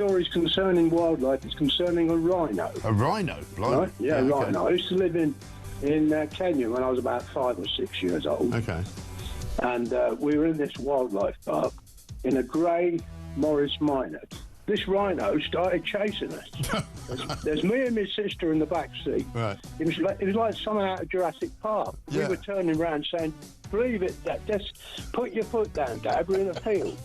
Stories concerning wildlife is concerning a rhino. A rhino? Right? Yeah, okay. rhino. I used to live in Kenya when I was about 5 or 6 years old. Okay. And we were in this wildlife park in a grey Morris Minor. This rhino started chasing us. There's me and my sister in the back seat. Right. It was like something out of Jurassic Park. Yeah. We were turning around saying, "Believe it, Dad. Just put your foot down, Dad. We're in a field.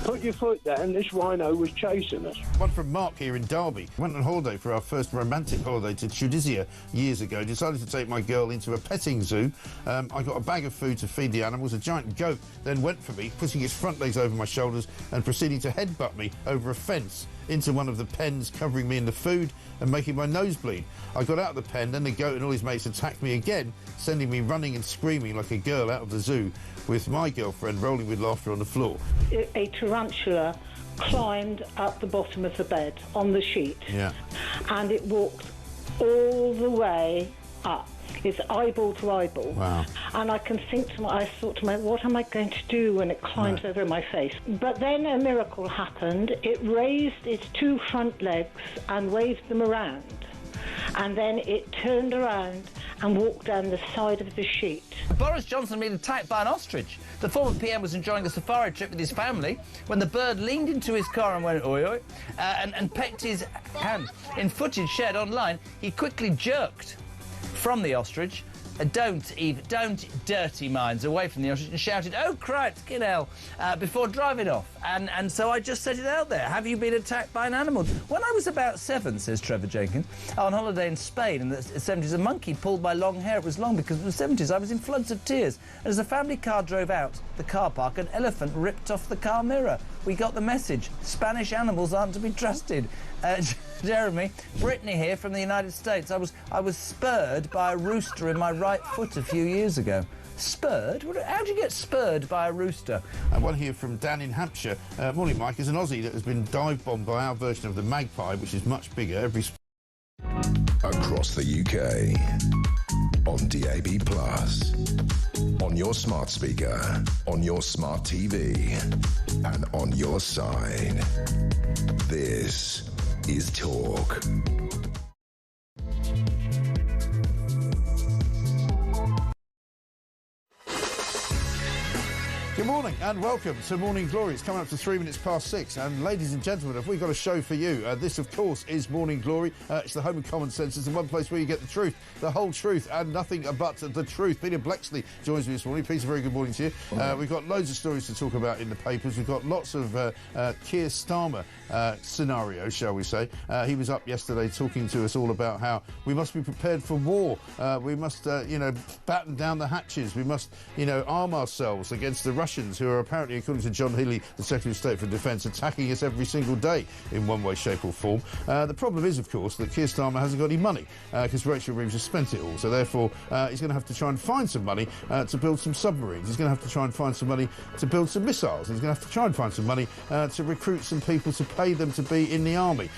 Put your foot down." This rhino was chasing us. One from Mark here in Derby. Went on holiday for our first romantic holiday to Tunisia years ago. Decided to take my girl into a petting zoo. I got a bag of food to feed the animals. A giant goat then went for me, putting its front legs over my shoulders and proceeding to headbutt me over a fence into one of the pens, covering me in the food and making my nose bleed. I got out of the pen, then the goat and all his mates attacked me again, sending me running and screaming like a girl out of the zoo, with my girlfriend rolling with laughter on the floor. A tarantula climbed up the bottom of the bed on the sheet. Yeah. And it walked all the way up. It's eyeball to eyeball. Wow. And I thought to myself, what am I going to do when it climbs over my face? But then a miracle happened. It raised its 2 front legs and waved them around. And then it turned around and walked down the side of the sheet. Boris Johnson been attacked by an ostrich. The former PM was enjoying a safari trip with his family when the bird leaned into his car and went oi oi and pecked his hand. In footage shared online, he quickly jerked from the ostrich. Don't dirty minds away from the ostrich, and shouted, "Oh, Christ, get hell," before driving off. And so I just set it out there. Have you been attacked by an animal? When I was about 7, says Trevor Jenkins, on holiday in Spain in the 70s, a monkey pulled my long hair. It was long because in the 70s I was in floods of tears. And as the family car drove out the car park, an elephant ripped off the car mirror. We got the message. Spanish animals aren't to be trusted. Jeremy, Brittany here from the United States. I was spurred by a rooster in my right foot a few years ago. Spurred? How do you get spurred by a rooster? One here from Dan in Hampshire. Morning, Mike. As an Aussie that has been dive-bombed by our version of the Magpie, which is much bigger, across the UK, on DAB+, on your smart speaker, on your smart TV, and on your side. This is Talk. Good morning and welcome to Morning Glory. It's coming up to 3 minutes past 6. And ladies and gentlemen, have we got a show for you? This, of course, is Morning Glory. It's the home of common sense. It's the one place where you get the truth, the whole truth, and nothing but the truth. Peter Blexley joins me this morning. Peter, very good morning to you. We've got loads of stories to talk about in the papers. We've got lots of Keir Starmer scenarios, shall we say. He was up yesterday talking to us all about how we must be prepared for war. We must, batten down the hatches. We must, arm ourselves against the Russians, who are apparently, according to John Healey, the Secretary of State for Defence, attacking us every single day in one way, shape or form. The problem is, of course, that Keir Starmer hasn't got any money because Rachel Reeves has spent it all. So therefore, he's going to have to try and find some money to build some submarines. He's going to have to try and find some money to build some missiles. He's going to have to try and find some money to recruit some people to pay them to be in the army.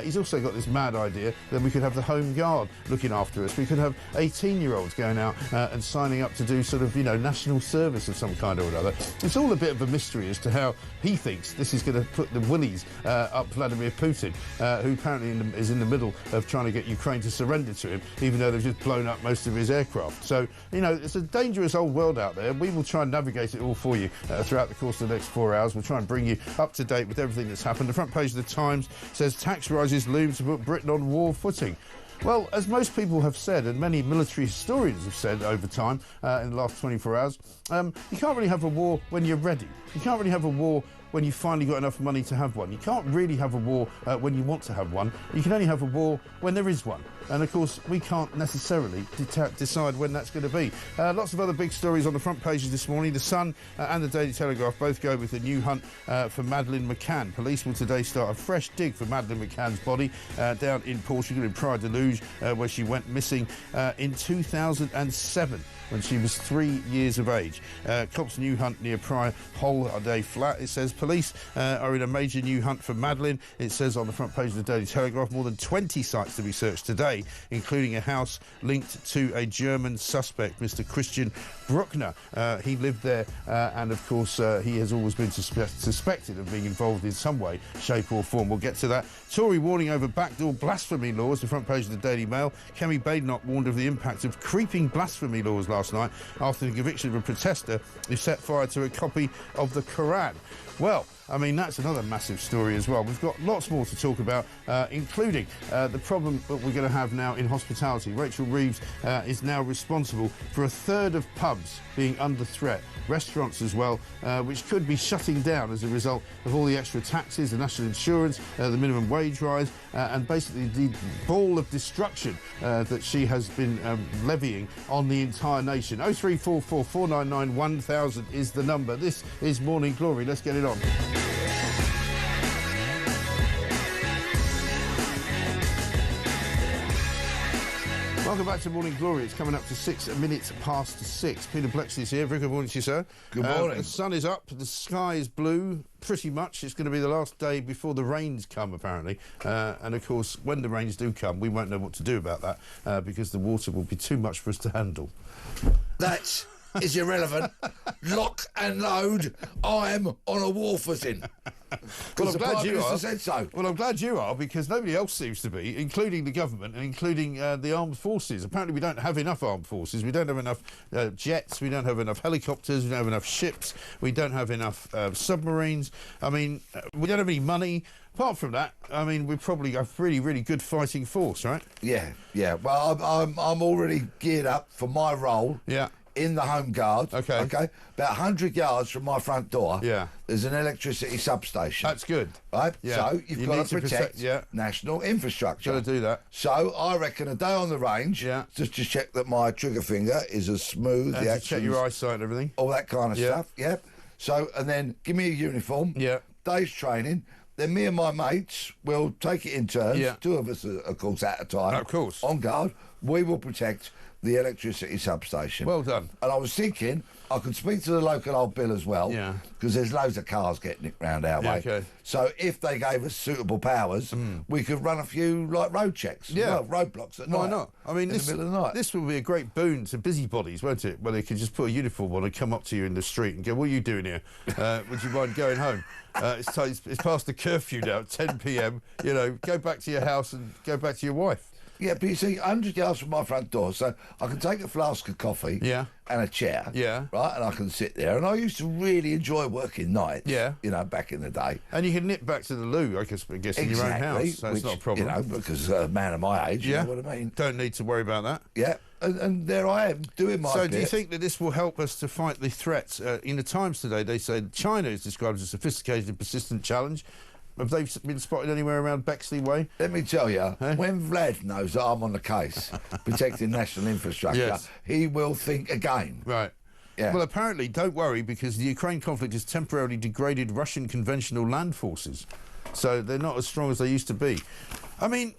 He's also got this mad idea that we could have the Home Guard looking after us. We could have 18-year-olds going out and signing up to do sort of, national service of some kind or another. It's all a bit of a mystery as to how he thinks this is going to put the willies up Vladimir Putin, who apparently is in the middle of trying to get Ukraine to surrender to him, even though they've just blown up most of his aircraft. So, it's a dangerous old world out there. We will try and navigate it all for you throughout the course of the next 4 hours. We'll try and bring you up to date with everything that's happened. The front page of the Times says tax rises loom to put Britain on war footing. Well, as most people have said, and many military historians have said over time in the last 24 hours, you can't really have a war when you're ready. You can't really have a war when you've finally got enough money to have one. You can't really have a war when you want to have one. You can only have a war when there is one. And, of course, we can't necessarily decide when that's going to be. Lots of other big stories on the front pages this morning. The Sun and the Daily Telegraph both go with the new hunt for Madeleine McCann. Police will today start a fresh dig for Madeleine McCann's body down in Portugal, in Praia de Luz, where she went missing in 2007. When she was 3 years of age. Cops new hunt near Praia Holiday Flat, it says, Police are in a major new hunt for Madeleine. It says on the front page of the Daily Telegraph, more than 20 sites to be searched today, including a house linked to a German suspect, Mr. Christian Bruckner. He lived there, and of course he has always been suspected of being involved in some way, shape or form. We'll get to that. Tory warning over backdoor blasphemy laws, the front page of the Daily Mail. Kemi Badenoch warned of the impact of creeping blasphemy laws last night after the conviction of a protester who set fire to a copy of the Quran. Well, I mean, that's another massive story as well. We've got lots more to talk about, including the problem that we're going to have now in hospitality. Rachel Reeves is now responsible for a third of pubs being under threat. Restaurants as well, which could be shutting down as a result of all the extra taxes, the national insurance, the minimum wage rise, and basically the ball of destruction that she has been levying on the entire nation. 0344 499 1000 is the number. This is Morning Glory. Let's get it on. Welcome back to Morning Glory. It's coming up to 6 minutes past 6. Peter Blexley's here. Very good morning to you, sir. Good morning. The sun is up. The sky is blue. Pretty much. It's going to be the last day before the rains come, apparently. And, of course, when the rains do come, we won't know what to do about that because the water will be too much for us to handle. That is irrelevant. Lock and load. I'm on a war footing. Well, I'm glad you are. Said so. Well, I'm glad you are, because nobody else seems to be, including the government and including the armed forces. Apparently, we don't have enough armed forces. We don't have enough jets. We don't have enough helicopters. We don't have enough ships. We don't have enough submarines. I mean, we don't have any money. Apart from that, I mean, we're probably a really, really good fighting force, right? Yeah. Well, I'm already geared up for my role. Yeah. In the Home Guard. Okay. About 100 yards from my front door. Yeah. There's an electricity substation. That's good. Right? Yeah. So you've got to protect national infrastructure. Got to do that. So I reckon a day on the range, just to check that my trigger finger is as smooth. And to check your eyesight and everything. All that kind of stuff. Yeah. So, and then give me a uniform. Yeah. Day's training. Then me and my mates will take it in turns. Yeah. Two of us, of course, at a time. Of course. On guard. We will protect the electricity substation. Well done. And I was thinking I could speak to the local old bill as well. Yeah. Because there's loads of cars getting it round our way. Okay. So if they gave us suitable powers, we could run a few like road checks. Yeah. Well, roadblocks at night. Why not? I mean, in the middle of the night. This will be a great boon to busybodies, won't it? Where they could just put a uniform on and come up to you in the street and go, "What are you doing here? Would you mind going home? It's past the curfew now, 10 p.m. You know, go back to your house and go back to your wife." Yeah, but you see, 100 yards from my front door, so I can take a flask of coffee and a chair, right, and I can sit there. And I used to really enjoy working nights, you know, back in the day. And you can nip back to the loo, I guess in your own house, so it's not a problem. You know, because a man of my age, you know what I mean? Don't need to worry about that. Yeah, and there I am, doing my bit. So do you think that this will help us to fight the threats? In the Times today, they say China is described as a sophisticated and persistent challenge. Have they been spotted anywhere around Bexley Way? Let me tell you, when Vlad knows that I'm on the case, protecting national infrastructure, he will think again. Right. Yeah. Well, apparently, don't worry, because the Ukraine conflict has temporarily degraded Russian conventional land forces. So they're not as strong as they used to be. I mean,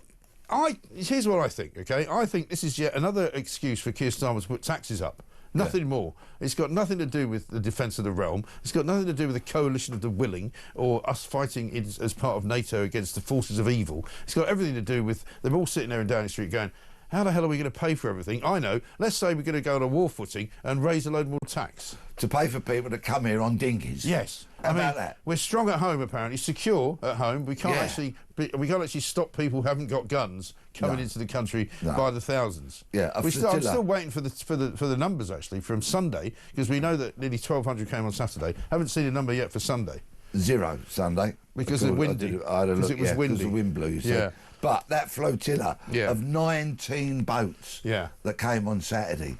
here's what I think, OK? I think this is yet another excuse for Keir Starmer to put taxes up. Nothing more. It's got nothing to do with the defence of the realm. It's got nothing to do with the coalition of the willing or us fighting as part of NATO against the forces of evil. It's got everything to do with them all sitting there in Downing Street going, how the hell are we going to pay for everything? I know. Let's say we're going to go on a war footing and raise a load more tax. To pay for people to come here on dinghies. Yes. How about that? We're strong at home, apparently, secure at home. We can't actually stop people who haven't got guns coming into the country by the thousands. Yeah, I'm still waiting for the numbers, actually, from Sunday, because we know that nearly 1,200 came on Saturday. Haven't seen a number yet for Sunday. 0 Sunday. Because it was windy. Because it was windy. Because the wind blew, you see. Yeah. But that flotilla of 19 boats that came on Saturday,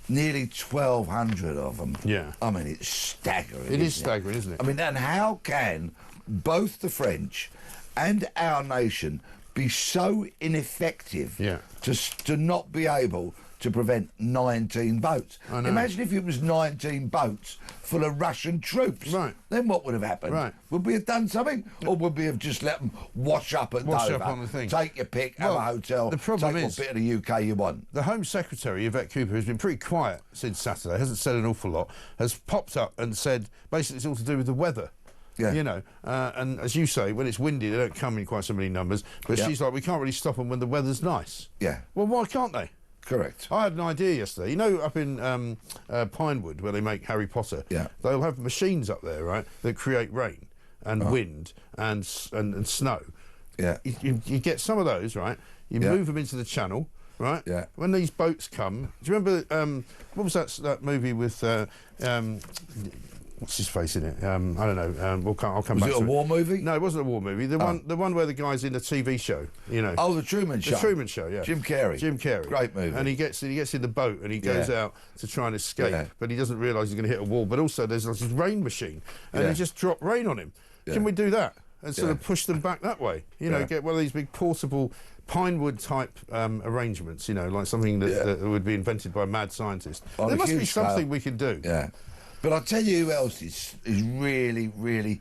nearly 1,200 of them. Yeah. I mean, it's staggering. It is staggering, isn't it? I mean, and how can both the French and our nation be so ineffective to not be able to prevent 19 boats? Imagine if it was 19 boats full of Russian troops. Right. Then what would have happened? Right. Would we have done something? Or would we have just let them wash up at Dover? Up on the thing. Take your pick, have a hotel, the problem take is, what bit of the UK you want. The Home Secretary, Yvette Cooper, who's been pretty quiet since Saturday, hasn't said an awful lot, has popped up and said basically it's all to do with the weather. Yeah. You know, and as you say, when it's windy, they don't come in quite so many numbers. But she's like, we can't really stop them when the weather's nice. Yeah. Well, why can't they? Correct. I had an idea yesterday. You know, up in Pinewood, where they make Harry Potter, they'll have machines up there, right, that create rain and wind and snow. Yeah. You get some of those, right? You move them into the channel, right? Yeah. When these boats come, do you remember what was that movie with what's his face in it? I don't know. I'll come back. Was it a war movie? No, it wasn't a war movie. The one where the guy's in a TV show. You know. Oh, the Truman Show. The Truman Show. Yeah. Jim Carrey. Great movie. And he gets in the boat and he goes out to try and escape, but he doesn't realise he's going to hit a wall. But also there's like this rain machine, and they just drop rain on him. Can we do that and sort of push them back that way? You know, get one of these big portable Pinewood type arrangements. You know, like something that would be invented by a mad scientist. There must be something we can do. Yeah. But I'll tell you who else is really, really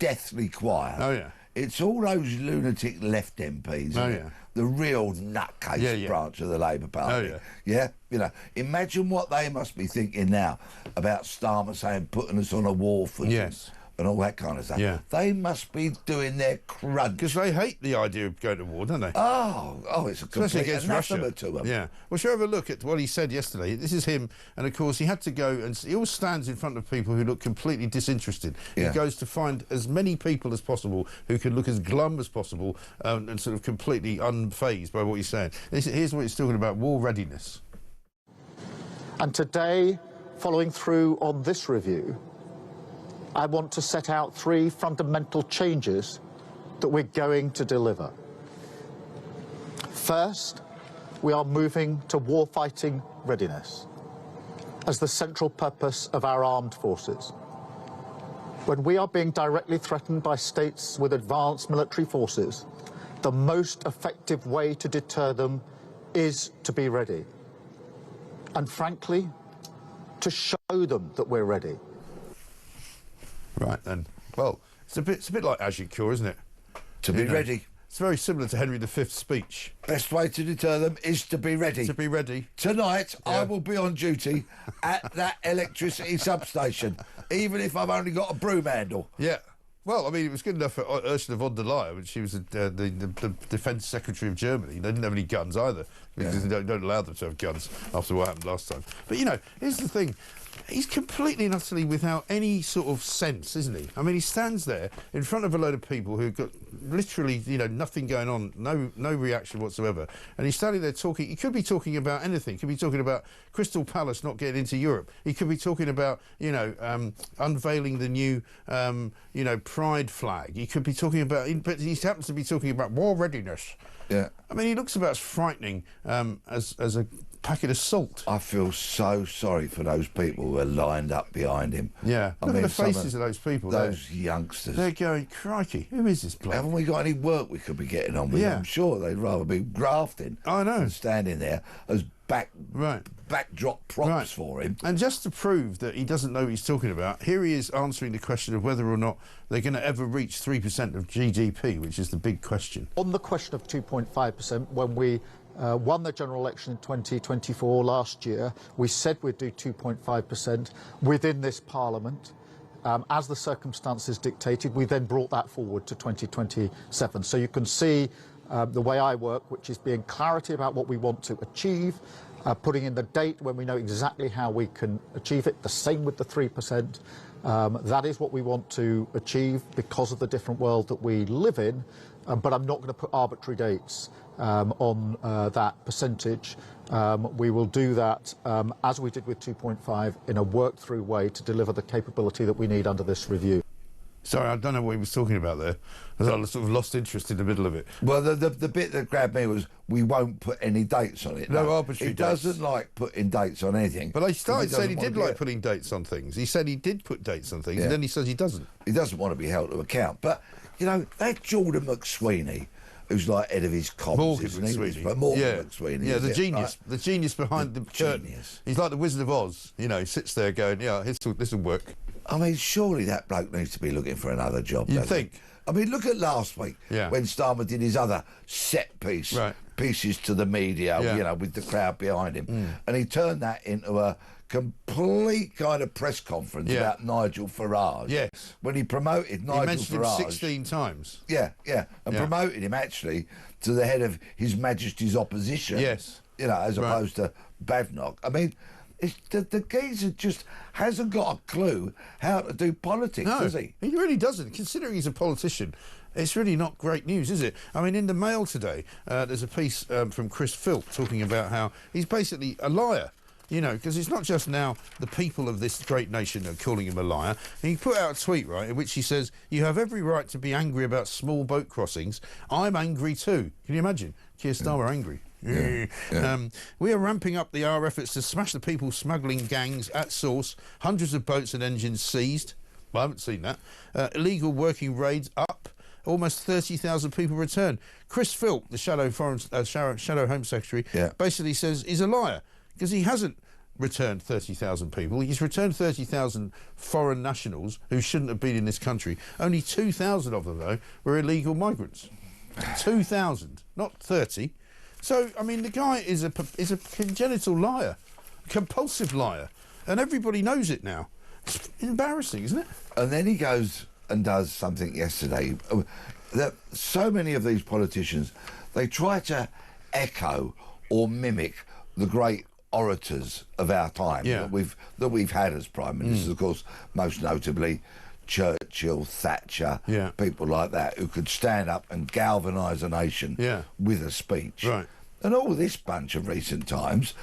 deathly quiet. Oh, yeah. It's all those lunatic left MPs. Oh, yeah. The real nutcase branch of the Labour Party. Oh, yeah. Yeah? You know, imagine what they must be thinking now about Starmer saying putting us on a war footing. Yes. And all that kind of stuff. Yeah. They must be doing their crunch. Because they hate the idea of going to war, don't they? Oh, it's a complete anathema to them. Yeah. Well, shall we have a look at what he said yesterday? This is him, and of course he had to go, and he always stands in front of people who look completely disinterested. Yeah. He goes to find as many people as possible who can look as glum as possible and sort of completely unfazed by what he's saying. Here's what he's talking about: war readiness. And today, following through on this review, I want to set out 3 fundamental changes that we're going to deliver. First, we are moving to warfighting readiness as the central purpose of our armed forces. When we are being directly threatened by states with advanced military forces, the most effective way to deter them is to be ready. And frankly, to show them that we're ready. Right then. Well, it's a bit like Agincourt, isn't it? To be ready. It's very similar to Henry V's speech. Best way to deter them is to be ready. To be ready. Tonight, I will be on duty at that electricity substation, even if I've only got a broom handle. Yeah. Well, I mean, it was good enough for Ursula von der Leyen when she was the Defence Secretary of Germany. They didn't have any guns either, because they don't allow them to have guns after what happened last time. But, you know, here's the thing. He's completely and utterly without any sort of sense, isn't he? I mean, he stands there in front of a load of people who've got literally, you know, nothing going on, no reaction whatsoever. And he's standing there talking. He could be talking about anything. He could be talking about Crystal Palace not getting into Europe. He could be talking about, you know, unveiling the new, you know, pride flag. He could be talking about, but he happens to be talking about war readiness. Yeah. I mean, he looks about as frightening as a packet of salt. I feel so sorry for those people who are lined up behind him. Yeah, I look mean, at the faces of those people. Those youngsters. They're going, crikey, who is this bloke? Haven't we got any work we could be getting on with? Yeah. I'm sure they'd rather be grafting. I know. Than standing there as backdrop props for him. And just to prove that he doesn't know what he's talking about, here he is answering the question of whether or not they're going to ever reach 3% of GDP, which is the big question. On the question of 2.5%, when we won the general election in 2024 last year, we said we'd do 2.5% within this Parliament. As the circumstances dictated, we then brought that forward to 2027. So you can see the way I work, which is being clarity about what we want to achieve, putting in the date when we know exactly how we can achieve it. The same with the 3%. That is what we want to achieve because of the different world that we live in, but I'm not going to put arbitrary dates on that percentage. We will do that as we did with 2.5 in a worked-through way to deliver the capability that we need under this review. Sorry, I don't know what he was talking about there. I sort of lost interest in the middle of it. Well, the bit that grabbed me was we won't put any dates on it. No arbitrary dates. He doesn't like putting dates on anything. But he started saying he did like putting dates on things. He said he did put dates on things, and then he says he doesn't. He doesn't want to be held to account. But, you know, that Jordan McSweeney, who's like head of his comms, Morgan isn't he? McSweeney. Morgan McSweeney. Yeah, the genius. Right? The genius behind the curtain. He's like the Wizard of Oz. You know, he sits there going, yeah, this will work. I mean, surely that bloke needs to be looking for another job, You doesn't think? he? I mean, look at last week when Starmer did his other set piece pieces to the media, you know, with the crowd behind him. And he turned that into a complete kind of press conference about Nigel Farage. Yes. When he promoted Nigel Farage. He mentioned him 16 times. Yeah. And promoted him, actually, to the head of His Majesty's opposition. Yes. You know, as opposed to Badenoch. I mean, the geezer just hasn't got a clue how to do politics, does he? He really doesn't. Considering he's a politician, it's really not great news, is it? I mean, in the Mail today, there's a piece from Chris Philp talking about how he's basically a liar. You know, because it's not just now the people of this great nation that are calling him a liar. And he put out a tweet, right, in which he says, "You have every right to be angry about small boat crossings. I'm angry too." Can you imagine? Keir Starmer angry. We are ramping up our efforts to smash the people smuggling gangs at source. Hundreds of boats and engines seized. Well, I haven't seen that. Illegal working raids up. Almost 30,000 people returned. Chris Philp, the Shadow Home Secretary, basically says he's a liar because he hasn't returned 30,000 people. He's returned 30,000 foreign nationals who shouldn't have been in this country. Only 2,000 of them, though, were illegal migrants. 2,000, not 30. So, I mean, the guy is a congenital liar, compulsive liar, and everybody knows it now. It's embarrassing, isn't it? And then he goes and does something yesterday that so many of these politicians, they try to echo or mimic the great orators of our time that we've had as prime ministers. Of course, most notably Churchill, Thatcher, people like that who could stand up and galvanise a nation with a speech. Right. And all this bunch of recent times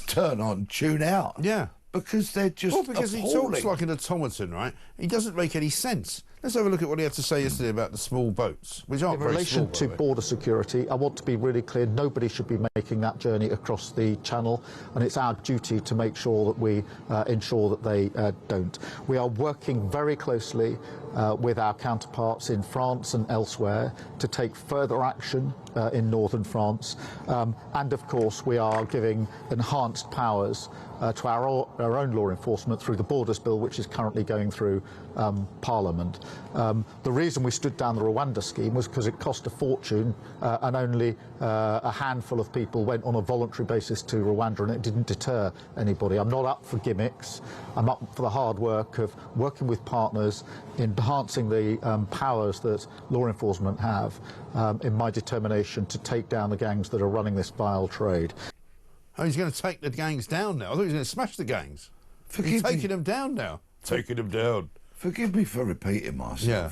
turn on, tune out. Yeah. Because they're just because appalling. he talks like an automaton, right? He doesn't make any sense. Let's have a look at what he had to say yesterday about the small boats, which aren't very small. In relation to border security, I want to be really clear, nobody should be making that journey across the channel, and it's our duty to make sure that we ensure that they don't. We are working very closely with our counterparts in France and elsewhere to take further action in northern France, and of course we are giving enhanced powers to our own law enforcement through the Borders Bill, which is currently going through Parliament. The reason we stood down the Rwanda scheme was because it cost a fortune and only a handful of people went on a voluntary basis to Rwanda, and it didn't deter anybody. I'm not up for gimmicks. I'm up for the hard work of working with partners, enhancing the powers that law enforcement have in my determination to take down the gangs that are running this vile trade. Oh, he's going to take the gangs down now. I thought he was going to smash the gangs. He's taking them down now. Taking them down. Forgive me for repeating myself. Yeah.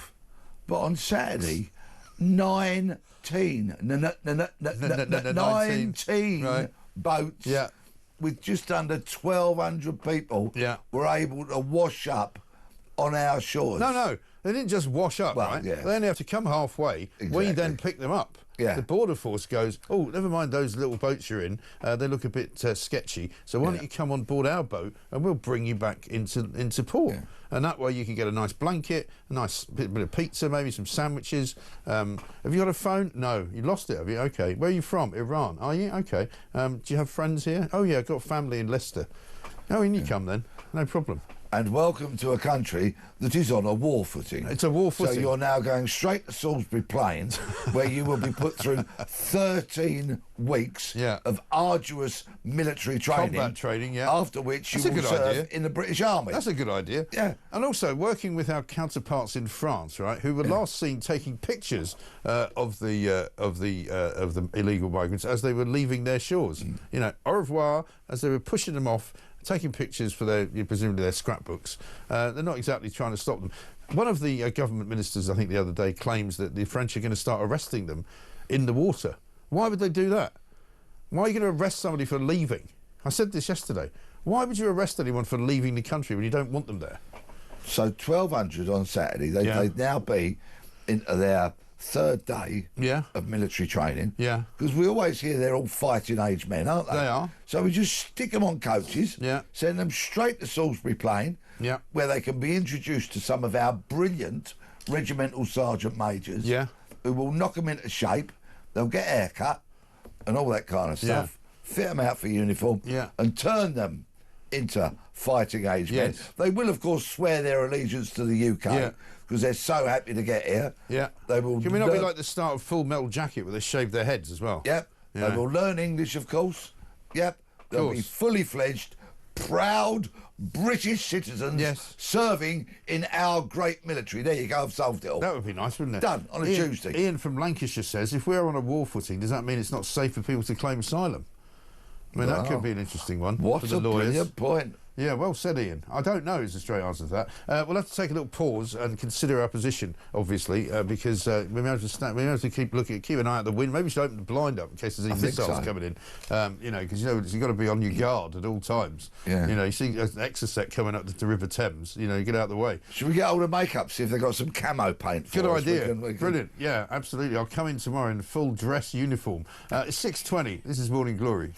But on Saturday, 19 boats with just under 1,200 people were able to wash up on our shores. No, they didn't just wash up, right? Yeah. They only have to come halfway. Exactly. We then pick them up. Yeah. The border force goes, oh, never mind those little boats you're in. They look a bit sketchy. So why don't you come on board our boat and we'll bring you back into port. Yeah. And that way you can get a nice blanket, a nice bit of pizza, maybe some sandwiches. Have you got a phone? No. You lost it, have you? OK. Where are you from? Iran. Are you? OK. Do you have friends here? Oh, yeah, I've got family in Leicester. Oh, in you come then. No problem. And welcome to a country that is on a war footing. It's a war footing. So you're now going straight to Salisbury Plain, where you will be put through 13 weeks of arduous military training. Combat training, After which you will serve in the British Army. That's a good idea. Yeah. And also working with our counterparts in France, right, who were last seen taking pictures of the illegal migrants as they were leaving their shores. You know, au revoir, as they were pushing them off, taking pictures for presumably their scrapbooks. They're not exactly trying to stop them. One of the government ministers, I think the other day, claims that the French are going to start arresting them in the water. Why would they do that? Why are you going to arrest somebody for leaving? I said this yesterday. Why would you arrest anyone for leaving the country when you don't want them there? So 1,200 on Saturday. They'd now be into their third day of military training. Yeah. Because we always hear they're all fighting age men, aren't they? They are. So we just stick them on coaches, send them straight to Salisbury Plain, where they can be introduced to some of our brilliant regimental sergeant majors, who will knock them into shape. They'll get a haircut and all that kind of stuff, fit them out for uniform, and turn them into fighting age men. They will, of course, swear their allegiance to the UK because they're so happy to get here. Yeah. They will. Can we not be like the start of Full Metal Jacket where they shave their heads as well? Yep. Yeah. They will learn English, of course. Yep. They'll be fully fledged, proud British citizens serving in our great military. There you go, I've solved it all. That would be nice, wouldn't it? Done on a Tuesday. Ian from Lancashire says, if we're on a war footing, does that mean it's not safe for people to claim asylum? I mean, that could be an interesting one. What for the a lawyers. brilliant point. Yeah, well said, Ian. I don't know is the straight answer to that. We'll have to take a little pause and consider our position, obviously, because we may have to keep an eye out the wind. Maybe we should open the blind up in case there's any missiles coming in. You know, because you've got to be on your guard at all times. Yeah. You know, you see an Exocet coming up the River Thames. You know, you get out of the way. Should we get all the makeup? See if they've got some camo paint. For Good us? idea. We can... Brilliant. Yeah, absolutely. I'll come in tomorrow in full dress uniform. It's 6:20. This is Morning Glory.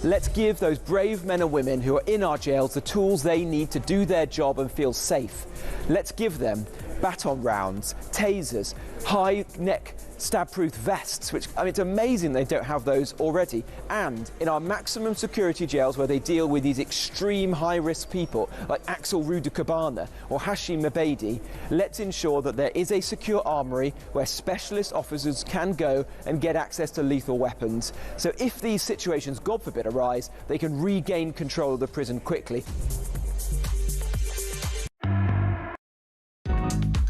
Let's give those brave men and women who are in our jails the tools they need to do their job and feel safe. Let's give them baton rounds, tasers, high-neck stab-proof vests, which, I mean, it's amazing they don't have those already. And in our maximum security jails where they deal with these extreme high-risk people like Axel Rudakabana or Hashim Mabedi, let's ensure that there is a secure armoury where specialist officers can go and get access to lethal weapons. So if these situations, God forbid, arise, they can regain control of the prison quickly.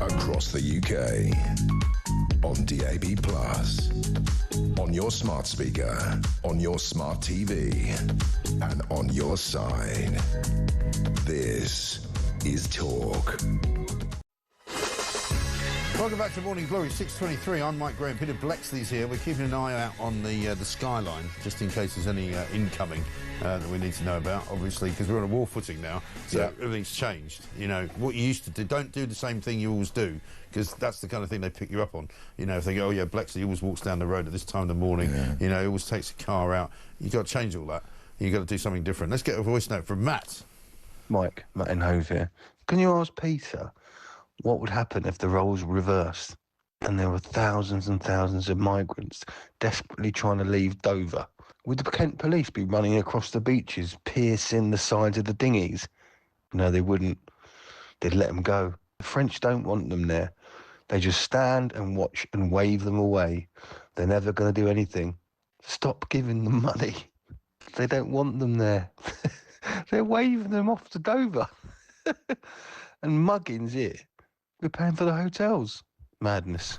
Across the UK, on DAB+, on your smart speaker, on your smart TV, and on your side. This is Talk. Welcome back to Morning Glory, 6:23. I'm Mike Graham. Peter Blexley's here. We're keeping an eye out on the skyline, just in case there's any incoming that we need to know about, obviously, because we're on a war footing now, so everything's changed. You know, what you used to do, don't do the same thing you always do, because that's the kind of thing they pick you up on. You know, if they go, oh, yeah, Blexley always walks down the road at this time of the morning, you know, he always takes a car out. You've got to change all that. You've got to do something different. Let's get a voice note from Matt. Mike in Hove here. Can you ask Peter what would happen if the roles were reversed and there were thousands and thousands of migrants desperately trying to leave Dover? Would the Kent police be running across the beaches, piercing the sides of the dinghies? No, they wouldn't. They'd let them go. The French don't want them there. They just stand and watch and wave them away. They're never going to do anything. Stop giving them money. They don't want them there. They're waving them off to Dover. And mugging's it. We're paying for the hotels. Madness.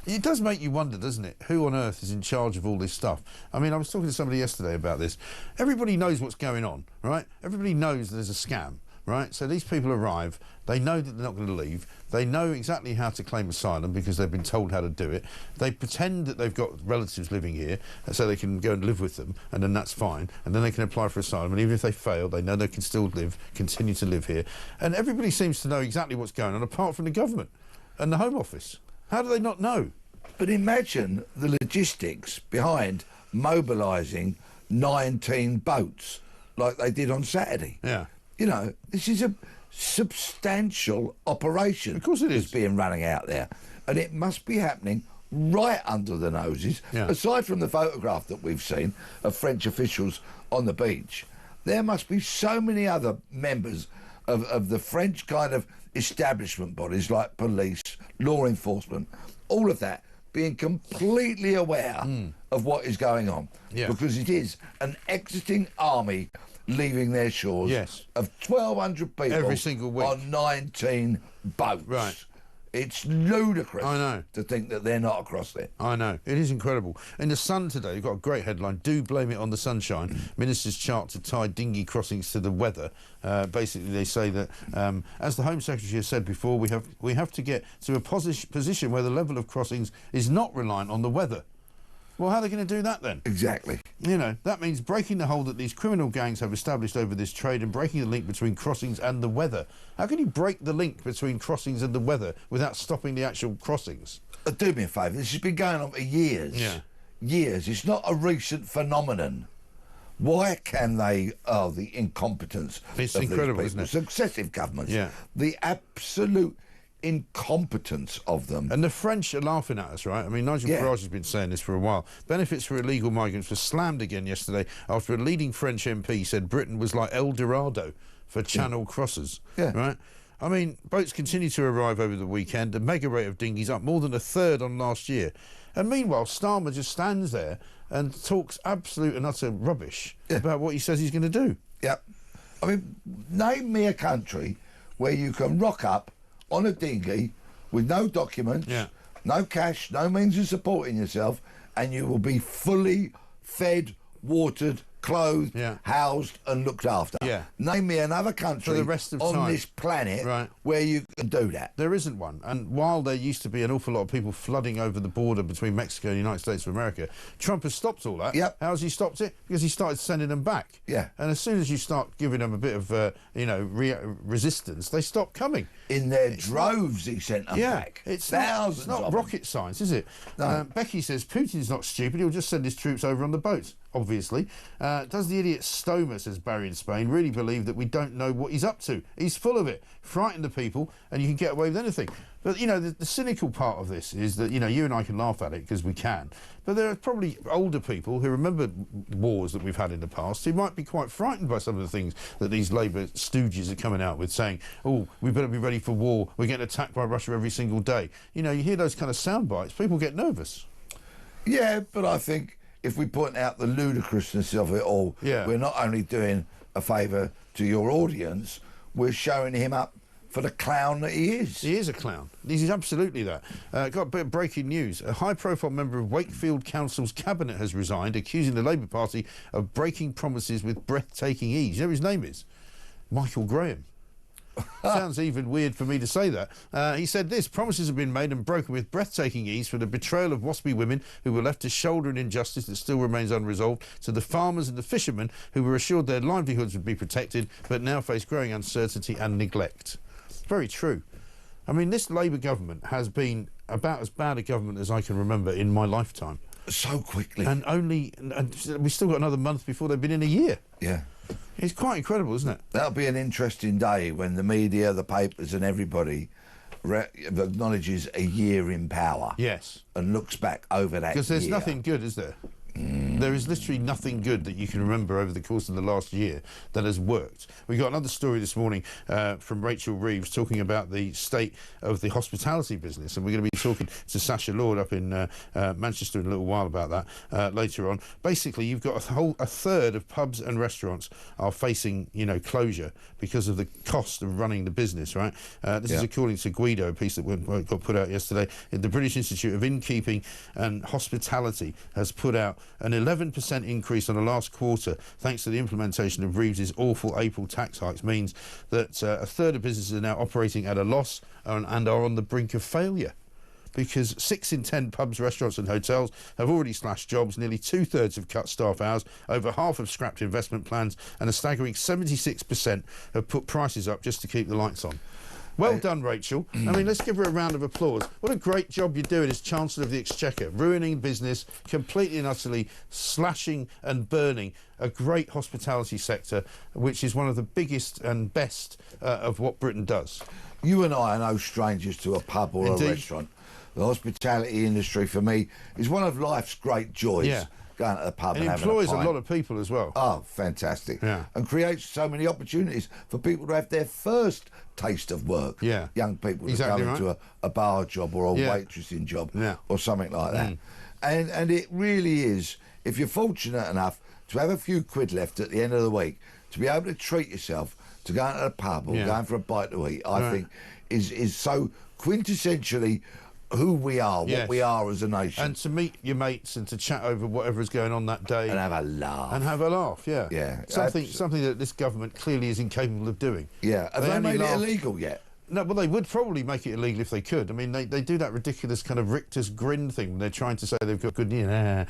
It does make you wonder, doesn't it? Who on earth is in charge of all this stuff? I mean, I was talking to somebody yesterday about this. Everybody knows what's going on, right? Everybody knows there's a scam, right? So these people arrive, they know that they're not going to leave, they know exactly how to claim asylum because they've been told how to do it, they pretend that they've got relatives living here so they can go and live with them, and then that's fine, and then they can apply for asylum, and even if they fail, they know they can still continue to live here. And everybody seems to know exactly what's going on, apart from the government and the Home Office. How do they not know? But imagine the logistics behind mobilising 19 boats like they did on Saturday. Yeah. You know, this is a substantial operation. Of course it is. That's being running out there. And it must be happening right under the noses. Yeah. Aside from the photograph that we've seen of French officials on the beach, there must be so many other members of the French kind of establishment bodies like police, law enforcement, all of that, being completely aware of what is going on. Yeah. Because it is an exiting army leaving their shores of 1,200 people every single week on 19 boats. Right. It's ludicrous I know. to think that they're not across there. I know. It is incredible. In The Sun today, you've got a great headline, "Do blame it on the sunshine. Ministers chart to tie dinghy crossings to the weather." Basically, they say that, as the Home Secretary has said before, we have to get to a position where the level of crossings is not reliant on the weather. Well, how are they going to do that then? Exactly. You know, that means breaking the hold that these criminal gangs have established over this trade and breaking the link between crossings and the weather. How can you break the link between crossings and the weather without stopping the actual crossings? Do me a favour, this has been going on for years. Yeah. Years. It's not a recent phenomenon. Why can they... Oh, the incompetence It's of incredible, these people. isn't it? Successive governments. Yeah. The absolute incompetence of them. And the French are laughing at us, right? I mean, Nigel Farage has been saying this for a while. Benefits for illegal migrants were slammed again yesterday after a leading French MP said Britain was like El Dorado for Channel crossers. Yeah. Right? I mean, boats continue to arrive over the weekend. The mega rate of dinghies up more than a third on last year. And meanwhile, Starmer just stands there and talks absolute and utter rubbish about what he says he's going to do. Yep. I mean, name me a country where you can rock up on a dinghy with no documents, no cash, no means of supporting yourself, and you will be fully fed, watered, clothed, housed and looked after. Yeah. Name me another country for the rest of on time. this planet where you can do that. There isn't one. And while there used to be an awful lot of people flooding over the border between Mexico and the United States of America, Trump has stopped all that. Yep. How has he stopped it? Because he started sending them back. Yeah. And as soon as you start giving them a bit of, resistance, they stop coming. In their droves, he sent them back. It's thousands not of rocket science, is it? No. Becky says Putin's not stupid. He'll just send his troops over on the boats, obviously. Does the idiot Stomer, says Barry in Spain, really believe that we don't know what he's up to? He's full of it. Frighten the people and you can get away with anything. But, the cynical part of this is that, you and I can laugh at it because we can. But there are probably older people who remember wars that we've had in the past who might be quite frightened by some of the things that these Labour stooges are coming out with, saying, oh, we better be ready for war. We're getting attacked by Russia every single day. You hear those kind of sound bites, people get nervous. Yeah, but I think if we point out the ludicrousness of it all, we're not only doing a favour to your audience, we're showing him up for the clown that he is. He is a clown. He's absolutely that. Got a bit of breaking news. A high-profile member of Wakefield Council's cabinet has resigned, accusing the Labour Party of breaking promises with breathtaking ease. You know what his name is? Michael Graham. Sounds even weird for me to say that. He said this: promises have been made and broken with breathtaking ease for the betrayal of waspy women who were left to shoulder an injustice that still remains unresolved, to the farmers and the fishermen who were assured their livelihoods would be protected but now face growing uncertainty and neglect. Very true. I mean, this Labour government has been about as bad a government as I can remember in my lifetime. So quickly. And we've still got another month before they've been in a year. Yeah. It's quite incredible, isn't it? That'll be an interesting day when the media, the papers and everybody acknowledges a year in power. Yes. And looks back over that year. Because there's nothing good, is there? There is literally nothing good that you can remember over the course of the last year that has worked. We got another story this morning from Rachel Reeves talking about the state of the hospitality business, and we're going to be talking to Sacha Lord up in Manchester in a little while about that later on. Basically, you've got a third of pubs and restaurants are facing, closure because of the cost of running the business, right? This is according to Guido, a piece that got put out yesterday. The British Institute of Innkeeping and Hospitality has put out an 11% increase on the last quarter, thanks to the implementation of Reeves's awful April tax hikes, means that a third of businesses are now operating at a loss and are on the brink of failure. Because 6 in 10 pubs, restaurants and hotels have already slashed jobs, nearly 2/3 have cut staff hours, over half have scrapped investment plans, and a staggering 76% have put prices up just to keep the lights on. Well done, Rachel. I mean, let's give her a round of applause. What a great job you're doing as Chancellor of the Exchequer, ruining business, completely and utterly slashing and burning a great hospitality sector, which is one of the biggest and best of what Britain does. You and I are no strangers to a pub or Indeed. a restaurant. The hospitality industry, for me, is one of life's great joys. Yeah. Going to the pub It and having a employs a pint. lot of people as well. Oh, fantastic. Yeah. And creates so many opportunities for people to have their first taste of work. Yeah. Young people Exactly to go into a bar job or a Yeah. waitressing job Yeah. or something like that. And it really is, if you're fortunate enough to have a few quid left at the end of the week, to be able to treat yourself, to go into the pub or Yeah. going for a bite to eat, I Right. think is so quintessentially who we are, Yes. what we are as a nation. And to meet your mates and to chat over whatever is going on that day. And have a laugh. And have a laugh, yeah. Yeah, Something that this government clearly is incapable of doing. Yeah. Have they only made laugh- it illegal yet? No, well, they would probably make it illegal if they could. I mean, they do that ridiculous kind of Richter's grin thing when they're trying to say they've got good, you know,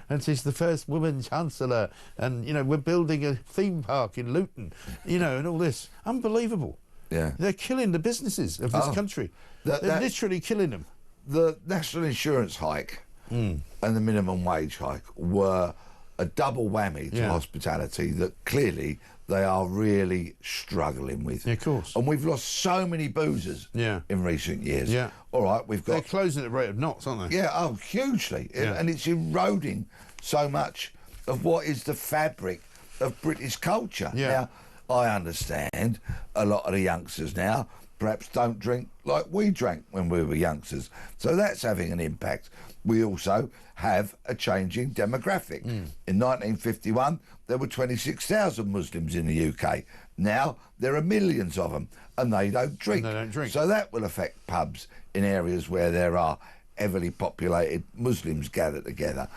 and she's the first woman chancellor, and, you know, we're building a theme park in Luton, you know, and all this. Unbelievable. Yeah. They're killing the businesses of this country. They're literally killing them. The national insurance hike and the minimum wage hike were a double whammy to hospitality that clearly they are really struggling with. Yeah, of course. And we've lost so many boozers in recent years. Yeah. All right, we've got... They're closing at the rate of knots, aren't they? Yeah, oh, hugely. Yeah. And it's eroding so much of what is the fabric of British culture. Yeah. Now, I understand a lot of the youngsters now perhaps don't drink like we drank when we were youngsters. So that's having an impact. We also have a changing demographic. In 1951, there were 26,000 Muslims in the UK. Now, there are millions of them, and they don't drink. So that will affect pubs in areas where there are heavily populated Muslims gathered together.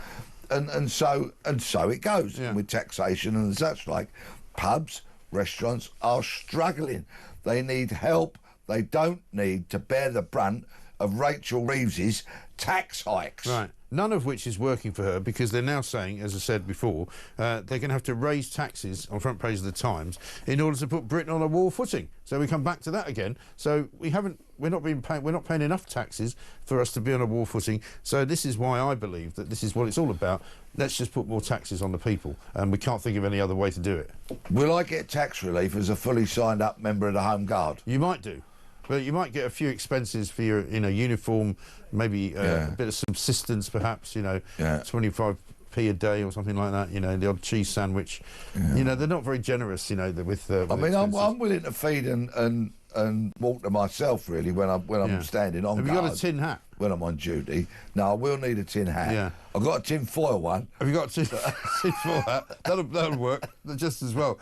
And so it goes with taxation and such like. Pubs, restaurants are struggling. They need help. They don't need to bear the brunt of Rachel Reeves's tax hikes. Right. None of which is working for her, because they're now saying, as I said before, they're going to have to raise taxes on front page of the Times in order to put Britain on a war footing. So we come back to that again. So we're not paying enough taxes for us to be on a war footing. So this is why I believe that this is what it's all about. Let's just put more taxes on the people, and we can't think of any other way to do it. Will I get tax relief as a fully signed up member of the Home Guard? You might do. But you might get a few expenses for your, uniform, maybe a bit of subsistence, perhaps, 25p a day or something like that, the odd cheese sandwich. They're not very generous, with I mean, I'm willing to feed and walk to myself, really, when I'm standing on guard. Have you got a tin hat? When I'm on duty. No, I will need a tin hat. Yeah. I've got a tin foil one. Have you got a tin foil hat? That'll work just as well.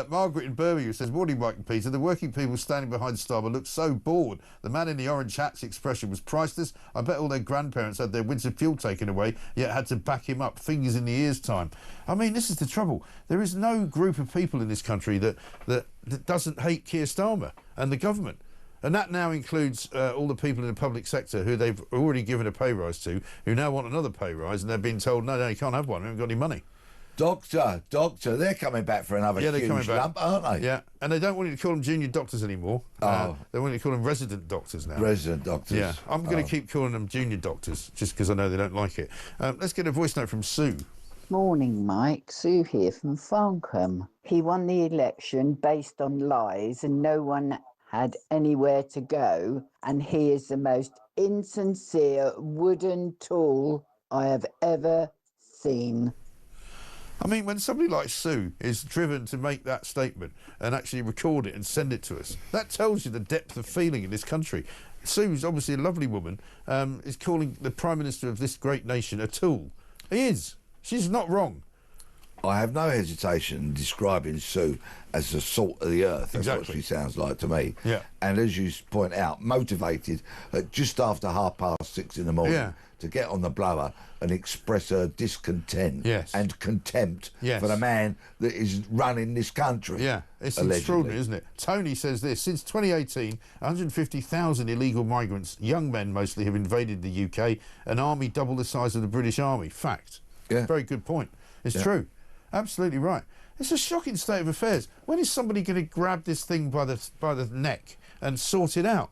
Margaret in Birmingham says, "Morning, Mike and Peter. The working people standing behind Starmer looked so bored. The man in the orange hat's expression was priceless. I bet all their grandparents had their winter fuel taken away, yet had to back him up, fingers in the ears time." I mean, this is the trouble. There is no group of people in this country that doesn't hate Keir Starmer and the government. And that now includes all the people in the public sector who they've already given a pay rise to, who now want another pay rise, and they're being told, no, you can't have one, we haven't got any money. Doctor, they're coming back for another huge lump, aren't they? Yeah, and they don't want you to call them junior doctors anymore. They want you to call them resident doctors now. Resident doctors. Yeah, I'm going to keep calling them junior doctors, just because I know they don't like it. Let's get a voice note from Sue. Morning, Mike. Sue here from Farncombe. He won the election based on lies and no one had anywhere to go, and he is the most insincere wooden tool I have ever seen. I mean, when somebody like Sue is driven to make that statement and actually record it and send it to us, that tells you the depth of feeling in this country. Sue's obviously a lovely woman, is calling the Prime Minister of this great nation a tool. He is. She's not wrong. I have no hesitation in describing Sue as the salt of the earth. That's what she sounds like to me. Yeah. And as you point out, motivated at just after 6:30 in the morning to get on the blower and express her discontent and contempt for the man that is running this country. Yeah, it's allegedly. extraordinary, isn't it? Tony says this: since 2018, 150,000 illegal migrants, young men mostly, have invaded the UK, an army double the size of the British Army. Fact. Yeah. Very good point. It's true. Absolutely right. It's a shocking state of affairs. When is somebody going to grab this thing by the neck and sort it out?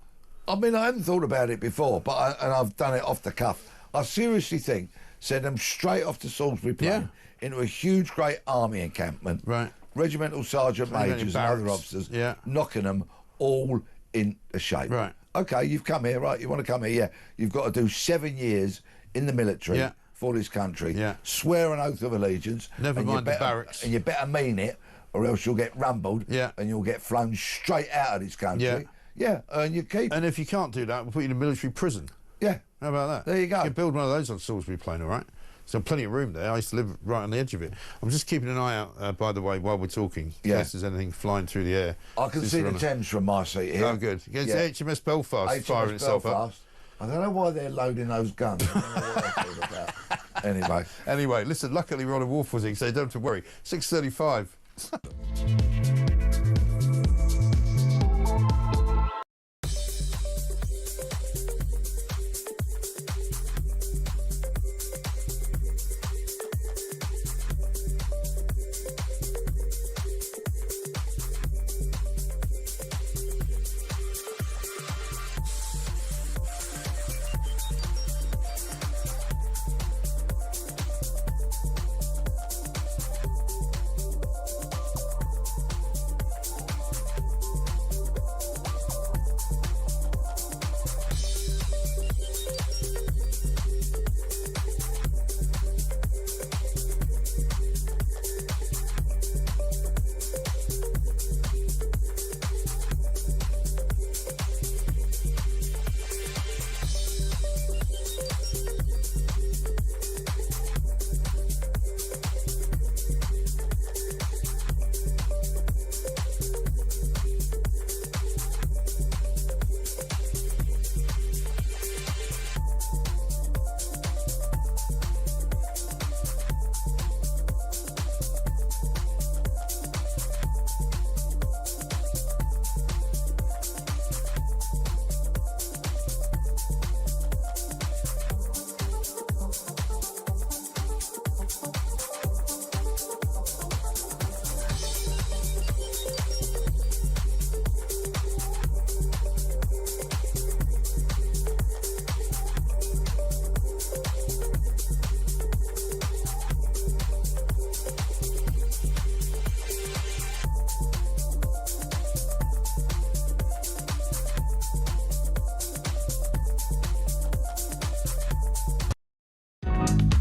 I mean, I hadn't thought about it before, but I've done it off the cuff. I seriously think send them straight off to Salisbury Plain into a huge, great army encampment. Right. Regimental sergeant majors and other officers knocking them all into shape. Right. Okay, you've come here, right? You want to come here? Yeah. You've got to do 7 years in the military. Yeah. For this country, Yeah. swear an oath of allegiance. Never mind the barracks. And you better mean it, or else you'll get rumbled. Yeah. And you'll get flown straight out of this country. Yeah. Yeah, earn your keep. And if you can't do that, we'll put you in a military prison. Yeah. How about that? There you go. You can build one of those on Salisbury Plain, all right? There's plenty of room there. I used to live right on the edge of it. I'm just keeping an eye out, by the way, while we're talking, in case there's anything flying through the air. I can see the Thames from my seat here. Oh, good. It's HMS Belfast firing itself up. I don't know why they're loading those guns. I don't know what that's all about. Anyway, listen, luckily we're on a war footing, so you don't have to worry. 6:35.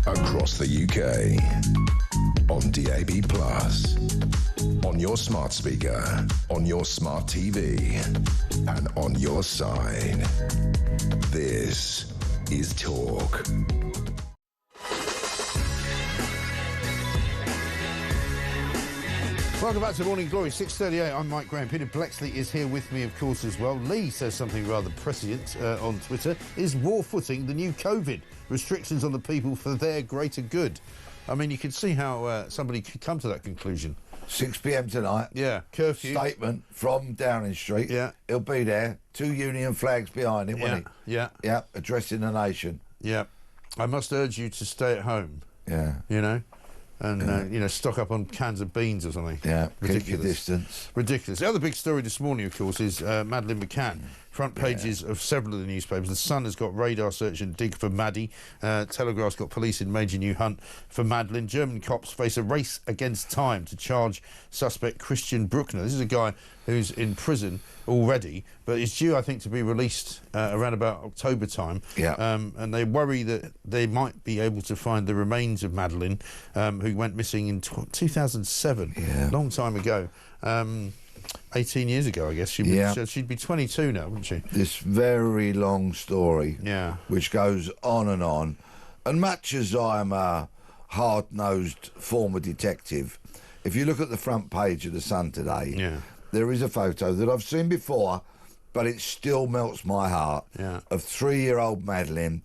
Across the UK, on DAB+, on your smart speaker, on your smart TV, and on your side. This is Talk. Welcome back to Morning Glory, 6:38. I'm Mike Graham. Peter Blexley is here with me, of course, as well. Lee says something rather prescient on Twitter. Is war footing the new COVID? Restrictions on the people for their greater good. I mean, you can see how somebody could come to that conclusion. 6 p.m. tonight. Yeah, curfew. Statement from Downing Street. Yeah. He'll be there. 2 Union flags behind him, won't he? Yeah. Yeah, addressing the nation. Yeah. I must urge you to stay at home. Yeah. You know? And, you know, stock up on cans of beans or something. Yeah, ridiculous. Keep your distance. Ridiculous. The other big story this morning, of course, is Madeleine McCann. Front pages of several of the newspapers. The Sun has got radar search and dig for Maddie. Telegraph's got police in major new hunt for Madeleine. German cops face a race against time to charge suspect Christian Bruckner. This is a guy who's in prison already, but is due, I think, to be released around about October time. Yeah. And they worry that they might be able to find the remains of Madeleine, who went missing in 2007, long time ago. 18 years ago, I guess. She'd be 22 now, wouldn't she? This very long story, Yeah. which goes on. And much as I'm hard-nosed former detective, if you look at the front page of the Sun today, there is a photo that I've seen before, but it still melts my heart, of 3-year-old Madeleine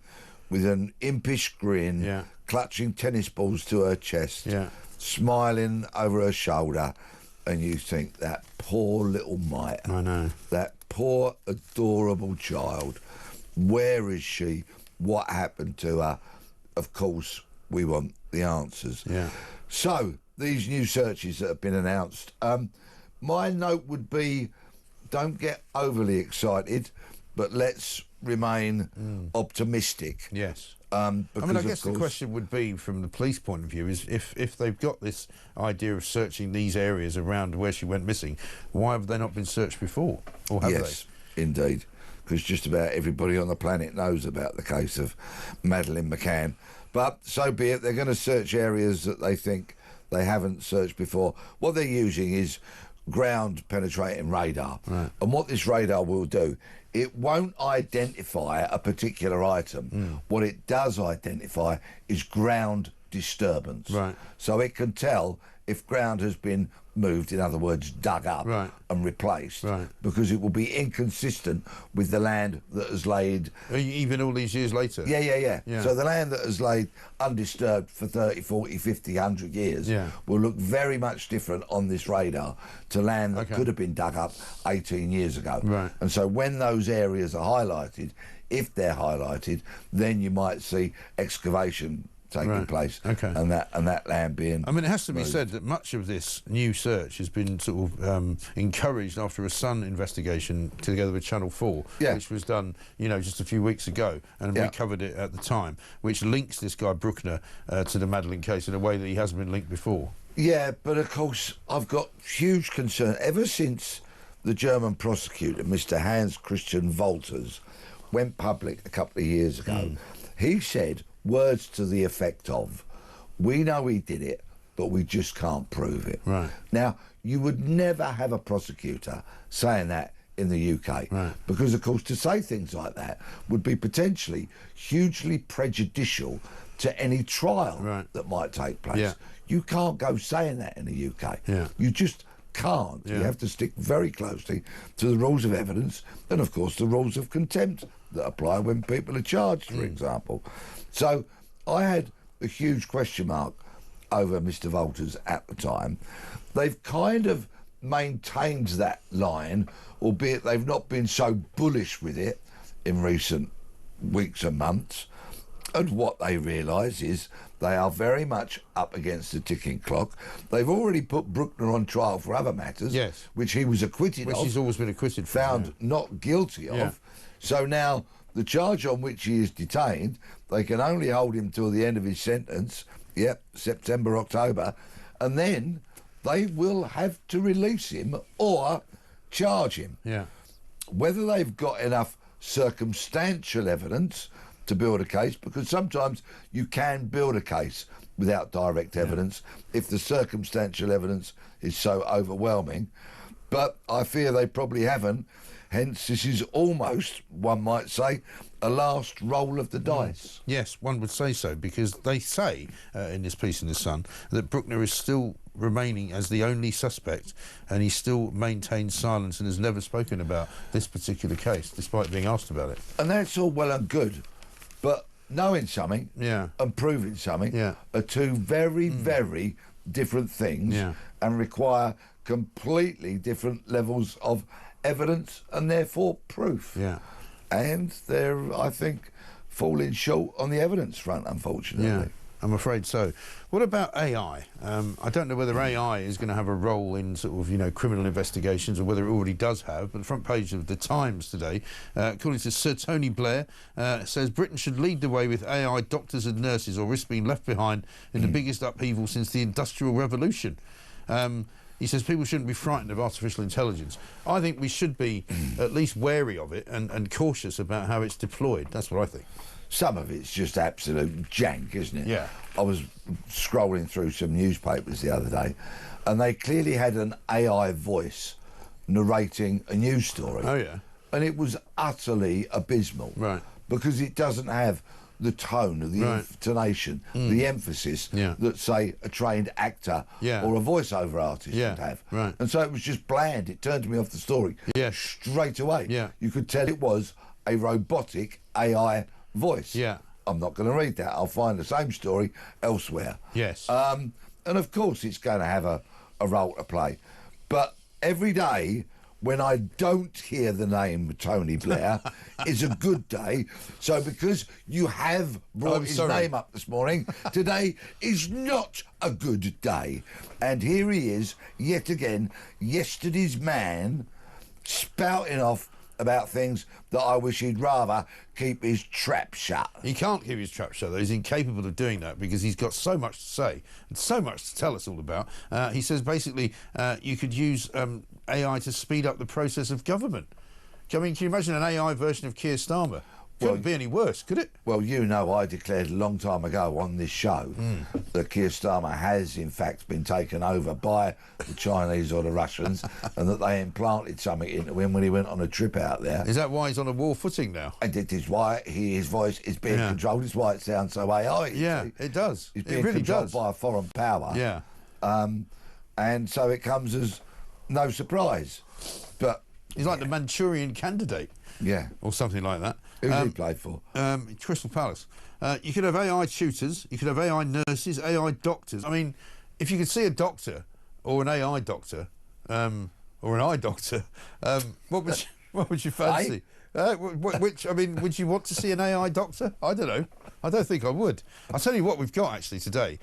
with an impish grin, clutching tennis balls to her chest, smiling over her shoulder, and you think, that poor little mite. I know. That poor, adorable child. Where is she? What happened to her? Of course, we want the answers. So, these new searches that have been announced, my note would be, don't get overly excited, but let's remain optimistic. Yes. I I guess the question would be, from the police point of view, is if they've got this idea of searching these areas around where she went missing, why have they not been searched before? Or have they? Indeed. Because just about everybody on the planet knows about the case of Madeleine McCann. But so be it. They're going to search areas that they think they haven't searched before. What they're using is ground-penetrating radar. And what this radar will do, it won't identify a particular item. What it does identify is ground disturbance. So it can tell if ground has been moved, in other words, dug up and replaced, because it will be inconsistent with the land that has laid... Even all these years later? Yeah. So the land that has laid undisturbed for 30, 40, 50, 100 years will look very much different on this radar to land that could have been dug up 18 years ago. And so when those areas are highlighted, if they're highlighted, then you might see excavation taking place, and that land being... I mean, it has to be said that much of this new search has been sort of encouraged after a Sun investigation together with Channel 4, which was done, just a few weeks ago, and we covered it at the time, which links this guy Bruckner to the Madeleine case in a way that he hasn't been linked before. Yeah, but of course, I've got huge concern. Ever since the German prosecutor, Mr. Hans Christian Wolters, went public a couple of years ago, he said words to the effect of, we know he did it, but we just can't prove it. Now, you would never have a prosecutor saying that in the UK, because, of course, to say things like that would be potentially hugely prejudicial to any trial that might take place. You can't go saying that in the UK. You just can't. You have to stick very closely to the rules of evidence and, of course, the rules of contempt that apply when people are charged, for example. So I had a huge question mark over Mr. Wolters at the time. They've kind of maintained that line, albeit they've not been so bullish with it in recent weeks and months. And what they realise is they are very much up against the ticking clock. They've already put Bruckner on trial for other matters, which he was acquitted of. Which he's always been acquitted for. Found not guilty of. So now the charge on which he is detained, they can only hold him till the end of his sentence, September, October, and then they will have to release him or charge him. Whether they've got enough circumstantial evidence to build a case, because sometimes you can build a case without direct evidence if the circumstantial evidence is so overwhelming, but I fear they probably haven't. Hence, this is almost, one might say, a last roll of the dice. Yes, one would say so, because they say in this piece in The Sun that Bruckner is still remaining as the only suspect, and he still maintains silence and has never spoken about this particular case, despite being asked about it. And that's all well and good, but knowing something and proving something are two very, very different things and require completely different levels of evidence and therefore proof. And they're, I think, falling short on the evidence front, unfortunately. I'm afraid so. What about AI? I don't know whether AI is going to have a role in sort of, criminal investigations, or whether it already does have, but the front page of the Times today, according to Sir Tony Blair, says Britain should lead the way with AI doctors and nurses, or risk being left behind in the biggest upheaval since the Industrial Revolution. He says people shouldn't be frightened of artificial intelligence. I think we should be at least wary of it and cautious about how it's deployed. That's what I think. Some of it's just absolute jank, isn't it? I was scrolling through some newspapers the other day, and they clearly had an AI voice narrating a news story. And it was utterly abysmal. Because it doesn't have the tone, of the intonation, the emphasis that, say, a trained actor or a voiceover artist would have. Right. And so it was just bland. It turned me off the story straight away. Yeah. You could tell it was a robotic AI voice. Yeah. I'm not going to read that. I'll find the same story elsewhere. Yes. And of course it's going to have a role to play. But every day when I don't hear the name Tony Blair is a good day. So because you have brought his name up this morning, today is not a good day. And here he is, yet again, yesterday's man, spouting off about things that I wish he'd rather keep his trap shut. He can't keep his trap shut, though. He's incapable of doing that because he's got so much to say and so much to tell us all about. He says basically you could use AI to speed up the process of government. I mean, can you imagine an AI version of Keir Starmer? Couldn't be any worse, could it? Well, you know, I declared a long time ago on this show that Keir Starmer has, in fact, been taken over by the Chinese or the Russians and that they implanted something into him when he went on a trip out there. Is that why he's on a war footing now? And it is why his voice is being controlled. It's why it sounds so AI. Yeah, it does. He's being controlled by a foreign power. Yeah. And so it comes as no surprise. But he's like the Manchurian Candidate. Yeah. Or something like that. Who's he played for? Crystal Palace. You could have AI tutors, you could have AI nurses, AI doctors. I mean, if you could see a doctor or an AI doctor or an eye doctor, what would you fancy? Which, I mean, would you want to see an AI doctor? I don't know. I don't think I would. I'll tell you what we've got actually today,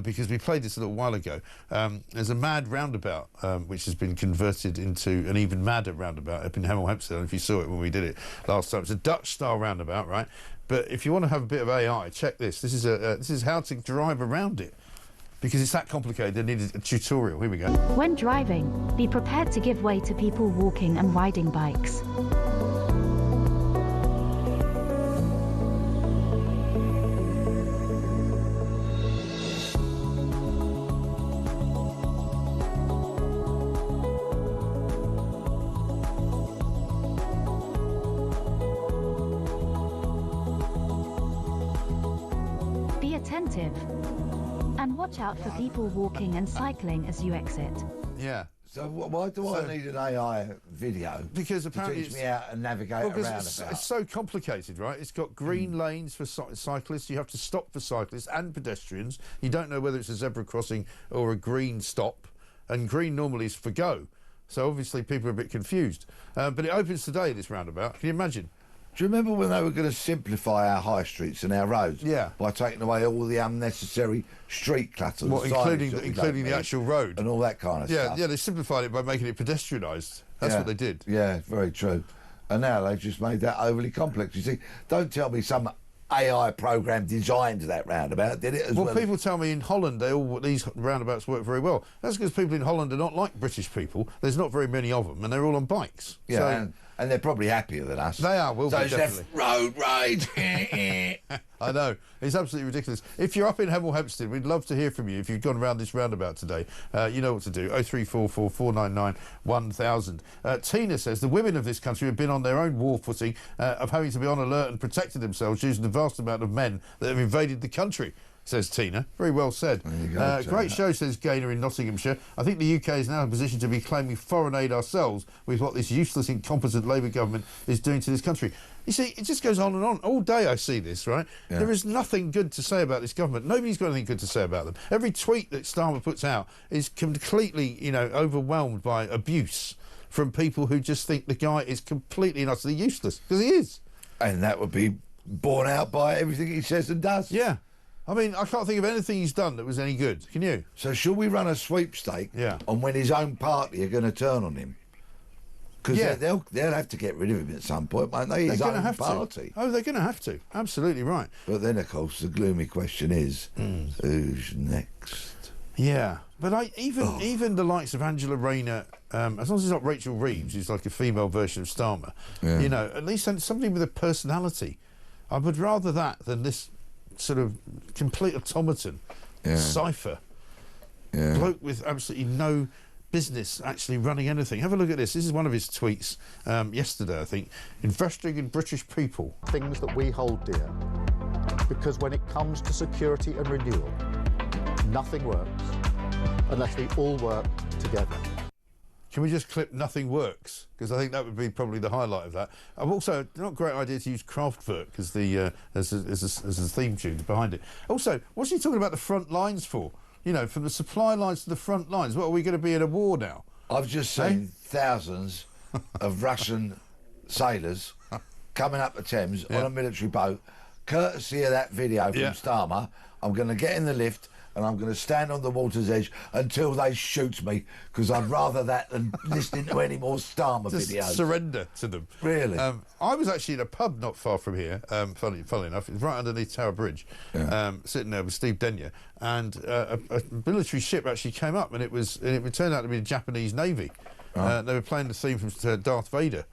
because we played this a little while ago. There's a mad roundabout which has been converted into an even madder roundabout up in Hemel Hempstead. I don't know if you saw it when we did it last time. It's a Dutch-style roundabout, right? But if you want to have a bit of AI, check this. This is how to drive around it. Because it's that complicated, they needed a tutorial. Here we go. When driving, be prepared to give way to people walking and riding bikes. Be attentive. And watch out for people walking and cycling as you exit. Yeah. So why do I need an AI video? Because apparently to teach me how to navigate around it's so complicated, right? It's got green lanes for cyclists. You have to stop for cyclists and pedestrians. You don't know whether it's a zebra crossing or a green stop. And green normally is for go. So obviously people are a bit confused. But it opens today, this roundabout. Can you imagine? Do you remember when they were going to simplify our high streets and our roads? Yeah. By taking away all the unnecessary street clutter. What, including the actual road? And all that kind of stuff. Yeah, they simplified it by making it pedestrianised. That's what they did. Yeah, very true. And now they've just made that overly complex. You see, don't tell me some AI program designed that roundabout, did it? As well, people tell me in Holland these roundabouts work very well. That's because people in Holland are not like British people. There's not very many of them, and they're all on bikes. Yeah, and they're probably happier than us. They are, definitely. Road rage. I know. It's absolutely ridiculous. If you're up in Hemel Hempstead, we'd love to hear from you. If you've gone around this roundabout today, you know what to do. 0344 499 1000. Tina says the women of this country have been on their own war footing of having to be on alert and protecting themselves using the vast amount of men that have invaded the country. Says Tina. Very well said. Great show, says Gaynor in Nottinghamshire. I think the UK is now in a position to be claiming foreign aid ourselves with what this useless, incompetent Labour government is doing to this country. You see, it just goes on and on. All day I see this, right? Yeah. There is nothing good to say about this government. Nobody's got anything good to say about them. Every tweet that Starmer puts out is completely, overwhelmed by abuse from people who just think the guy is completely and utterly useless, because he is. And that would be borne out by everything he says and does. Yeah. I mean, I can't think of anything he's done that was any good. Can you? So should we run a sweepstake on when his own party are going to turn on him? Because they'll have to get rid of him at some point, won't they? His own party. Oh, they're going to have to. Absolutely right. But then, of course, the gloomy question is, who's next? Yeah. But even the likes of Angela Rayner, as long as it's not Rachel Reeves, who's like a female version of Starmer, at least somebody with a personality. I would rather that than this sort of complete automaton, cipher, bloke with absolutely no business actually running anything. Have a look at this. This is one of his tweets yesterday, I think. Investing in British people. Things that we hold dear. Because when it comes to security and renewal, nothing works unless we all work together. Can we just clip "nothing works"? Because I think that would be probably the highlight of that. I've also not a great idea to use Kraftwerk as the as a theme tune behind it. Also, what's he talking about the front lines for? You know, from the supply lines to the front lines. What, are we going to be in a war now? I've just seen thousands of Russian sailors coming up the Thames on a military boat, courtesy of that video from Starmer. I'm going to get in the lift and I'm going to stand on the water's edge until they shoot me, because I'd rather that than listening to any more Starmer videos. Surrender to them. Really? I was actually in a pub not far from here, funnily enough. It's right underneath Tower Bridge, sitting there with Steve Denyer, and a military ship actually came up, and it turned out to be the Japanese Navy. They were playing the theme from Darth Vader.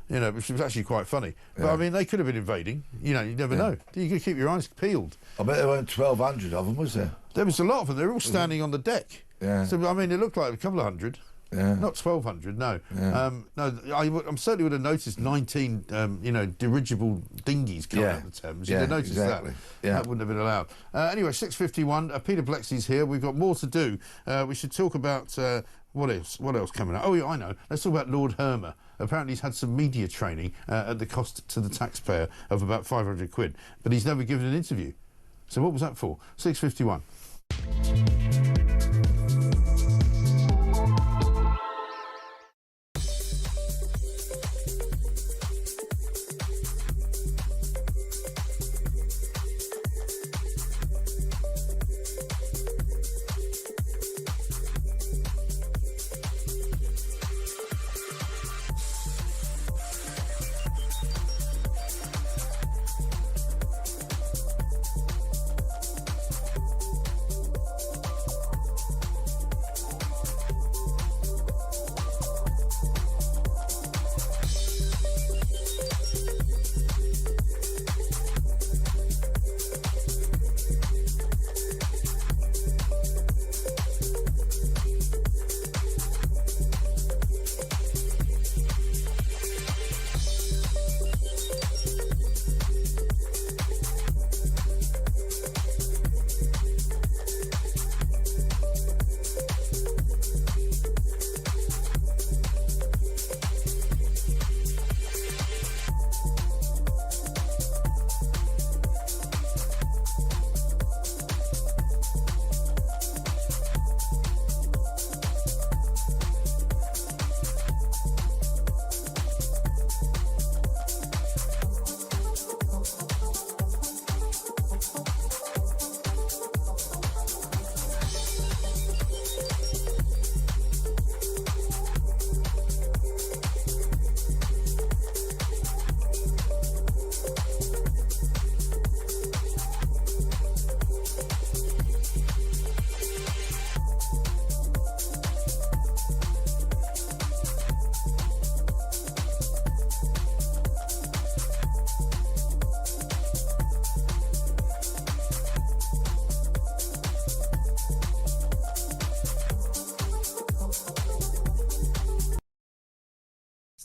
You know, which was actually quite funny. But, I mean, they could have been invading. You know, you never know. You could keep your eyes peeled. I bet there weren't 1,200 of them, was there? There was a lot of them. They were all standing on the deck. Yeah. So, I mean, it looked like a couple of hundred. Yeah. Not 1,200, no. Yeah. No, I certainly would have noticed 19, you know, dirigible dinghies coming up the Thames. You'd have noticed that. Yeah. That wouldn't have been allowed. Anyway, 6:51. Peter Blexy's here. We've got more to do. We should talk about... What else coming up? Oh, yeah, I know. Let's talk about Lord Hermer. Apparently he's had some media training at the cost to the taxpayer of about 500 quid, but he's never given an interview. So what was that for? 6:51.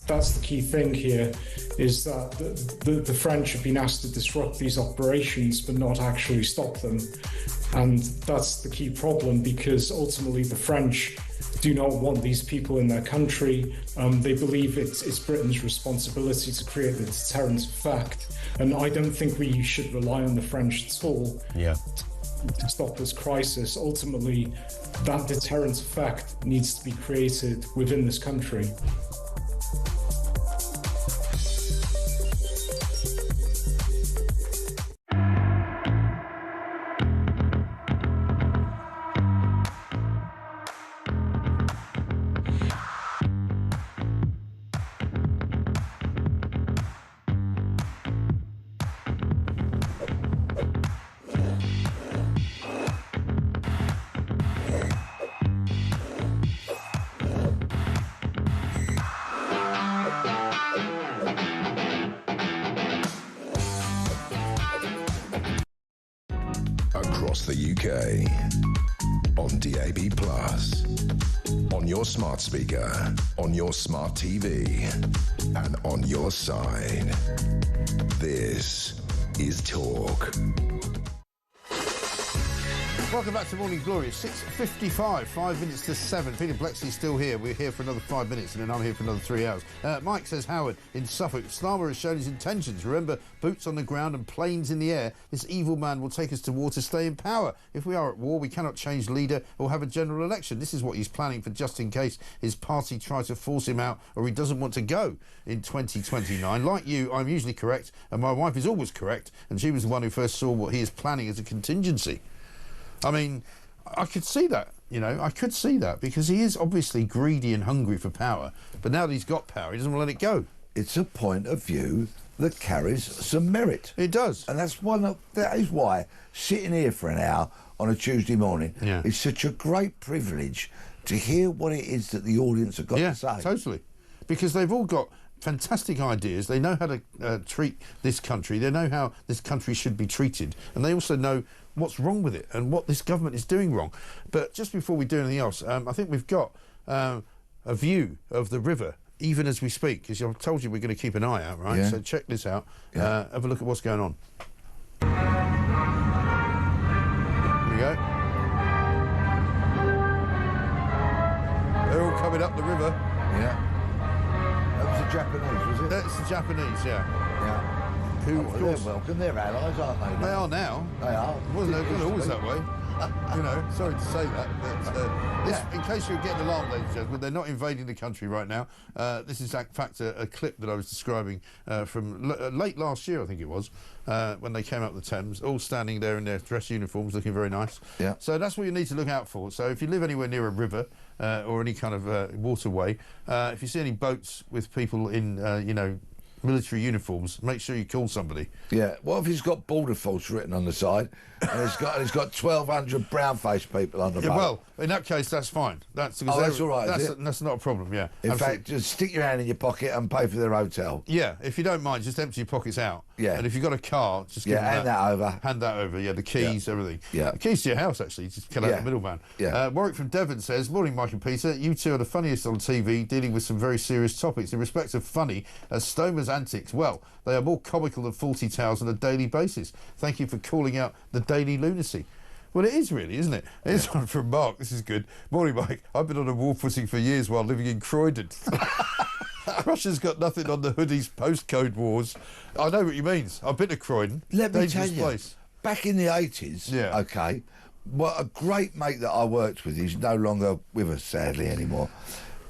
That's the key thing here, is that the French have been asked to disrupt these operations but not actually stop them. And that's the key problem, because ultimately the French do not want these people in their country. They believe it's Britain's responsibility to create the deterrent effect. And I don't think we should rely on the French at all to stop this crisis. Ultimately, that deterrent effect needs to be created within this country. Across the UK, on DAB+, on your smart speaker, on your smart TV, and on your side. This is talk. Welcome back to Morning Glory. It's 6:55, 5 minutes to 7. Peter Blexley's still here. We're here for another 5 minutes, and then I'm here for another 3 hours. Mike says, Howard, in Suffolk, Starmer has shown his intentions. Remember, boots on the ground and planes in the air. This evil man will take us to war to stay in power. If we are at war, we cannot change leader or have a general election. This is what he's planning for, just in case his party tries to force him out or he doesn't want to go in 2029. Like you, I'm usually correct, and my wife is always correct, and she was the one who first saw what he is planning as a contingency. I mean, I could see that, you know, I could see that, because he is obviously greedy and hungry for power, but now that he's got power, he doesn't want to let it go. It's a point of view that carries some merit. It does. And that is why sitting here for an hour on a Tuesday morning is such a great privilege to hear what it is that the audience have got to say. Yeah, totally. Because they've all got fantastic ideas. They know how to treat this country. They know how this country should be treated. And they also know what's wrong with it and what this government is doing wrong. But just before we do anything else, I think we've got a view of the river even as we speak, because I've told you we're going to keep an eye out, right? Yeah. So check this out. Have a look at what's going on. Here we go. They're all coming up the river. Yeah. That was the Japanese, was it? That's the Japanese, yeah. Who, of course, they're welcome. They're allies, aren't they? They are now. They are. It wasn't always that way. You know, sorry to say that, but in case you're getting alarmed, ladies and gentlemen, they're not invading the country right now. This is, in fact, a clip that I was describing from late last year, I think it was, when they came up the Thames, all standing there in their dress uniforms, looking very nice. Yeah. So that's what you need to look out for. So if you live anywhere near a river or any kind of waterway, if you see any boats with people in, you know, military uniforms, make sure you call somebody. Yeah. What if he's got border force written on the side, and he's got 1,200 brown-faced people on the boat? Well, in that case, that's fine. That's all right. That's not a problem. Yeah. In fact, just stick your hand in your pocket and pay for their hotel. Yeah. If you don't mind, just empty your pockets out. Yeah. And if you've got a car, just give them hand that over. Hand that over. Yeah. The keys, everything. Yeah. The keys to your house, actually. Just cut out the middleman. Yeah. Warwick from Devon says, "Morning, Mike and Peter. You two are the funniest on TV, dealing with some very serious topics. In respect of funny, as Stomer's antics, well, they are more comical than Fawlty Tales on a daily basis. Thank you for calling out the daily lunacy." Well, it is really, isn't it? Here's one from Mark. This is good. "Morning, Mike. I've been on a war footing for years while living in Croydon. Russia's got nothing on the hoodies postcode wars." I know what you mean. I've been to Croydon. Let me tell Dangerous you, place. back in the 80s, okay, well, a great mate that I worked with, he's no longer with us, sadly, anymore.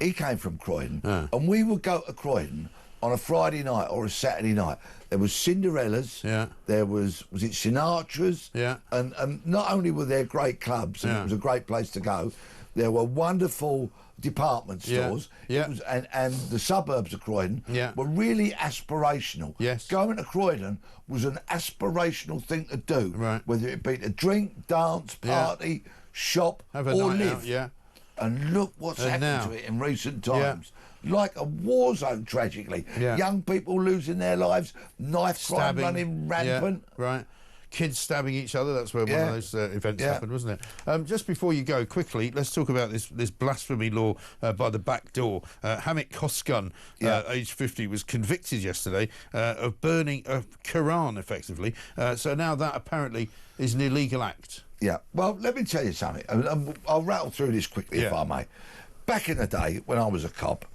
He came from Croydon, and we would go to Croydon on a Friday night or a Saturday night. There was Cinderella's, there was it Sinatra's, and not only were there great clubs, and it was a great place to go, there were wonderful department stores, and the suburbs of Croydon were really aspirational. Yes. Going to Croydon was an aspirational thing to do, whether it be to drink, dance, party, shop, Have a or night live. out, yeah. And look what's happened now- to it in recent times. Like a war zone, tragically. Young people losing their lives, knife crime running rampant. Yeah, right. Kids stabbing each other. That's where one of those events happened, wasn't it? Just before you go, quickly, let's talk about this blasphemy law by the back door. Hamid Koskan, aged 50, was convicted yesterday of burning a Quran, effectively. So now that apparently is an illegal act. Yeah. Well, let me tell you something. I'll rattle through this quickly, if I may. Back in the day, when I was a cop,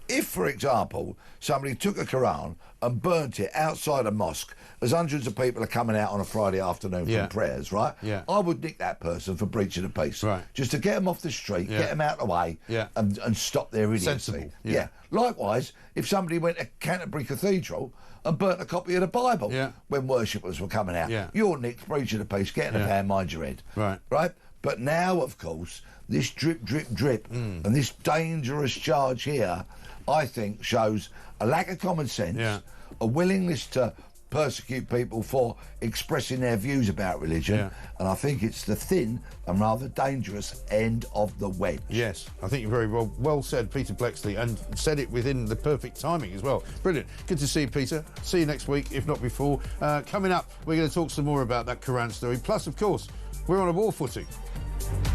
if, for example, somebody took a Quran and burnt it outside a mosque as hundreds of people are coming out on a Friday afternoon from prayers, right? Yeah. I would nick that person for breaching the peace. Right. Just to get them off the street, get them out of the way, and stop their idiocy. Sensible. Yeah. Likewise, if somebody went to Canterbury Cathedral and burnt a copy of the Bible when worshippers were coming out, you're nicked, breaching the peace, get in the van, mind your head. Right. Right? But now, of course, this drip, drip, drip, and this dangerous charge here, I think, shows a lack of common sense, a willingness to persecute people for expressing their views about religion, and I think it's the thin and rather dangerous end of the wedge. Yes, I think you're very well said, Peter Blexley, and said it within the perfect timing as well. Brilliant. Good to see you, Peter. See you next week, if not before. Coming up, we're going to talk some more about that Quran story. Plus, of course, we're on a war footing,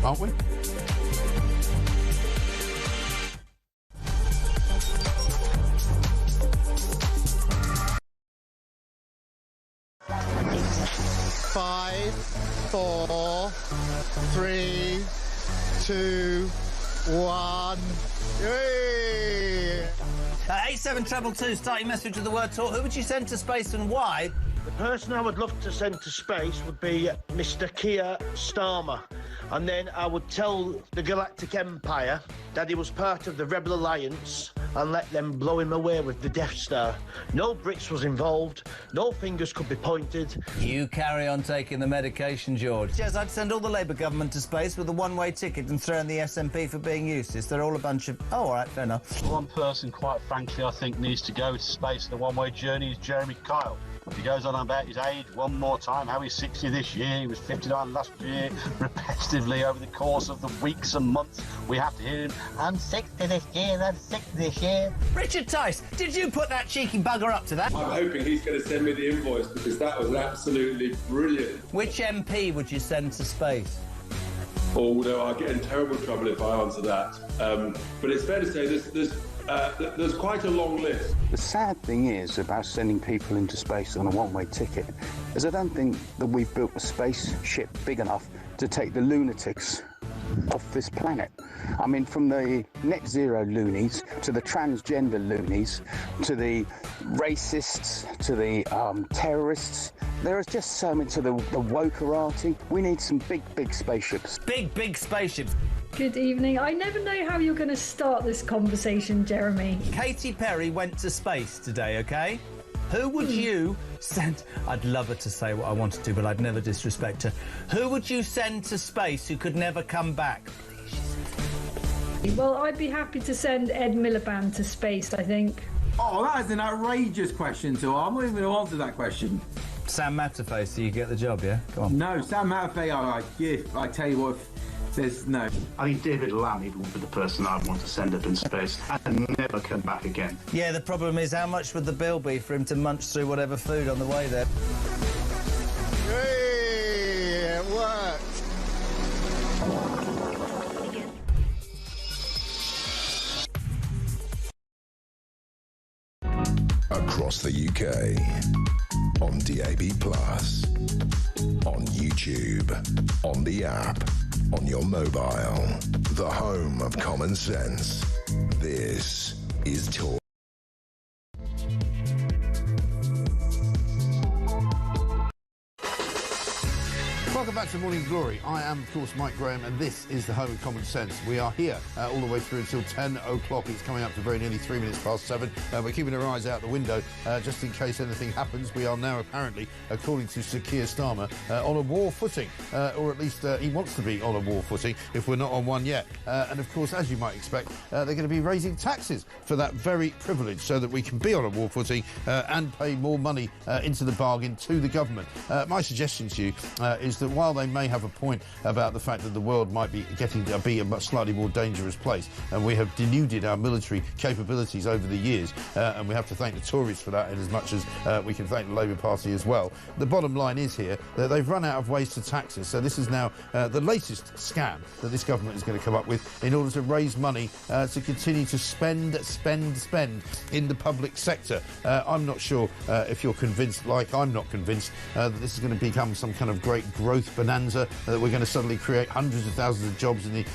aren't we? 5, 4, 3, 2, 1. Yay! 8722, start your message with the word talk. Who would you send to space and why? The person I would love to send to space would be Mr. Keir Starmer. And then I would tell the Galactic Empire that he was part of the Rebel Alliance and let them blow him away with the Death Star. No Brits was involved, no fingers could be pointed. You carry on taking the medication, George. Yes, I'd send all the Labour government to space with a one-way ticket and throw in the SNP for being useless. They're all a bunch of... Oh, all right, fair enough. One person, quite frankly, I think needs to go to space in a one-way journey is Jeremy Kyle. He goes on about his age one more time, how he's 60 this year, he was 59 last year, repetitively over the course of the weeks and months. We have to hear him, I'm 60 this year, I'm 60 this year. Richard Tice, did you put that cheeky bugger up to that? I'm hoping he's going to send me the invoice because that was absolutely brilliant. Which MP would you send to space? Although I'll get in terrible trouble if I answer that. But it's fair to say there's quite a long list. The sad thing is about sending people into space on a one-way ticket is I don't think that we've built a spaceship big enough to take the lunatics off this planet. I mean, from the net zero loonies to the transgender loonies to the racists to the terrorists, there is just so many to the wokerati. We need some big spaceships. Big spaceships. Good evening. I never know how you're going to start this conversation, Jeremy. Katy Perry went to space today, OK? Who would you send... I'd love her to say what I wanted to, but I'd never disrespect her. Who would you send to space who could never come back? Well, I'd be happy to send Ed Miliband to space, I think. Oh, that is an outrageous question, so I'm not even going to answer that question. Sam Matterface, so you get the job, yeah? Go on. No, Sam Matterface, I tell you what... There's no. I think David Lammy would be the person I'd want to send up in space and never come back again. Yeah, the problem is how much would the bill be for him to munch through whatever food on the way there? Hey, it worked. Across the UK, on DAB+, on YouTube, on the app, on your mobile, the home of common sense. This is Talk. Welcome back to Morning Glory. I am, of course, Mike Graham, and this is the home of common sense. We are here all the way through until 10 o'clock. It's coming up to very nearly 3 minutes past 7. We're keeping our eyes out the window just in case anything happens. We are now apparently, according to Sir Keir Starmer, on a war footing, or at least he wants to be on a war footing if we're not on one yet. And of course, as you might expect, they're going to be raising taxes for that very privilege so that we can be on a war footing and pay more money into the bargain to the government. My suggestion to you is that while they may have a point about the fact that the world might be getting to be a much slightly more dangerous place, and we have denuded our military capabilities over the years, and we have to thank the Tories for that in as much as we can thank the Labour Party as well. The bottom line is here that they've run out of ways to tax us, so this is now the latest scam that this government is going to come up with in order to raise money to continue to spend in the public sector. I'm not sure if you're convinced, like I'm not convinced, that this is going to become some kind of great growth bonanza, that we're going to suddenly create hundreds of thousands of jobs in the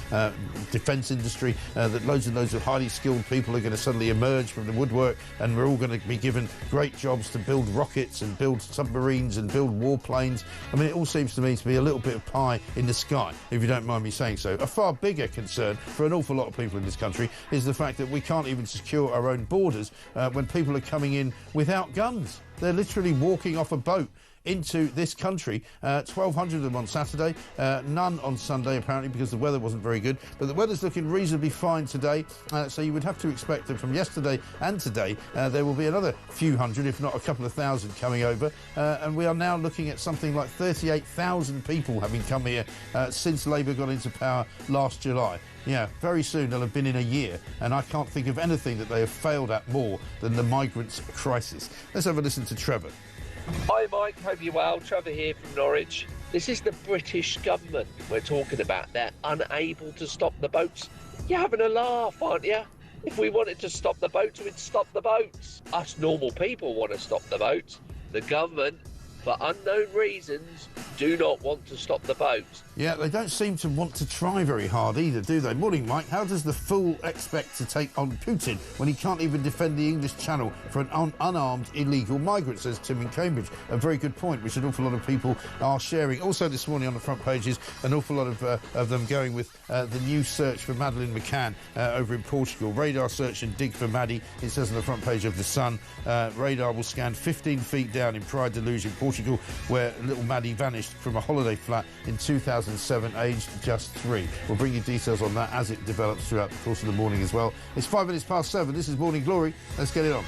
defence industry, that loads and loads of highly skilled people are going to suddenly emerge from the woodwork, and we're all going to be given great jobs to build rockets and build submarines and build warplanes. I mean, it all seems to me to be a little bit of pie in the sky, if you don't mind me saying so. A far bigger concern for an awful lot of people in this country is the fact that we can't even secure our own borders when people are coming in without guns. They're literally walking off a boat into this country. 1,200 of them on Saturday, none on Sunday apparently because the weather wasn't very good, but the weather's looking reasonably fine today, so you would have to expect that from yesterday and today there will be another few hundred, if not a couple of thousand, coming over, and we are now looking at something like 38,000 people having come here since Labour got into power last July. Yeah, very soon they'll have been in a year, and I can't think of anything that they have failed at more than the migrants crisis. Let's have a listen to Trevor. Hi Mike, hope you're well. Trevor here from Norwich. This is the British government we're talking about. They're unable to stop the boats. You're having a laugh, aren't you? If we wanted to stop the boats, we'd stop the boats. Us normal people want to stop the boats. The government for unknown reasons, do not want to stop the boat. Yeah, they don't seem to want to try very hard either, do they? Morning, Mike. How does the fool expect to take on Putin when he can't even defend the English Channel for an unarmed illegal migrant, says Tim in Cambridge. A very good point, which an awful lot of people are sharing. Also this morning on the front pages, an awful lot of them going with the new search for Madeleine McCann over in Portugal. Radar search and dig for Maddie, it says on the front page of The Sun. Radar will scan 15 feet down in Praia da Luz in Portugal, where little Maddie vanished from a holiday flat in 2007, aged just 3. We'll bring you details on that as it develops throughout the course of the morning as well. It's 5 minutes past 7. This is Morning Glory. Let's get it on.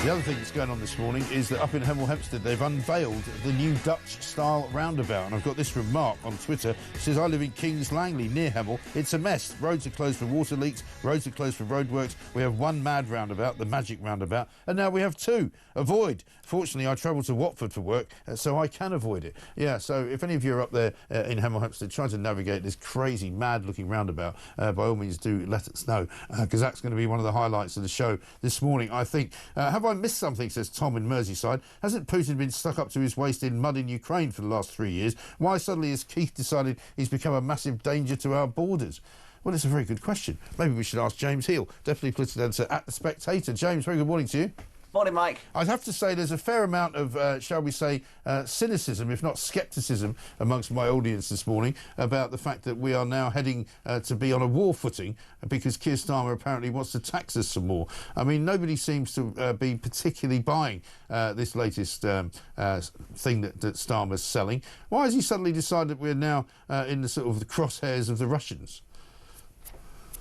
The other thing that's going on this morning is that up in Hemel Hempstead they've unveiled the new Dutch-style roundabout. And I've got this from Mark on Twitter. He says, I live in Kings Langley, near Hemel. It's a mess. Roads are closed for water leaks. Roads are closed for roadworks. We have one mad roundabout, the magic roundabout. And now we have two. Avoid. Fortunately, I travel to Watford for work, so I can avoid it. Yeah, so if any of you are up there in Hemel Hempstead trying to navigate this crazy, mad-looking roundabout, by all means do let us know, because that's going to be one of the highlights of the show this morning, I think. Have I missed something, says Tom in Merseyside? Hasn't Putin been stuck up to his waist in mud in Ukraine for the last 3 years? Why suddenly has Keith decided he's become a massive danger to our borders? Well, it's a very good question. Maybe we should ask James Heal, Deputy Political Editor at The Spectator. James, very good morning to you. Morning, Mike. I'd have to say there's a fair amount of, shall we say, cynicism, if not scepticism, amongst my audience this morning about the fact that we are now heading to be on a war footing because Keir Starmer apparently wants to tax us some more. I mean, nobody seems to be particularly buying this latest thing that Starmer's selling. Why has he suddenly decided that we're now in the sort of the crosshairs of the Russians?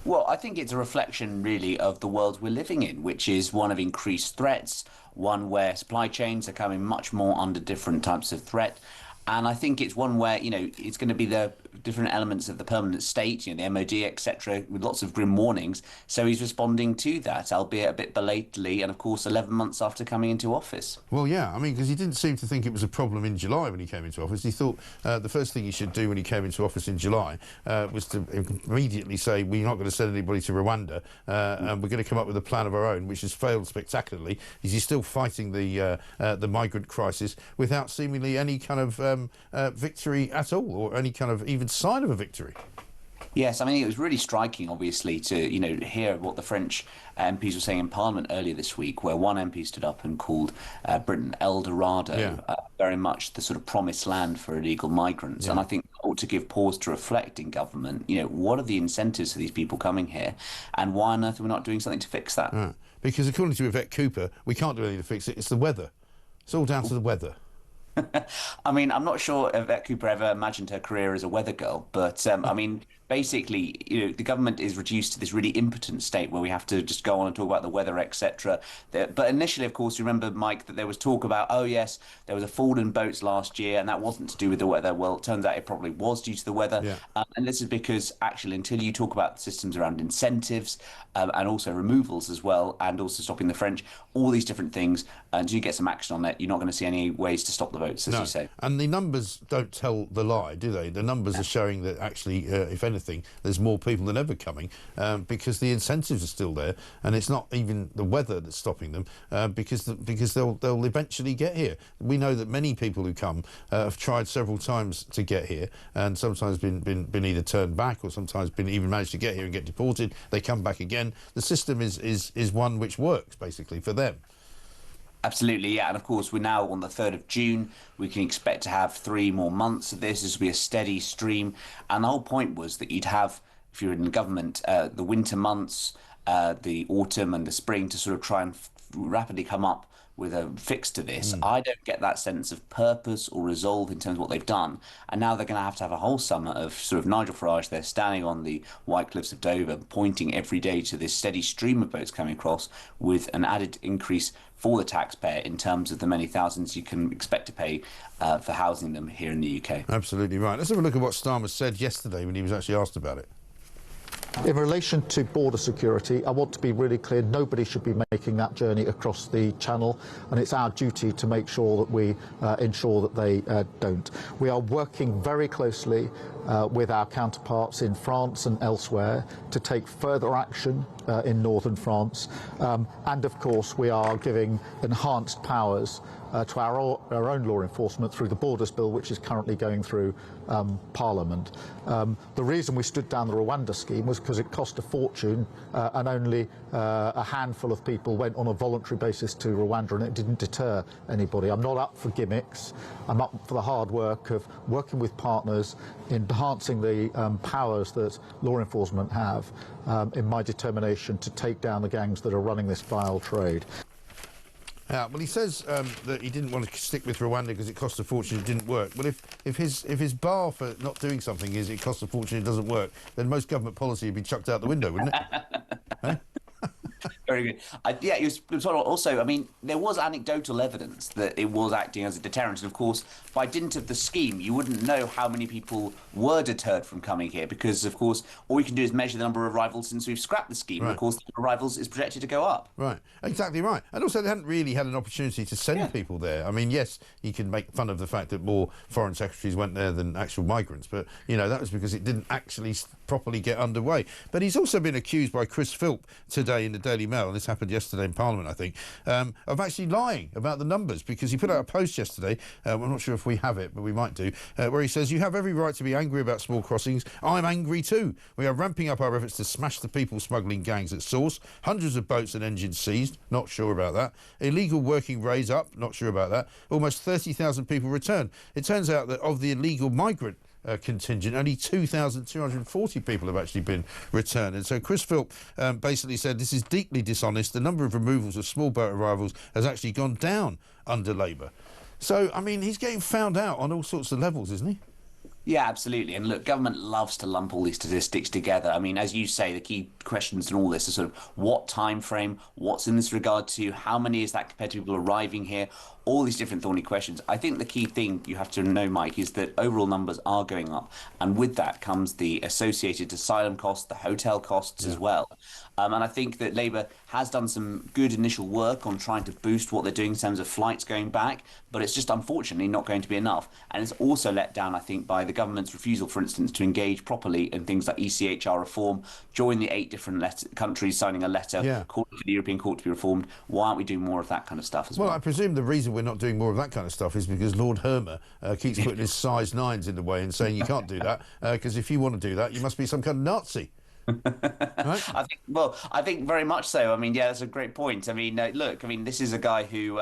Well, I think it's a reflection, really, of the world we're living in, which is one of increased threats, one where supply chains are coming much more under different types of threat. And I think it's one where, you know, it's going to be the different elements of the permanent state, you know, the MOD, etc., with lots of grim warnings. So he's responding to that, albeit a bit belatedly, and of course 11 months after coming into office. Well, yeah, I mean, because he didn't seem to think it was a problem in July when he came into office. He thought the first thing he should do when he came into office in July was to immediately say, we're not going to send anybody to Rwanda, and we're going to come up with a plan of our own, which has failed spectacularly. He's still fighting the migrant crisis without seemingly any kind of victory at all, or any kind of even sign of a victory. Yes, I mean, it was really striking, obviously, to, you know, hear what the French MPs were saying in Parliament earlier this week, where one MP stood up and called Britain El Dorado, very much the sort of promised land for illegal migrants. And I think ought to give pause to reflect in government, you know, what are the incentives for these people coming here, and why on earth are we not doing something to fix that? Because according to Yvette Cooper, we can't do anything to fix it, it's the weather. It's all down to the weather. I mean, I'm not sure Yvette Cooper ever imagined her career as a weather girl, but I mean, basically, you know, the government is reduced to this really impotent state where we have to just go on and talk about the weather, etc. But initially, of course, you remember, Mike, that there was talk about, oh yes, there was a fall in boats last year, and that wasn't to do with the weather. Well, it turns out it probably was due to the weather, and this is because actually, until you talk about systems around incentives and also removals as well, and also stopping the French, all these different things, until you get some action on that, you're not going to see any ways to stop the boats, as you say. And the numbers don't tell the lie, do they? The numbers are showing that actually, if anything, there's more people than ever coming because the incentives are still there, and it's not even the weather that's stopping them because they'll eventually get here. We know that many people who come have tried several times to get here, and sometimes been either turned back or sometimes been even managed to get here and get deported. They come back again. The system is one which works basically for them. Absolutely, yeah. And of course, we're now on the 3rd of June. We can expect to have 3 more months of this. This will be a steady stream. And the whole point was that you'd have, if you're in the government, the winter months, the autumn and the spring to sort of try and rapidly come up with a fix to this. I don't get that sense of purpose or resolve in terms of what they've done. And now they're going to have a whole summer of sort of Nigel Farage there standing on the white cliffs of Dover, pointing every day to this steady stream of boats coming across with an added increase for the taxpayer in terms of the many thousands you can expect to pay for housing them here in the UK. Absolutely right. Let's have a look at what Starmer said yesterday when he was actually asked about it. In relation to border security, I want to be really clear, nobody should be making that journey across the channel, and it's our duty to make sure that we ensure that they don't. We are working very closely with our counterparts in France and elsewhere to take further action in northern France. And of course, we are giving enhanced powers to our own law enforcement through the Borders Bill, which is currently going through Parliament. The reason we stood down the Rwanda scheme was because it cost a fortune and only a handful of people went on a voluntary basis to Rwanda, and it didn't deter anybody. I'm not up for gimmicks. I'm up for the hard work of working with partners, enhancing the powers that law enforcement have in my determination to take down the gangs that are running this vile trade. Well, he says that he didn't want to stick with Rwanda because it cost a fortune, it didn't work. Well, if his bar for not doing something is it costs a fortune, it doesn't work, then most government policy would be chucked out the window, wouldn't it? Very good. Yeah, he was also, I mean, there was anecdotal evidence that it was acting as a deterrent. And, of course, by dint of the scheme, you wouldn't know how many people were deterred from coming here because, of course, all we can do is measure the number of arrivals since we've scrapped the scheme. Right. And, of course, the number of arrivals is projected to go up. Right. Exactly right. And also, they hadn't really had an opportunity to send people there. I mean, yes, you can make fun of the fact that more foreign secretaries went there than actual migrants, but, you know, that was because it didn't actually properly get underway. But he's also been accused by Chris Philp today in the Daily Mail, and this happened yesterday in Parliament, I think, of actually lying about the numbers, because he put out a post yesterday, I'm not sure if we have it, but we might do, where he says, "You have every right to be angry about small crossings. I'm angry too. We are ramping up our efforts to smash the people smuggling gangs at source. Hundreds of boats and engines seized. Not sure about that. Illegal working rates up. Not sure about that. Almost 30,000 people returned. It turns out that of the illegal migrant contingent, only 2,240 people have actually been returned." And so Chris Philp basically said this is deeply dishonest. The number of removals of small boat arrivals has actually gone down under Labour. So, I mean, he's getting found out on all sorts of levels, isn't he? Yeah, absolutely. And look, government loves to lump all these statistics together. I mean, as you say, the key questions in all this are sort of what time frame, what's in this regard to, how many is that compared to people arriving here, all these different thorny questions. I think the key thing you have to know, Mike, is that overall numbers are going up. And with that comes the associated asylum costs, the hotel costs as well. And I think that Labour has done some good initial work on trying to boost what they're doing in terms of flights going back, but it's just unfortunately not going to be enough. And it's also let down, I think, by the government's refusal, for instance, to engage properly in things like ECHR reform, join the 8 different countries signing a letter calling for the European Court to be reformed. Why aren't we doing more of that kind of stuff as well? Well, I presume the reason we're not doing more of that kind of stuff is because Lord Hermer keeps putting his size 9s in the way and saying you can't do that, because if you want to do that, you must be some kind of Nazi. Right? I think very much so. I mean, yeah, that's a great point. I mean, look, I mean, this is a guy who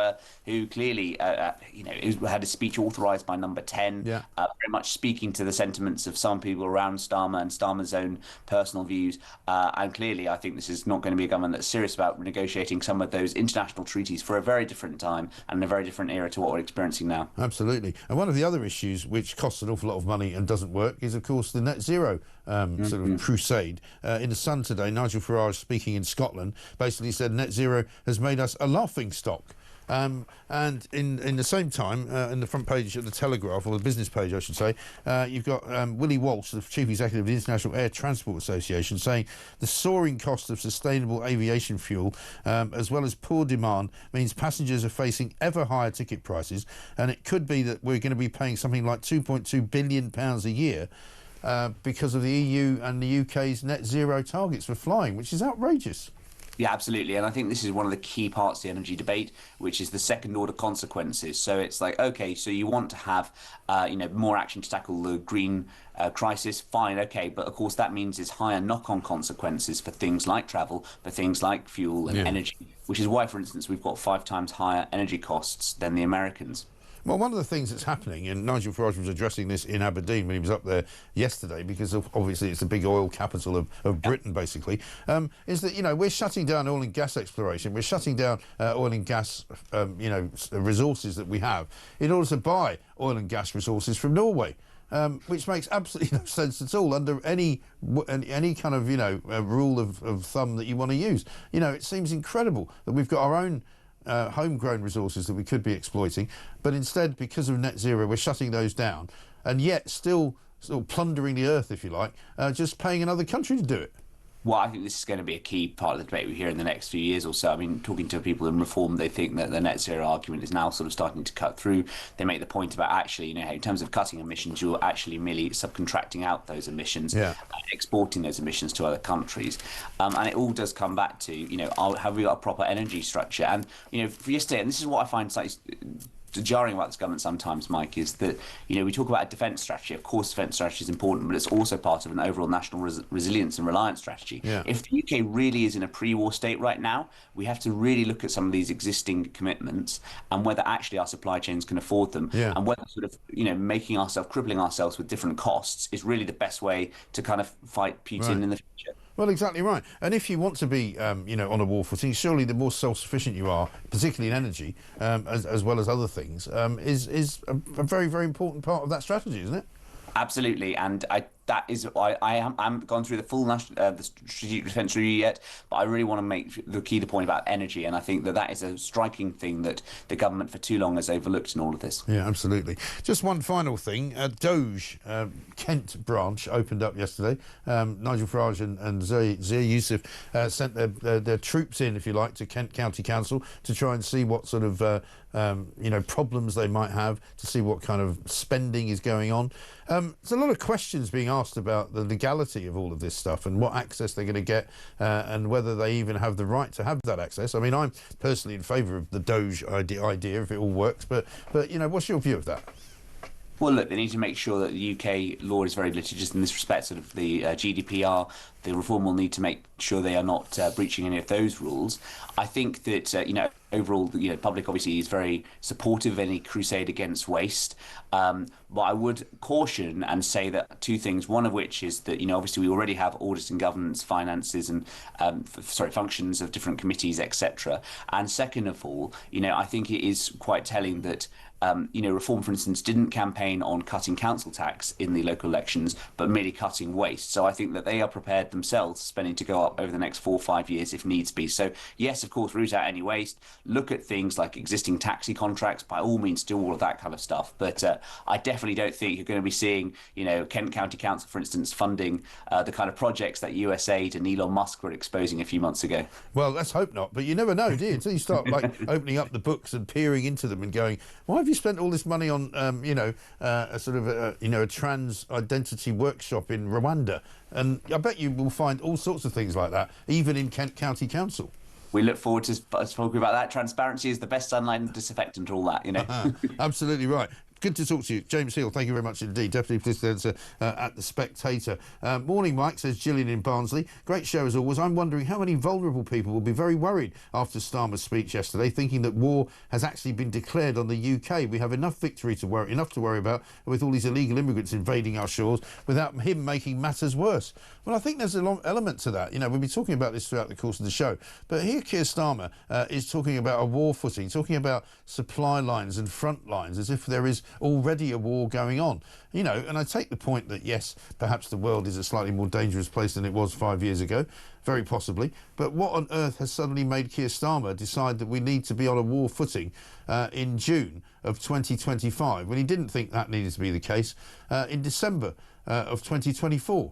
clearly, had his speech authorised by Number 10, very much speaking to the sentiments of some people around Starmer and Starmer's own personal views. And clearly, I think this is not going to be a government that's serious about negotiating some of those international treaties for a very different time and a very different era to what we're experiencing now. Absolutely. And one of the other issues which costs an awful lot of money and doesn't work is, of course, the net zero sort of crusade. In the Sun today, Nigel Farage, speaking in Scotland, basically said net zero has made us a laughing stock. And in the same time, in the front page of the Telegraph, or the business page, I should say, you've got Willie Walsh, the Chief Executive of the International Air Transport Association, saying the soaring cost of sustainable aviation fuel, as well as poor demand, means passengers are facing ever higher ticket prices, and it could be that we're going to be paying something like £2.2 billion a year because of the EU and the UK's net zero targets for flying, which is outrageous. Yeah, absolutely. And I think this is one of the key parts of the energy debate, which is the second order consequences. So it's like, OK, so you want to have, more action to tackle the green crisis. Fine, OK. But of course, that means it's higher knock-on consequences for things like travel, for things like fuel and energy, which is why, for instance, we've got 5 times higher energy costs than the Americans. Well, one of the things that's happening, and Nigel Farage was addressing this in Aberdeen when he was up there yesterday, because obviously it's the big oil capital of Britain, basically, is that, we're shutting down oil and gas exploration. We're shutting down oil and gas, resources that we have in order to buy oil and gas resources from Norway. Which makes absolutely no sense at all under any kind of, rule of thumb that you want to use. It seems incredible that we've got our own homegrown resources that we could be exploiting, but instead, because of net zero, we're shutting those down, and yet still plundering the earth, if you like, just paying another country to do it. Well, I think this is going to be a key part of the debate we hear in the next few years or so. I mean, talking to people in Reform, they think that the net zero argument is now sort of starting to cut through. They make the point about actually, in terms of cutting emissions, you're actually merely subcontracting out those emissions and exporting those emissions to other countries. And it all does come back to, have we got a proper energy structure? And, for yesterday, and this is what I find slightly jarring about this government sometimes, Mike, is that we talk about a defence strategy. Of course, defence strategy is important, but it's also part of an overall national resilience and reliance strategy. If the UK really is in a pre-war state right now, we have to really look at some of these existing commitments and whether actually our supply chains can afford them, and whether sort of crippling ourselves with different costs is really the best way to kind of fight Putin in the future. Well, exactly right. And if you want to be, on a war footing, surely the more self-sufficient you are, particularly in energy, as well as other things, is a very, very important part of that strategy, isn't it? Absolutely, and that is why I haven't gone through the full the strategic defence review yet, but I really want to make the point about energy, and I think that is a striking thing that the government for too long has overlooked in all of this. Yeah, absolutely. Just one final thing. Doge, Kent branch, opened up yesterday. Nigel Farage and Zia Youssef sent their troops in, if you like, to Kent County Council to try and see what sort of problems they might have, to see what kind of spending is going on. There's a lot of questions being asked about the legality of all of this stuff and what access they're going to get, and whether they even have the right to have that access. I mean, I'm personally in favour of the Doge idea if it all works, but what's your view of that? Well, look, they need to make sure that the UK law is very litigious in this respect, sort of the GDPR. The reform will need to make sure they are not breaching any of those rules. I think that, overall, the public obviously is very supportive of any crusade against waste. But I would caution and say that two things, one of which is that, obviously we already have audit and governance, finances and, functions of different committees, etc. And second of all, I think it is quite telling that Reform, for instance, didn't campaign on cutting council tax in the local elections, but merely cutting waste. So I think that they are prepared themselves, spending to go up over the next 4 or 5 years if needs be. So yes, of course, root out any waste, look at things like existing taxi contracts, by all means do all of that kind of stuff. But I definitely don't think you're going to be seeing, Kent County Council, for instance, funding the kind of projects that USAID and Elon Musk were exposing a few months ago. Well, let's hope not. But you never know, do you? Until you start opening up the books and peering into them and going, why have you spent all this money on, a trans identity workshop in Rwanda? And I bet you will find all sorts of things like that, even in Kent County Council. We look forward to talking about that. Transparency is the best sunlight disinfectant, all that, Absolutely right. Good to talk to you. James Hill, thank you very much indeed. Deputy Political Editor at The Spectator. Morning, Mike, says Gillian in Barnsley. Great show as always. I'm wondering how many vulnerable people will be very worried after Starmer's speech yesterday, thinking that war has actually been declared on the UK. We have enough enough to worry about with all these illegal immigrants invading our shores without him making matters worse. Well, I think there's a long element to that. We'll be talking about this throughout the course of the show. But here Keir Starmer is talking about a war footing, talking about supply lines and front lines as if there is already a war going on. And I take the point that, yes, perhaps the world is a slightly more dangerous place than it was 5 years ago, very possibly. But what on earth has suddenly made Keir Starmer decide that we need to be on a war footing in June of 2025, when he didn't think that needed to be the case in December of 2024?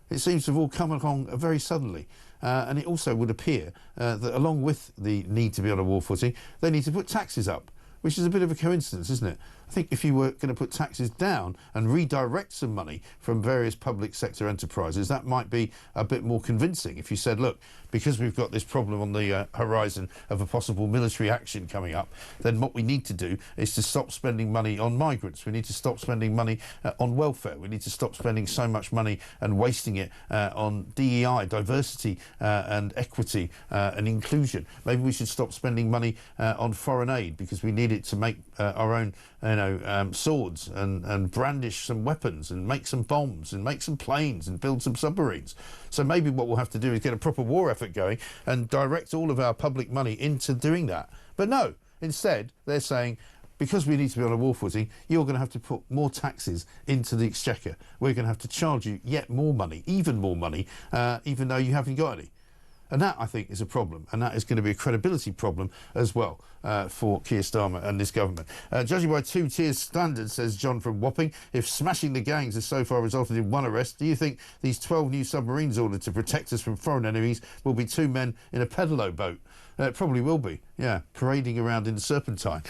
It seems to have all come along very suddenly. And it also would appear that along with the need to be on a war footing, they need to put taxes up, which is a bit of a coincidence, isn't it? I think if you were going to put taxes down and redirect some money from various public sector enterprises, that might be a bit more convincing. If you said, look, because we've got this problem on the horizon of a possible military action coming up, then what we need to do is to stop spending money on migrants. We need to stop spending money on welfare. We need to stop spending so much money and wasting it on DEI, diversity and equity and inclusion. Maybe we should stop spending money on foreign aid because we need it to make our own swords and brandish some weapons and make some bombs and make some planes and build some submarines. So maybe what we'll have to do is get a proper war effort going and direct all of our public money into doing that. But no, instead they're saying, because we need to be on a war footing, you're going to have to put more taxes into the exchequer. We're going to have to charge you yet more money, even more money, even though you haven't got any. And that, I think, is a problem, and that is going to be a credibility problem as well for Keir Starmer and this government. Judging by two-tier standards, says John from Wapping, if smashing the gangs has so far resulted in 1 arrest, do you think these 12 new submarines ordered to protect us from foreign enemies will be 2 men in a pedalo boat? It probably will be, yeah, parading around in the Serpentine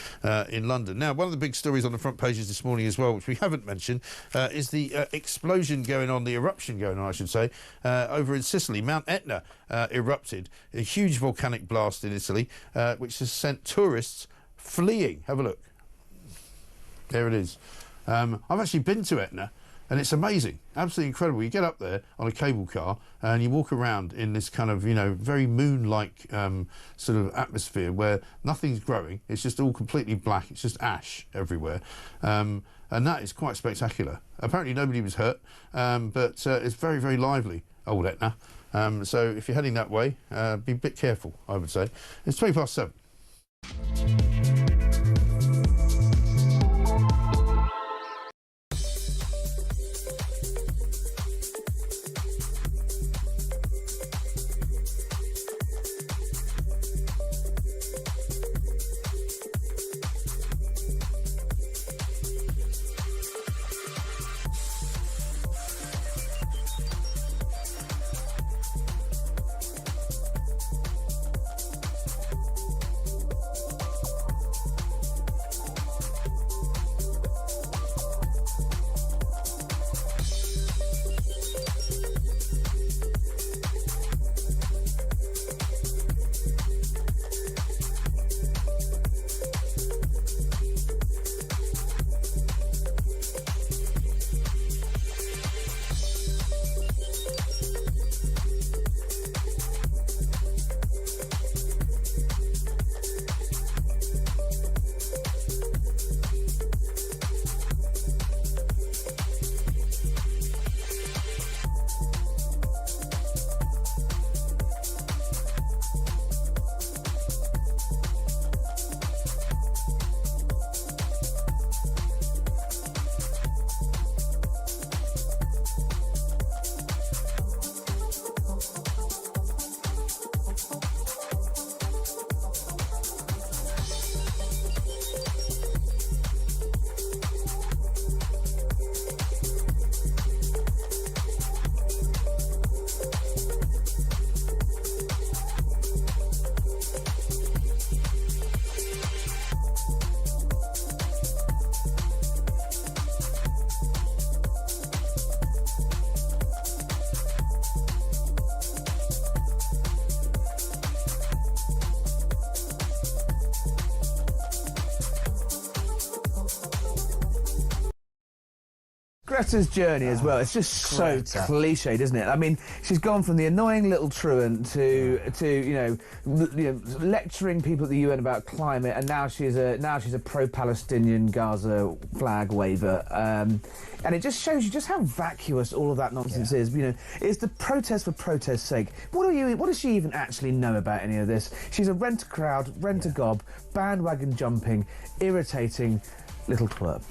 in London. Now, one of the big stories on the front pages this morning as well, which we haven't mentioned, is the explosion going on, the eruption going on, I should say, over in Sicily. Mount Etna erupted, a huge volcanic blast in Italy, which has sent tourists fleeing. Have a look. There it is. I've actually been to Etna. And it's amazing, absolutely incredible. You get up there on a cable car and you walk around in this kind of, very moon-like sort of atmosphere where nothing's growing. It's just all completely black. It's just ash everywhere. And that is quite spectacular. Apparently nobody was hurt, but it's very, very lively, old Etna. So if you're heading that way, be a bit careful, I would say. It's 7:20. Greta's journey as well, it's just so cliched, isn't it? I mean, she's gone from the annoying little truant to lecturing people at the UN about climate, and now she's a pro-Palestinian Gaza flag waver. And it just shows you just how vacuous all of that nonsense is. It's the protest for protest's sake. What does she even actually know about any of this? She's a rent-a-crowd, rent-a-gob, bandwagon jumping, irritating little twerp.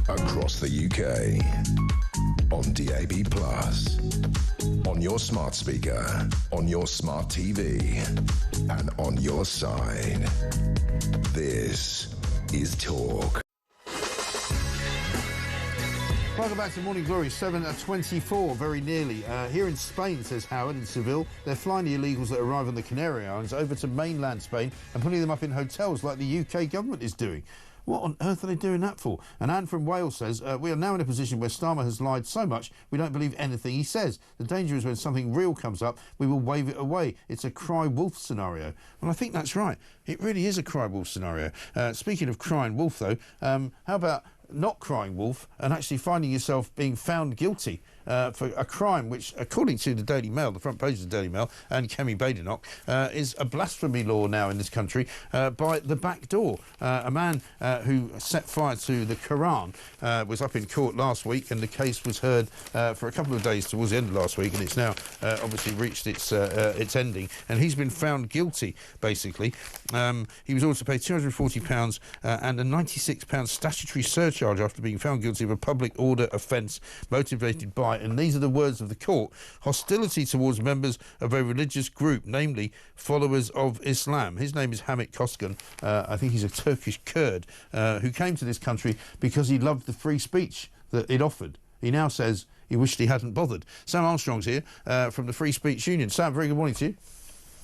Across the UK, on DAB+, on your smart speaker, on your smart TV, and on your side. This is Talk. Welcome back to Morning Glory, 7:24, very nearly. Here in Spain, says Howard, in Seville, they're flying the illegals that arrive on the Canary Islands over to mainland Spain and putting them up in hotels like the UK government is doing. What on earth are they doing that for? And Anne from Wales says, we are now in a position where Starmer has lied so much we don't believe anything he says. The danger is when something real comes up, we will wave it away. It's a cry wolf scenario. Well, I think that's right. It really is a cry wolf scenario. Speaking of crying wolf, though, how about not crying wolf and actually finding yourself being found guilty for a crime which, according to the Daily Mail, the front page of the Daily Mail, and Kemi Badenoch, is a blasphemy law now in this country by the back door. A man who set fire to the Quran was up in court last week, and the case was heard for a couple of days towards the end of last week, and it's now obviously reached its ending, and he's been found guilty, basically. He was also paid £240 and a £96 statutory surcharge after being found guilty of a public order offence motivated by, and these are the words of the court, hostility towards members of a religious group, namely followers of Islam. His name is Hamit Koskan. I think he's a Turkish Kurd who came to this country because he loved the free speech that it offered. He now says he wished he hadn't bothered. Sam Armstrong's here from the Free Speech Union. Sam, very good morning to you.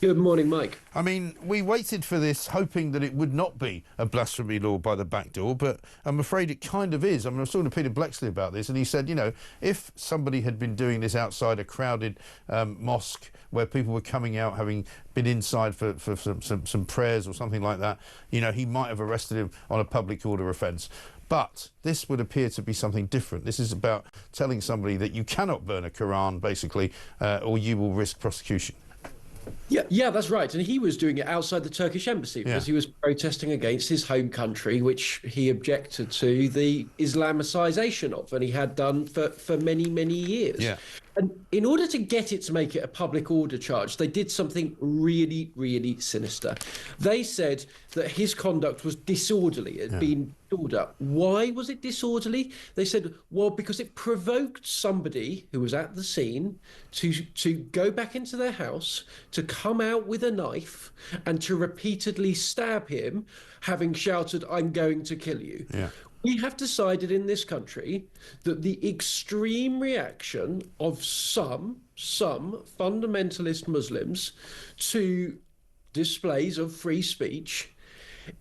Good morning, Mike. I mean, we waited for this hoping that it would not be a blasphemy law by the back door, but I'm afraid it kind of is. I mean, I was talking to Peter Blexley about this, and he said, you know, if somebody had been doing this outside a crowded mosque where people were coming out having been inside for some prayers or something like that, you know, he might have arrested him on a public order offence. But this would appear to be something different. This is about telling somebody that you cannot burn a Quran, basically, or you will risk prosecution. Yeah, that's right. And he was doing it outside the Turkish embassy because he was protesting against his home country, which he objected to the Islamicization of, and he had done for many, many years. Yeah. And in order to get it to make it a public order charge, they did something really, really sinister. They said that his conduct was disorderly. It had been disorder. Why was it disorderly? They said, well, because it provoked somebody who was at the scene to go back into their house, to come out with a knife and to repeatedly stab him, having shouted, "I'm going to kill you." Yeah. We have decided in this country that the extreme reaction of some fundamentalist Muslims to displays of free speech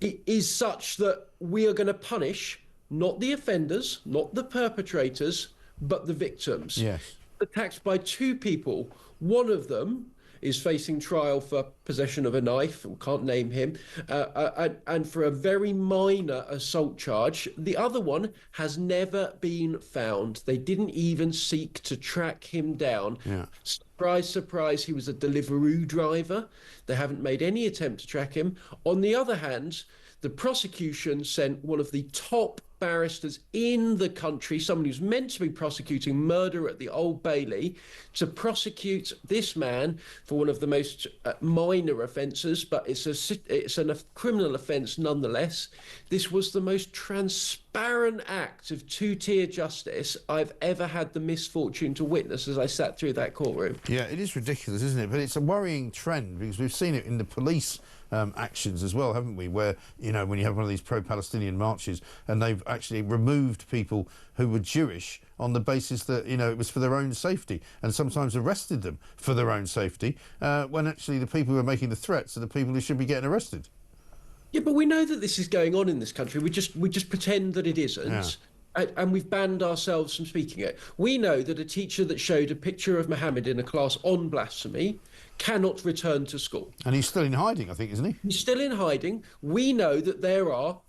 is such that we are going to punish not the offenders, not the perpetrators, but the victims. Yes. Attacked by two people. One of them is facing trial for possession of a knife, we can't name him, and for a very minor assault charge. The other one has never been found. They didn't even seek to track him down. Yeah. Surprise, surprise, he was a Deliveroo driver. They haven't made any attempt to track him. On the other hand, the prosecution sent one of the top barristers in the country, someone who's meant to be prosecuting murder at the Old Bailey, to prosecute this man for one of the most minor offences, but it's a criminal offence nonetheless. This was the most transparent act of two-tier justice I've ever had the misfortune to witness as I sat through that courtroom. Yeah, it is ridiculous, isn't it? But it's a worrying trend because we've seen it in the police actions as well, haven't we? Where, you know, when you have one of these pro-Palestinian marches and they've actually removed people who were Jewish on the basis that, you know, it was for their own safety, and sometimes arrested them for their own safety, when actually the people who are making the threats are the people who should be getting arrested. Yeah, but we know that this is going on in this country. We just pretend that it isn't. Yeah. And we've banned ourselves from speaking it. We know that a teacher that showed a picture of Muhammad in a class on blasphemy cannot return to school. And he's still in hiding, I think, isn't he? He's still in hiding. We know that there are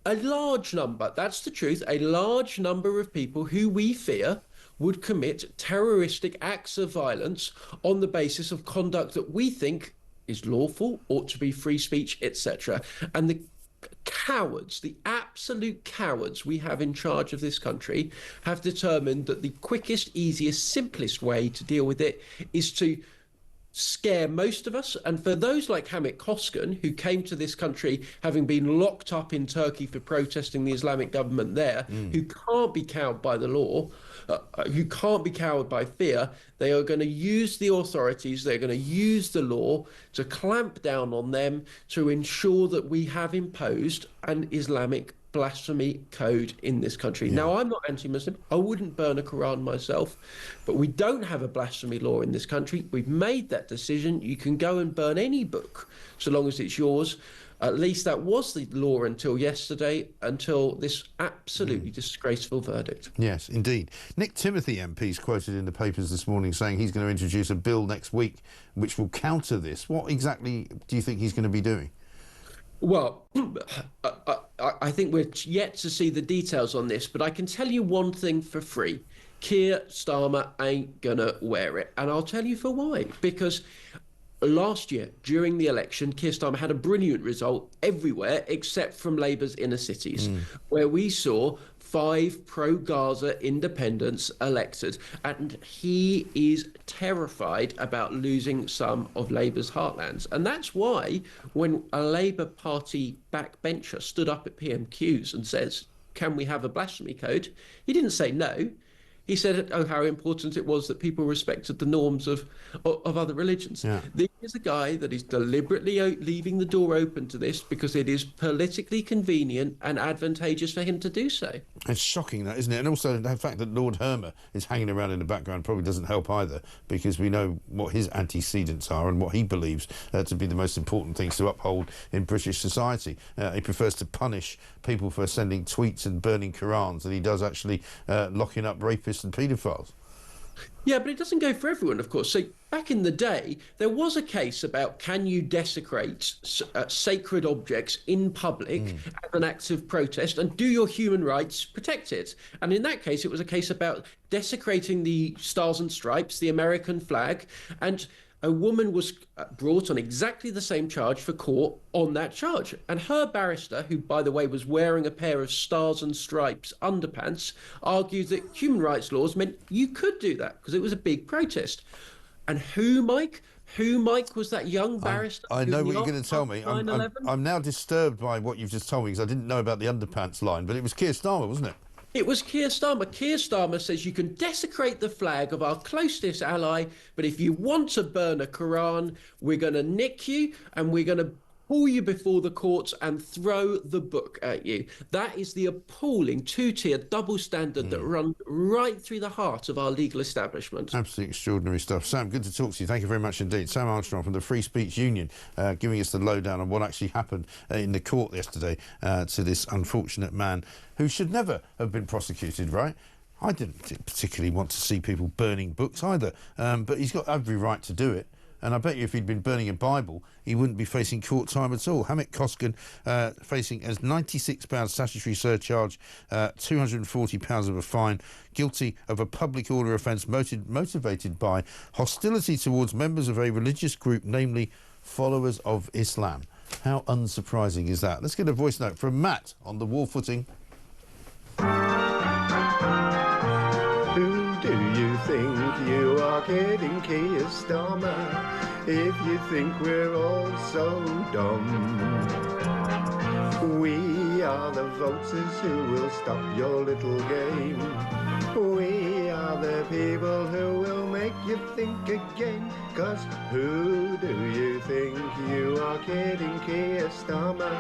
a large number, that's the truth, a large number of people who we fear would commit terroristic acts of violence on the basis of conduct that we think is lawful, ought to be free speech, etc. And the cowards, the absolute cowards we have in charge of this country have determined that the quickest, easiest, simplest way to deal with it is to scare most of us. And for those like Hamit Koskan, who came to this country having been locked up in Turkey for protesting the Islamic government there, who can't be cowed by the law, who can't be cowed by fear, they are going to use the authorities, they're going to use the law to clamp down on them to ensure that we have imposed an Islamic blasphemy code in this country. Yeah. Now, I'm not anti-Muslim. I wouldn't burn a Quran myself, but we don't have a blasphemy law in this country. We've made that decision. You can go and burn any book so long as it's yours. At least that was the law until yesterday, until this absolutely disgraceful verdict. Yes, indeed. Nick Timothy MP is quoted in the papers this morning saying he's going to introduce a bill next week which will counter this. What exactly do you think he's going to be doing? Well, I think we're yet to see the details on this, but I can tell you one thing for free. Keir Starmer ain't gonna wear it. And I'll tell you for why. Because last year, during the election, Keir Starmer had a brilliant result everywhere except from Labour's inner cities, where we saw 5 pro-Gaza independents elected. And he is terrified about losing some of Labour's heartlands. And that's why when a Labour Party backbencher stood up at PMQs and says, can we have a blasphemy code? He didn't say no. He said, oh, how important it was that people respected the norms of other religions. Yeah. This is a guy that is deliberately leaving the door open to this because it is politically convenient and advantageous for him to do so. It's shocking, that, isn't it? And also the fact that Lord Hermer is hanging around in the background probably doesn't help either, because we know what his antecedents are and what he believes to be the most important things to uphold in British society. He prefers to punish people for sending tweets and burning Qurans, and he does actually locking up rapists and paedophiles. Yeah, but it doesn't go for everyone, of course. So back in the day, there was a case about can you desecrate sacred objects in public as an act of protest, and do your human rights protect it? And in that case, it was a case about desecrating the Stars and Stripes, the American flag, and a woman was brought on exactly the same charge for court on that charge. And her barrister, who, by the way, was wearing a pair of Stars and Stripes underpants, argued that human rights laws meant you could do that because it was a big protest. And who, Mike, was that young barrister? I know what you're going to tell me. I'm now disturbed by what you've just told me, because I didn't know about the underpants line, but it was Keir Starmer, wasn't it? It was Keir Starmer. Keir Starmer says you can desecrate the flag of our closest ally, but if you want to burn a Quran, we're going to nick you and we're going to pull you before the courts and throw the book at you. That is the appalling two-tier double standard that runs right through the heart of our legal establishment. Absolutely extraordinary stuff. Sam, good to talk to you. Thank you very much indeed. Sam Armstrong from the Free Speech Union, giving us the lowdown on what actually happened in the court yesterday to this unfortunate man who should never have been prosecuted, right? I didn't particularly want to see people burning books either, but he's got every right to do it. And I bet you if he'd been burning a Bible, he wouldn't be facing court time at all. Hamid Koskan facing as £96 statutory surcharge, £240 of a fine, guilty of a public order offence motivated by hostility towards members of a religious group, namely followers of Islam. How unsurprising is that? Let's get a voice note from Matt on the war footing. Who do you think you are kidding, Keir Starmer, if you think we're all so dumb? We are the voters who will stop your little game. We are the people who will make you think again. 'Cause who do you think you are kidding, Keir Starmer,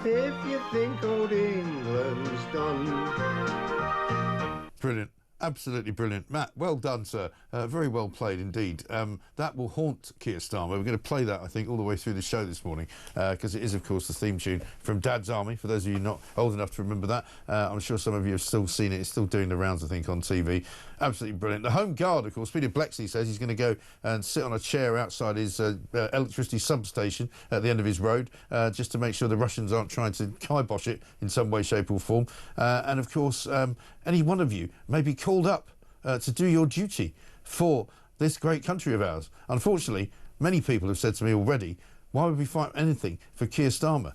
if you think old England's done? Brilliant. Absolutely brilliant. Matt, well done, sir. Very well played indeed. That will haunt Keir Starmer. We're going to play that, I think, all the way through the show this morning, because it is, of course, the theme tune from Dad's Army, for those of you not old enough to remember that. I'm sure some of you have still seen it. It's still doing the rounds, I think, on TV. Absolutely brilliant. The Home Guard, of course, Peter Blexley says he's going to go and sit on a chair outside his electricity substation at the end of his road, just to make sure the Russians aren't trying to kibosh it in some way, shape or form. And, of course, any one of you may be called up to do your duty for this great country of ours. Unfortunately, many people have said to me already, why would we fight anything for Keir Starmer?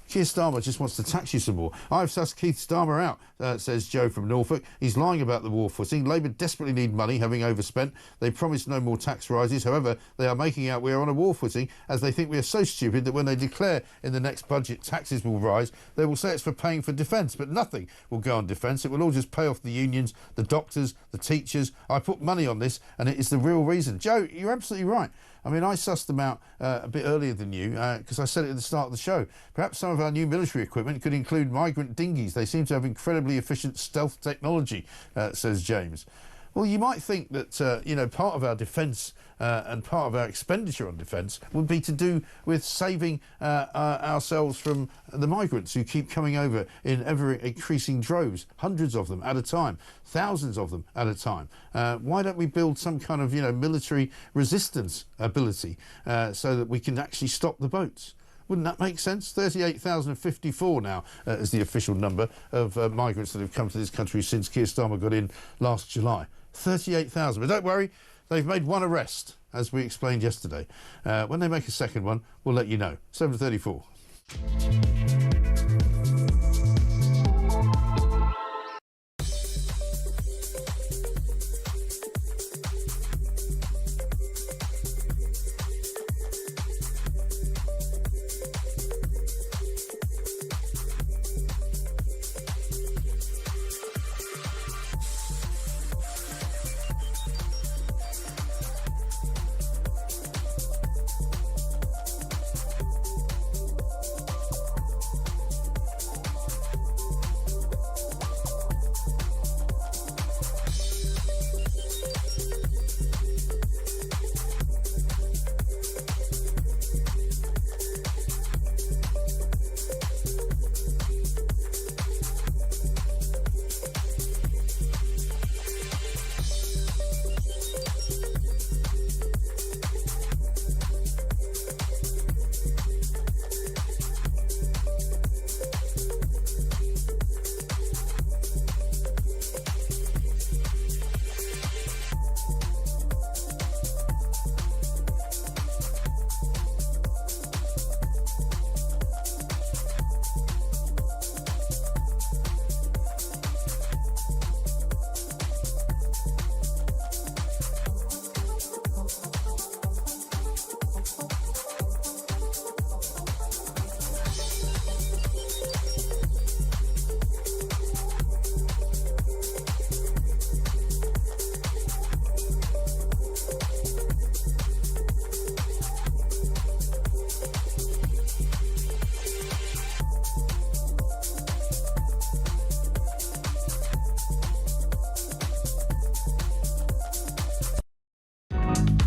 Keir Starmer just wants to tax you some more. I've sussed Keith Starmer out, says Joe from Norfolk. He's lying about the war footing. Labour desperately need money, having overspent. They promised no more tax rises. However, they are making out we are on a war footing, as they think we are so stupid that when they declare in the next budget taxes will rise, they will say it's for paying for defence, but nothing will go on defence. It will all just pay off the unions, the doctors, the teachers. I put money on this, and it is the real reason. Joe, you're absolutely right. I mean, I sussed them out a bit earlier than you, because I said it at the start of the show. Perhaps some of our new military equipment could include migrant dinghies. They seem to have incredibly efficient stealth technology, says James. Well, you might think that, you know, part of our defence and part of our expenditure on defence would be to do with saving ourselves from the migrants who keep coming over in ever-increasing droves, hundreds of them at a time, thousands of them at a time. Why don't we build some kind of, you know, military resistance ability so that we can actually stop the boats? Wouldn't that make sense? 38,054 now is the official number of migrants that have come to this country since Keir Starmer got in last July. 38,000. But don't worry, they've made one arrest, as we explained yesterday. When they make a second one, we'll let you know. 7:34.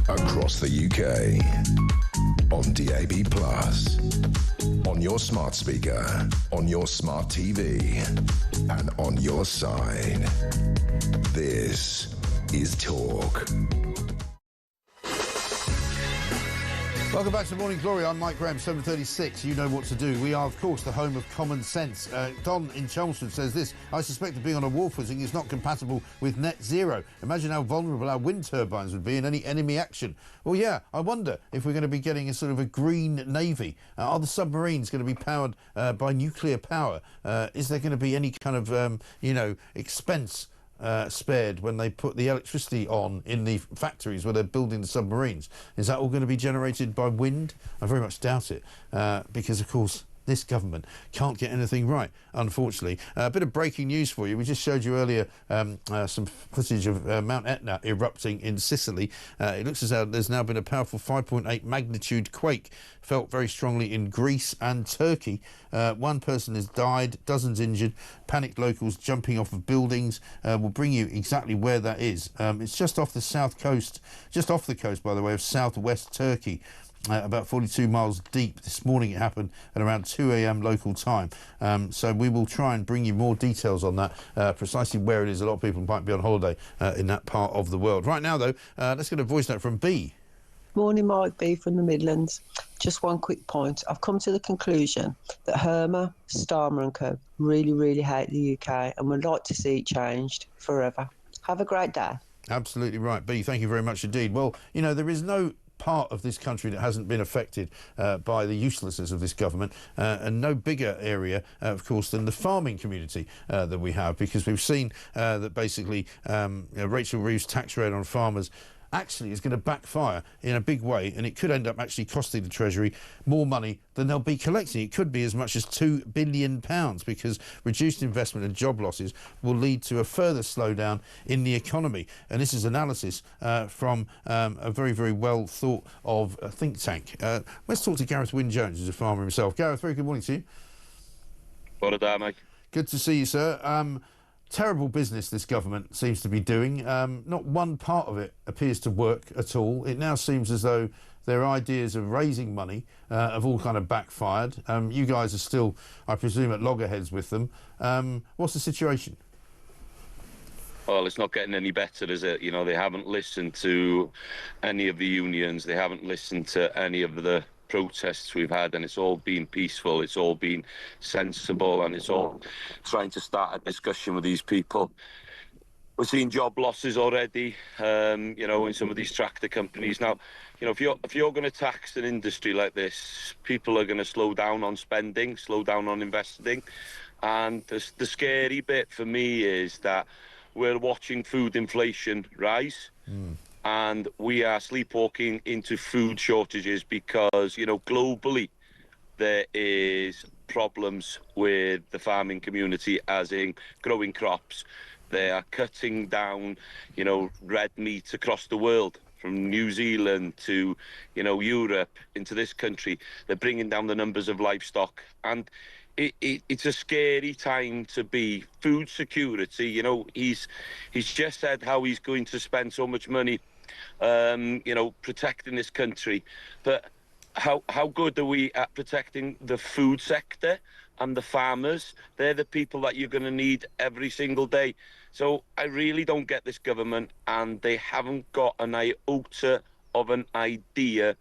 Across the UK, on DAB+, on your smart speaker, on your smart TV, and on your side. This is Talk. Welcome back to Morning Glory. I'm Mike Graham, 7:36. You know what to do. We are, of course, the home of common sense. Don in Chelmsford says this: I suspect that being on a war footing is not compatible with net zero. Imagine how vulnerable our wind turbines would be in any enemy action. Well, yeah, I wonder if we're going to be getting a sort of a green navy. Are the submarines going to be powered by nuclear power? Is there going to be any kind of, you know, expense spared when they put the electricity on in the factories where they're building the submarines? Is that all going to be generated by wind? I very much doubt it, because of course this government can't get anything right, unfortunately. A bit of breaking news for you. We just showed you earlier some footage of Mount Etna erupting in Sicily. It looks as though there's now been a powerful 5.8 magnitude quake felt very strongly in Greece and Turkey. One person has died, dozens injured, panicked locals jumping off of buildings. We'll bring you exactly where that is. It's just off the south coast, just off the coast, by the way, of southwest Turkey. About 42 miles deep. This morning it happened at around 2 a.m. local time. So we will try and bring you more details on that, precisely where it is. A lot of people might be on holiday in that part of the world. Right now, though, let's get a voice note from B. Morning, Mike B from the Midlands. Just one quick point. I've come to the conclusion that Herma, Starmer and co really, really hate the UK and would like to see it changed forever. Have a great day. Absolutely right, B. Thank you very much indeed. Well, you know, there is no part of this country that hasn't been affected by the uselessness of this government, and no bigger area, of course, than the farming community that we have, because we've seen that basically Rachel Reeves' tax rate on farmers actually is going to backfire in a big way, and it could end up actually costing the Treasury more money than they'll be collecting. It could be as much as £2 billion, because reduced investment and job losses will lead to a further slowdown in the economy. And this is analysis from a very, very well thought of think tank. Let's talk to Gareth Wynne-Jones, who's a farmer himself. Gareth, very good morning to you. What a day, mate. Good to see you, sir. terrible business this government seems to be doing. Not one part of it appears to work at all. It now seems as though their ideas of raising money have all kind of backfired. You guys are still, I presume, at loggerheads with them. What's the situation? Well, it's not getting any better, is it? You know, they haven't listened to any of the unions. They haven't listened to any of the protests we've had, and it's all been peaceful. It's all been sensible, and it's all trying to start a discussion with these people. We're seeing job losses already, you know, in some of these tractor companies. Now, you know, if you're going to tax an industry like this, people are going to slow down on spending, slow down on investing. And the scary bit for me is that we're watching food inflation rise, and we are sleepwalking into food shortages because, you know, globally there is problems with the farming community, as in growing crops. They are cutting down, you know, red meat across the world, from New Zealand to, you know, Europe into this country. They're bringing down the numbers of livestock, and it's a scary time to be. Food security, you know, he's just said how he's going to spend so much money, you know, protecting this country. But how good are we at protecting the food sector and the farmers? They're the people that you're going to need every single day. So I really don't get this government, and they haven't got an iota of an idea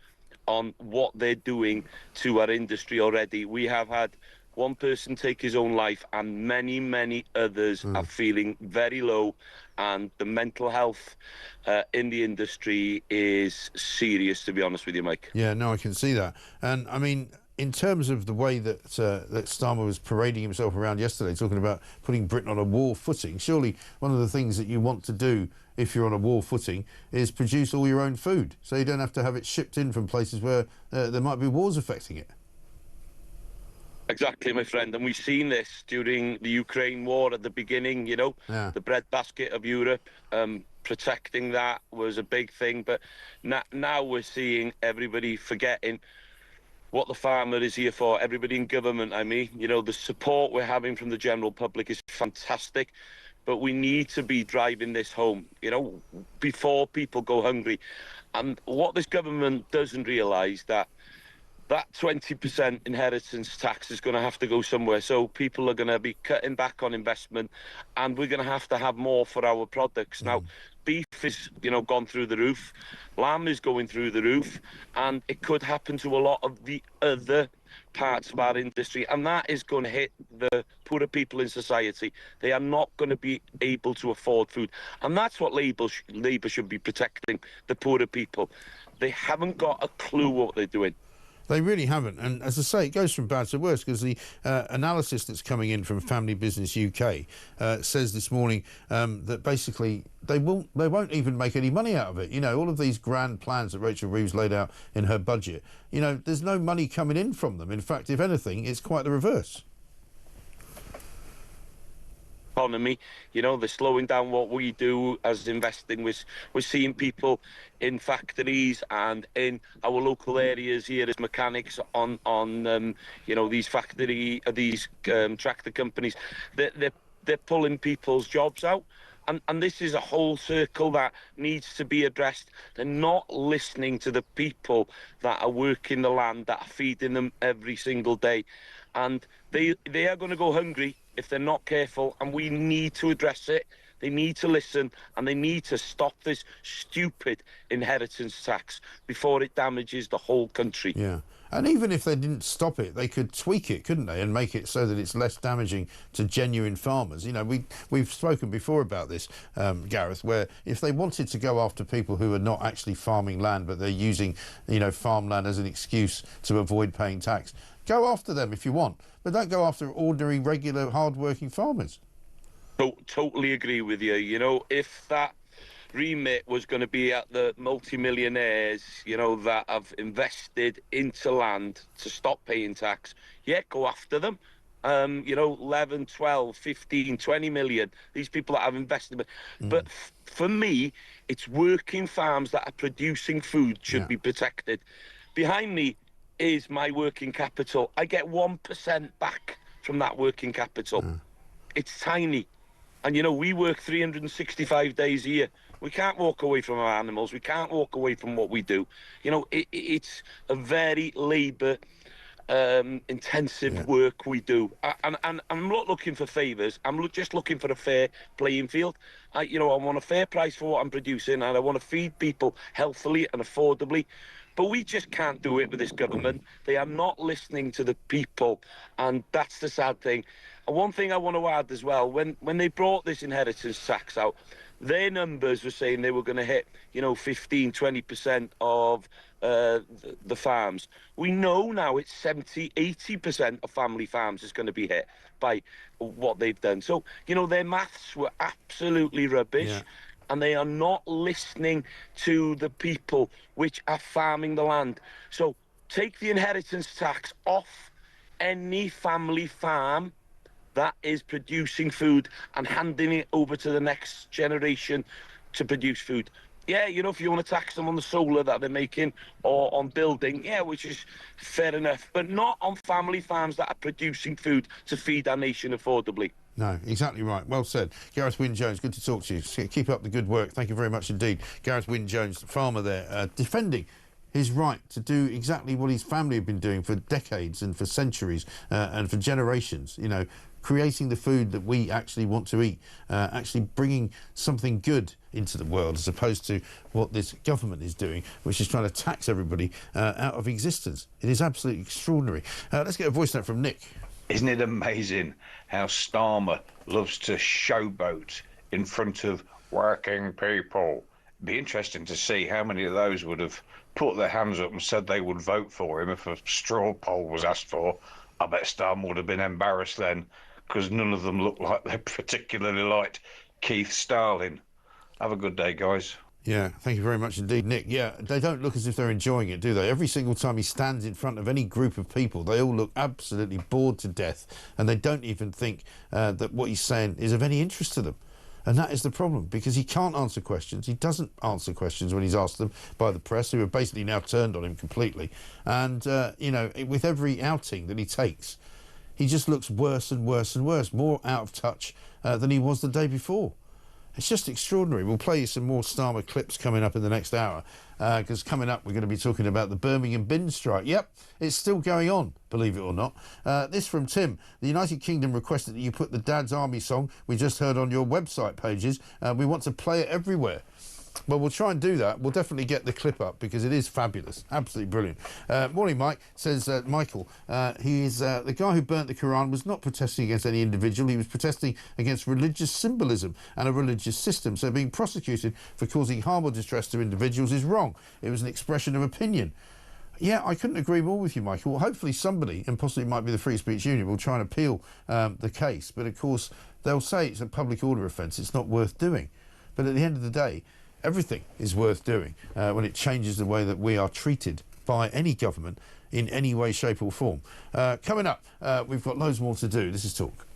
on what they're doing to our industry already. We have had one person take his own life, and many others are feeling very low, and the mental health in the industry is serious, to be honest with you, Mike. Yeah, no, I can see that. And I mean, in terms of the way that that Starmer was parading himself around yesterday, talking about putting Britain on a war footing, surely one of the things that you want to do if you're on a war footing is produce all your own food, so you don't have to have it shipped in from places where there might be wars affecting it. Exactly, my friend, and we've seen this during the Ukraine war at the beginning, you know, the breadbasket of Europe, protecting that was a big thing, but now we're seeing everybody forgetting what the farmer is here for. Everybody in government, I mean, you know, the support we're having from the general public is fantastic, but we need to be driving this home, you know, before people go hungry. And what this government doesn't realise, that 20% inheritance tax is going to have to go somewhere. So people are going to be cutting back on investment, and we're going to have more for our products. Now, beef is, you know, gone through the roof. Lamb is going through the roof, and it could happen to a lot of the other parts of our industry, and that is going to hit the poorer people in society. They are not going to be able to afford food, and that's what Labour should be protecting, the poorer people. They haven't got a clue what they're doing. They really haven't, and as I say, it goes from bad to worse, because the analysis that's coming in from Family Business UK says this morning that basically they won't even make any money out of it. You know, all of these grand plans that Rachel Reeves laid out in her budget, you know, there's no money coming in from them. In fact, if anything, it's quite the reverse. Economy, you know, they're slowing down what we do as investing. We're seeing people in factories and in our local areas here as mechanics on you know, these tractor companies. They're pulling people's jobs out. And this is a whole circle that needs to be addressed. They're not listening to the people that are working the land, that are feeding them every single day. And they are going to go hungry if they're not careful, and we need to address it. They need to listen, and they need to stop this stupid inheritance tax before it damages the whole country. Yeah. And even if they didn't stop it, they could tweak it, couldn't they, and make it so that it's less damaging to genuine farmers. You know, we've spoken before about this, Gareth, where if they wanted to go after people who are not actually farming land, but they're using, you know, farmland as an excuse to avoid paying tax, go after them if you want, but don't go after ordinary, regular, hard-working farmers. Totally agree with you. You know, if that remit was going to be at the multi-millionaires, you know, that have invested into land to stop paying tax, yeah, go after them. You know, 11, 12, 15, 20 million, these people that have invested. But for me, it's working farms that are producing food should be protected. Behind me is my working capital. I get 1% back from that working capital. It's tiny. And, you know, we work 365 days a year. We can't walk away from our animals. We can't walk away from what we do. You know, it's a very labour intensive work we do. And I'm not looking for favours. I'm just looking for a fair playing field. I want a fair price for what I'm producing, and I want to feed people healthily and affordably. But we just can't do it with this government. They are not listening to the people, and that's the sad thing. And one thing I want to add as well, when they brought this inheritance tax out, their numbers were saying they were going to hit, 15, 20% of the farms. We know now it's 70, 80% of family farms is going to be hit by what they've done. So, their maths were absolutely rubbish. Yeah. And they are not listening to the people which are farming the land. So take the inheritance tax off any family farm that is producing food and handing it over to the next generation to produce food. Yeah, if you want to tax them on the solar that they're making or on building, yeah, which is fair enough, but not on family farms that are producing food to feed our nation affordably. No, exactly right. Well said. Gareth Wynne-Jones, good to talk to you. Keep up the good work. Thank you very much indeed. Gareth Wynne-Jones, farmer there, defending his right to do exactly what his family have been doing for decades and for centuries and for generations, creating the food that we actually want to eat, actually bringing something good into the world as opposed to what this government is doing, which is trying to tax everybody out of existence. It is absolutely extraordinary. Let's get a voice note from Nick. Isn't it amazing how Starmer loves to showboat in front of working people? It'd be interesting to see how many of those would have put their hands up and said they would vote for him if a straw poll was asked for. I bet Starmer would have been embarrassed then, because none of them look like they particularly liked Keith Starlin. Have a good day, guys. Yeah, thank you very much indeed, Nick. Yeah, they don't look as if they're enjoying it, do they? Every single time he stands in front of any group of people, they all look absolutely bored to death, and they don't even think that what he's saying is of any interest to them. And that is the problem, because he can't answer questions. He doesn't answer questions when he's asked them by the press, who have basically now turned on him completely. And, with every outing that he takes, he just looks worse and worse and worse, more out of touch than he was the day before. It's just extraordinary. We'll play you some more Starmer clips coming up in the next hour, because coming up we're going to be talking about the Birmingham bin strike. Yep, it's still going on, believe it or not. This from Tim. The United Kingdom requested that you put the Dad's Army song we just heard on your website pages. We want to play it everywhere. Well, we'll try and do that. We'll definitely get the clip up because it is fabulous. Absolutely brilliant. Morning, Mike, says Michael. He is the guy who burnt the Quran was not protesting against any individual. He was protesting against religious symbolism and a religious system. So being prosecuted for causing harm or distress to individuals is wrong. It was an expression of opinion. Yeah, I couldn't agree more with you, Michael. Well, hopefully somebody, and possibly it might be the Free Speech Union, will try and appeal the case. But, of course, they'll say it's a public order offence. It's not worth doing. But at the end of the day, everything is worth doing when it changes the way that we are treated by any government in any way, shape or form. Coming up, we've got loads more to do. This is Talk.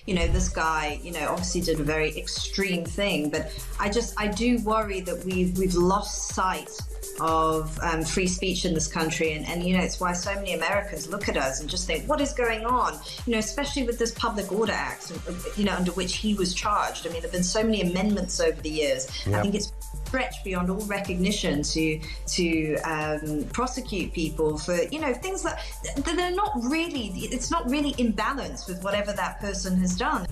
you know, this guy, you know, obviously did a very extreme thing, but I do worry that we've lost sight of free speech in this country, and you know, it's why so many Americans look at us and just think, what is going on? You know, especially with this Public Order Act, you know, under which he was charged. I mean, there've been so many amendments over the years. Yep. I think it's stretched beyond all recognition to prosecute people for, you know, things that they're not really, it's not really in balance with whatever that person has done.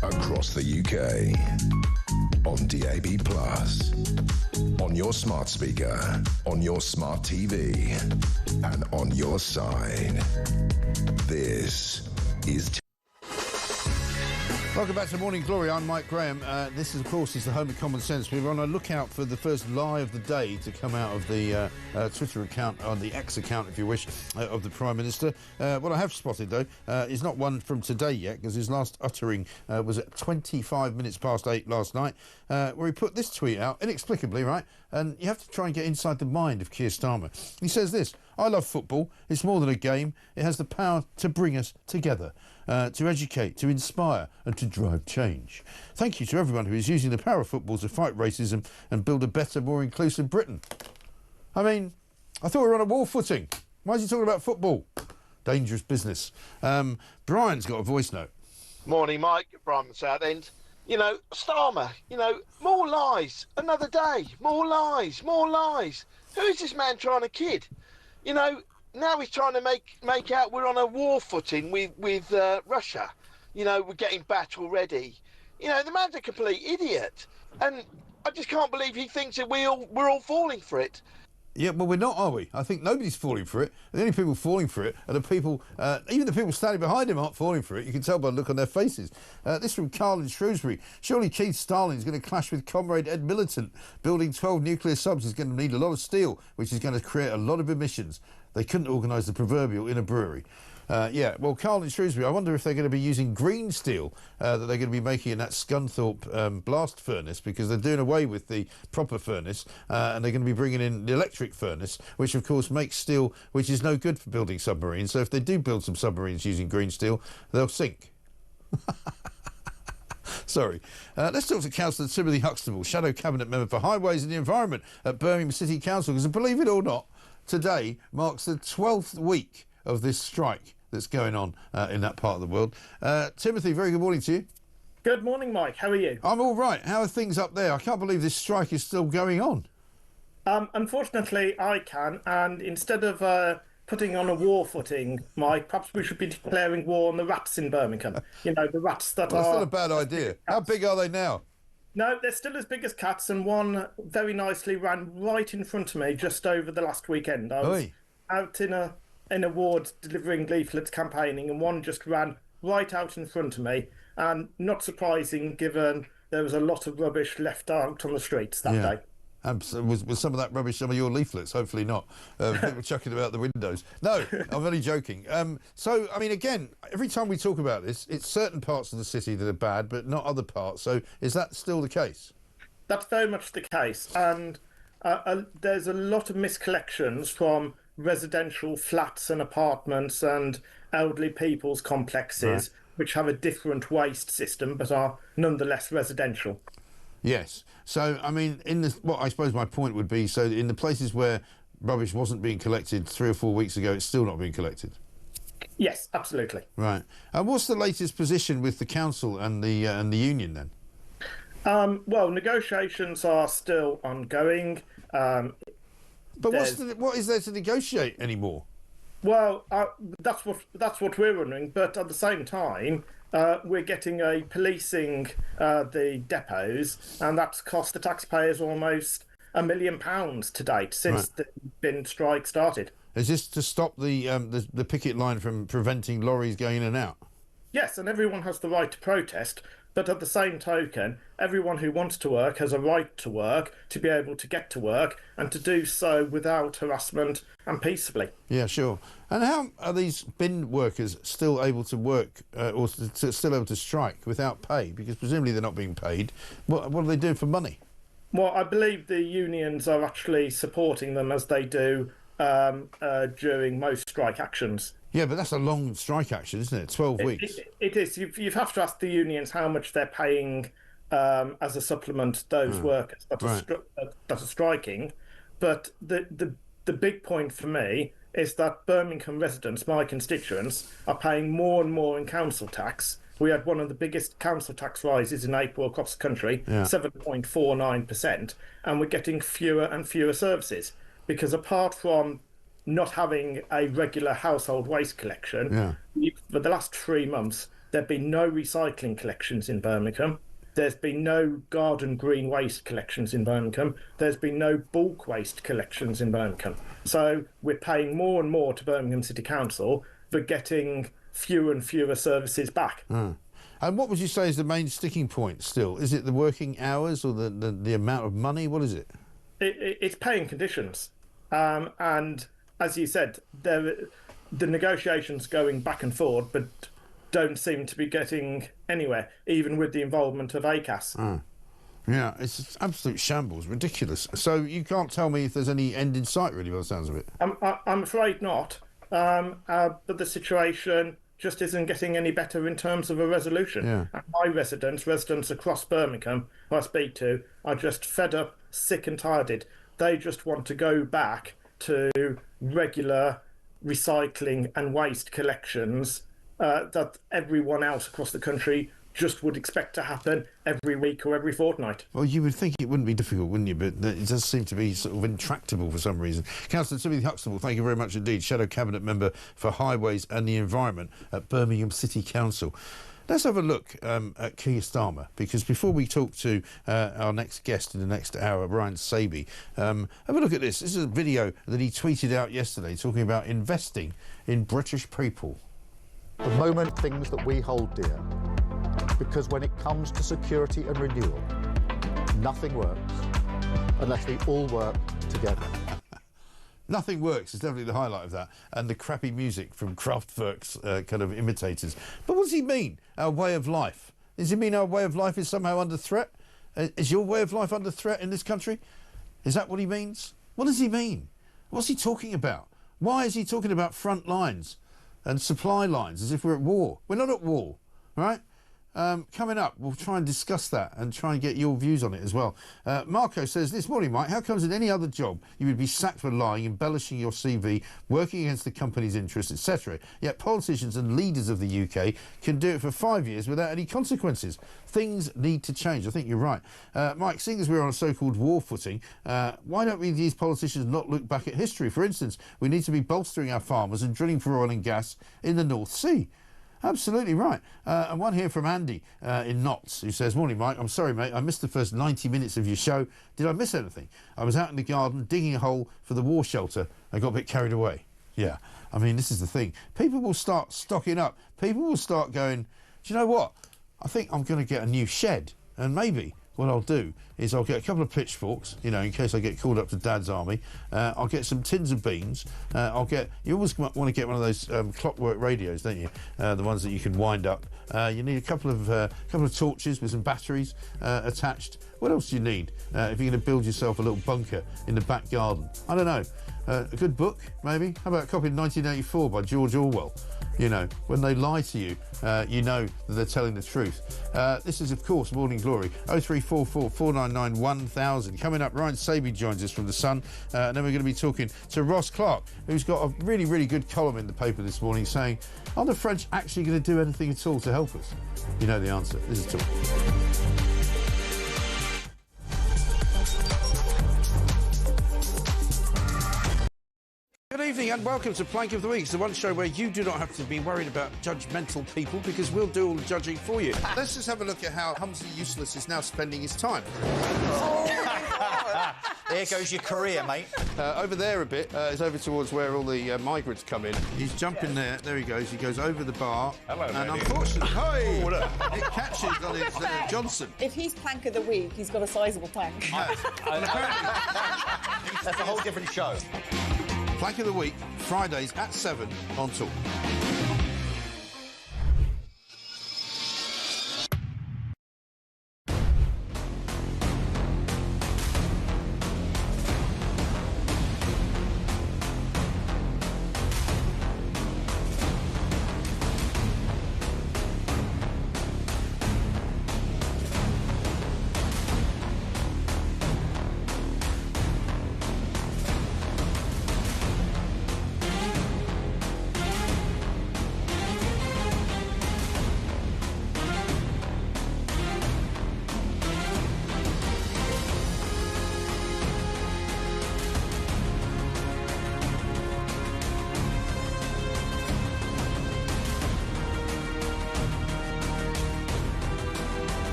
Across the UK, on DAB+, on your smart speaker, on your smart TV, and on your side. This is... Welcome back to Morning Glory. I'm Mike Graham. This, of course, is the home of common sense. We're on a lookout for the first lie of the day to come out of the Twitter account, or the X account, if you wish, of the Prime Minister. What I have spotted, though, is not one from today yet, because his last uttering was at 25 minutes past 8 last night, where he put this tweet out, inexplicably, right? And you have to try and get inside the mind of Keir Starmer. He says this: I love football. It's more than a game. It has the power to bring us together. To educate, to inspire and to drive change. Thank you to everyone who is using the power of football to fight racism and build a better, more inclusive Britain. I mean, I thought we were on a war footing. Why is he talking about football? Dangerous business. Brian's got a voice note. Morning, Mike. Brian from Southend. You know, Starmer, you know, more lies. Another day. More lies. More lies. Who is this man trying to kid? You know, now he's trying to make out we're on a war footing with Russia. You know, we're getting battle ready. You know, the man's a complete idiot. And I just can't believe he thinks that we're all falling for it. Yeah, well, we're not, are we? I think nobody's falling for it. The only people falling for it are the people, even the people standing behind him aren't falling for it. You can tell by the look on their faces. This from Carl in Shrewsbury. Surely Keith Stalin is going to clash with Comrade Ed Militant. Building 12 nuclear subs is going to need a lot of steel, which is going to create a lot of emissions. They couldn't organise the proverbial in a brewery. Yeah, well, Carl in Shrewsbury, I wonder if they're going to be using green steel that they're going to be making in that Scunthorpe blast furnace, because they're doing away with the proper furnace and they're going to be bringing in the electric furnace, which of course makes steel which is no good for building submarines. So if they do build some submarines using green steel, they'll sink. Sorry. Let's talk to Councillor Timothy Huxtable, Shadow Cabinet Member for Highways and the Environment at Birmingham City Council, because believe it or not, today marks the 12th week of this strike that's going on in that part of the world. Timothy, very good morning to you. Good morning, Mike. How are you? I'm all right. How are things up there? I can't believe this strike is still going on. Unfortunately, I can, and instead of putting on a war footing, Mike, perhaps we should be declaring war on the rats in Birmingham. You know, the rats that That's are... not a bad idea. How big are they now? No, they're still as big as cats, and one very nicely ran right in front of me just over the last weekend. I was out in a ward delivering leaflets, campaigning, and one just ran right out in front of me, and not surprising given there was a lot of rubbish left out on the streets that day. Was some of that rubbish some of your leaflets? Hopefully not. People chucking them out the windows. No, I'm only joking. So, I mean, again, every time we talk about this, it's certain parts of the city that are bad, but not other parts. So is that still the case? That's very much the case. And there's a lot of miscollections from residential flats and apartments and elderly people's complexes, which have a different waste system but are nonetheless residential. Yes. So, I mean, I suppose my point would be, so in the places where rubbish wasn't being collected 3 or 4 weeks ago, it's still not being collected? Yes, absolutely. Right. And what's the latest position with the council and the union then? Well, negotiations are still ongoing. But what is there to negotiate anymore? Well, that's what we're wondering. But at the same time, we're getting a policing the depots, and that's cost the taxpayers almost £1 million to date since the bin strike started. Is this to stop the picket line from preventing lorries going in and out? Yes, and everyone has the right to protest, but at the same token, everyone who wants to work has a right to work, to be able to get to work, and to do so without harassment and peaceably. Yeah, sure. And how are these bin workers still able to work or still able to strike without pay? Because presumably they're not being paid. What are they doing for money? Well, I believe the unions are actually supporting them as they do during most strike actions. Yeah, but that's a long strike action, isn't it? 12 weeks. It is. You have to ask the unions how much they're paying as a supplement those workers that are striking. But the big point for me is that Birmingham residents, my constituents, are paying more and more in council tax. We had one of the biggest council tax rises in April across the country, 7.49%, and we're getting fewer and fewer services. Because apart from not having a regular household waste collection, for the last 3 months, there have been no recycling collections in Birmingham. There's been no garden green waste collections in Birmingham. There's been no bulk waste collections in Birmingham. So we're paying more and more to Birmingham City Council for getting fewer and fewer services back. And what would you say is the main sticking point still? Is it the working hours or the amount of money? What is it? It's paying conditions. And as you said, the negotiations going back and forward, but don't seem to be getting anywhere, even with the involvement of ACAS. Yeah, it's absolute shambles, ridiculous. So you can't tell me if there's any end in sight, really, by the sounds of it. I'm afraid not. But the situation just isn't getting any better in terms of a resolution. And my residents across Birmingham who I speak to, are just fed up, sick and tired. They just want to go back to regular recycling and waste collections that everyone else across the country just would expect to happen every week or every fortnight. Well, you would think it wouldn't be difficult, wouldn't you? But it does seem to be sort of intractable for some reason. Councillor Timothy Huxtable, thank you very much indeed. Shadow Cabinet Member for Highways and the Environment at Birmingham City Council. Let's have a look at Keir Starmer, because before we talk to our next guest in the next hour, Brian Saby, have a look at this. This is a video that he tweeted out yesterday talking about investing in British people. The moment things that we hold dear, because when it comes to security and renewal, nothing works unless we all work together. Nothing works is definitely the highlight of that, and the crappy music from Kraftwerk's kind of imitators. But what does he mean, our way of life? Does he mean our way of life is somehow under threat? Is your way of life under threat in this country? Is that what he means? What does he mean? What's he talking about? Why is he talking about front lines and supply lines as if we're at war? We're not at war, right? Coming up, we'll try and discuss that and try and get your views on it as well. Marco says, this morning, Mike, how comes in any other job you would be sacked for lying, embellishing your CV, working against the company's interests, etc., yet politicians and leaders of the UK can do it for 5 years without any consequences? Things need to change. I think you're right. Mike, seeing as we're on a so-called war footing, why don't we, these politicians, not look back at history? For instance, we need to be bolstering our farmers and drilling for oil and gas in the North Sea. Absolutely right. And one here from Andy in Notts, who says, morning, Mike. I'm sorry, mate. I missed the first 90 minutes of your show. Did I miss anything? I was out in the garden digging a hole for the war shelter. I got a bit carried away. Yeah. I mean, this is the thing. People will start stocking up. People will start going, do you know what? I think I'm going to get a new shed. And maybe what I'll do is I'll get a couple of pitchforks, you know, in case I get called up to Dad's army. I'll get some tins of beans. You always want to get one of those clockwork radios, don't you? The ones that you can wind up. You need a couple of torches with some batteries attached. What else do you need if you're going to build yourself a little bunker in the back garden? I don't know. A good book, maybe? How about a copy of 1984 by George Orwell? You know, when they lie to you, you know that they're telling the truth. This is, of course, Morning Glory. 0344 499 1000. Coming up, Ryan Saby joins us from The Sun. And then we're going to be talking to Ross Clark, who's got a really, really good column in the paper this morning saying, are the French actually going to do anything at all to help us? You know the answer. This is Talk. Good evening and welcome to Plank of the Week. It's the one show where you do not have to be worried about judgmental people because we'll do all the judging for you. Let's just have a look at how Humphrey Useless is now spending his time. Here goes your career, mate. Over there a bit is over towards where all the migrants come in. He's jumping there. There he goes. He goes over the bar. Hello, and lady. unfortunately, it catches on his Johnson. If he's plank of the week, he's got a sizable plank. That's a whole different show. Plank of the week, Fridays at 7 on Talk.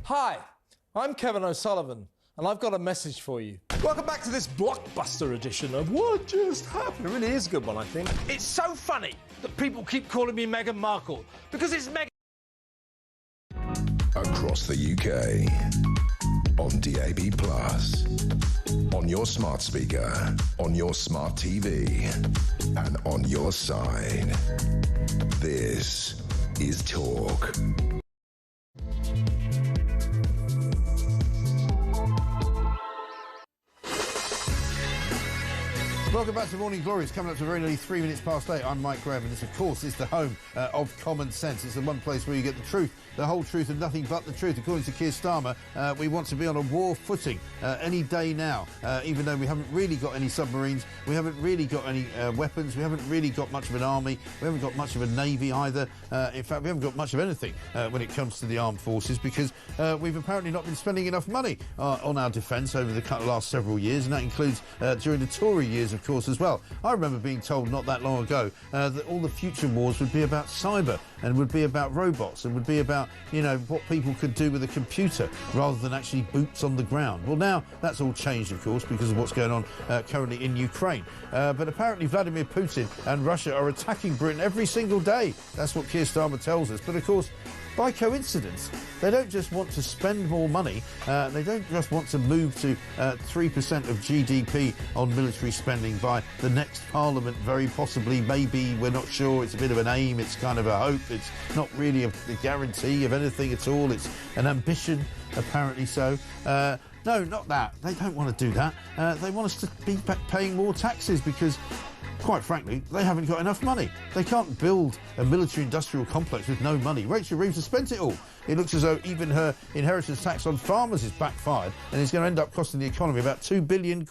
Hi, I'm Kevin O'Sullivan, and I've got a message for you. Welcome back to this blockbuster edition of What Just Happened. It really is a good one, I think. It's so funny that people keep calling me Meghan Markle, because it's Meghan... Across the UK, on DAB+, on your smart speaker, on your smart TV, and on your side. This is Talk. Welcome back to Morning Glory. It's coming up to very nearly 3 minutes past 8. I'm Mike Graham, and this, of course, is the home of common sense. It's the one place where you get the truth, the whole truth, and nothing but the truth. According to Keir Starmer, we want to be on a war footing any day now, even though we haven't really got any submarines, we haven't really got any weapons, we haven't really got much of an army, we haven't got much of a navy either. In fact, we haven't got much of anything when it comes to the armed forces, because we've apparently not been spending enough money on our defence over the last several years, and that includes during the Tory years, of course, as well. I remember being told not that long ago that all the future wars would be about cyber and would be about robots and would be about, you know, what people could do with a computer rather than actually boots on the ground. Well, now that's all changed, of course, because of what's going on currently in Ukraine. But apparently Vladimir Putin and Russia are attacking Britain every single day. That's what Keir Starmer tells us. But, of course, by coincidence, they don't just want to spend more money, they don't just want to move to 3% of GDP on military spending by the next Parliament, very possibly, maybe, we're not sure, it's a bit of an aim, it's kind of a hope, it's not really a guarantee of anything at all, it's an ambition, apparently so. No, not that. They don't want to do that. They want us to be paying more taxes because, quite frankly, they haven't got enough money. They can't build a military-industrial complex with no money. Rachel Reeves has spent it all. It looks as though even her inheritance tax on farmers is backfired and is going to end up costing the economy about £2 billion.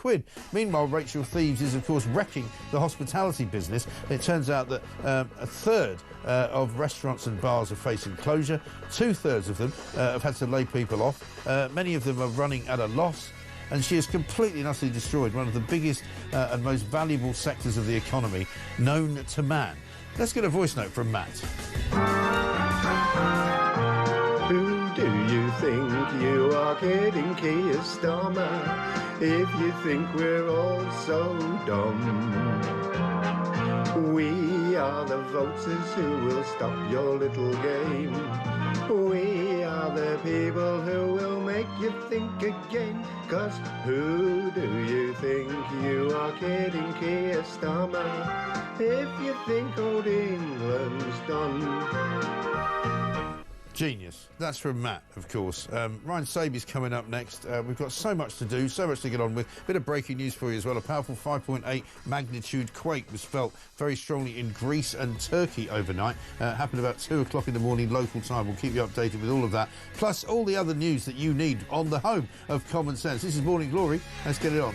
Meanwhile, Rachel Reeves is, of course, wrecking the hospitality business. It turns out that a third of restaurants and bars are facing closure. 2/3 of them have had to lay people off. Many of them are running at a loss. And she has completely and utterly destroyed one of the biggest and most valuable sectors of the economy, known to man. Let's get a voice note from Matt. Who do you think you are kidding, Keir Starmer, if you think we're all so dumb? We are the voters who will stop your little game. We are the people who will make you think again. 'Cause who do you think you are kidding, Keir Starmer? If you think old England's done. Genius. That's from Matt, of course. Ryan Saby's coming up next. We've got so much to do, so much to get on with. Bit of breaking news for you as well. A powerful 5.8 magnitude quake was felt very strongly in Greece and Turkey overnight. Happened about 2 o'clock in the morning local time. We'll keep you updated with all of that. Plus all the other news that you need on the home of common sense. This is Morning Glory. Let's get it on.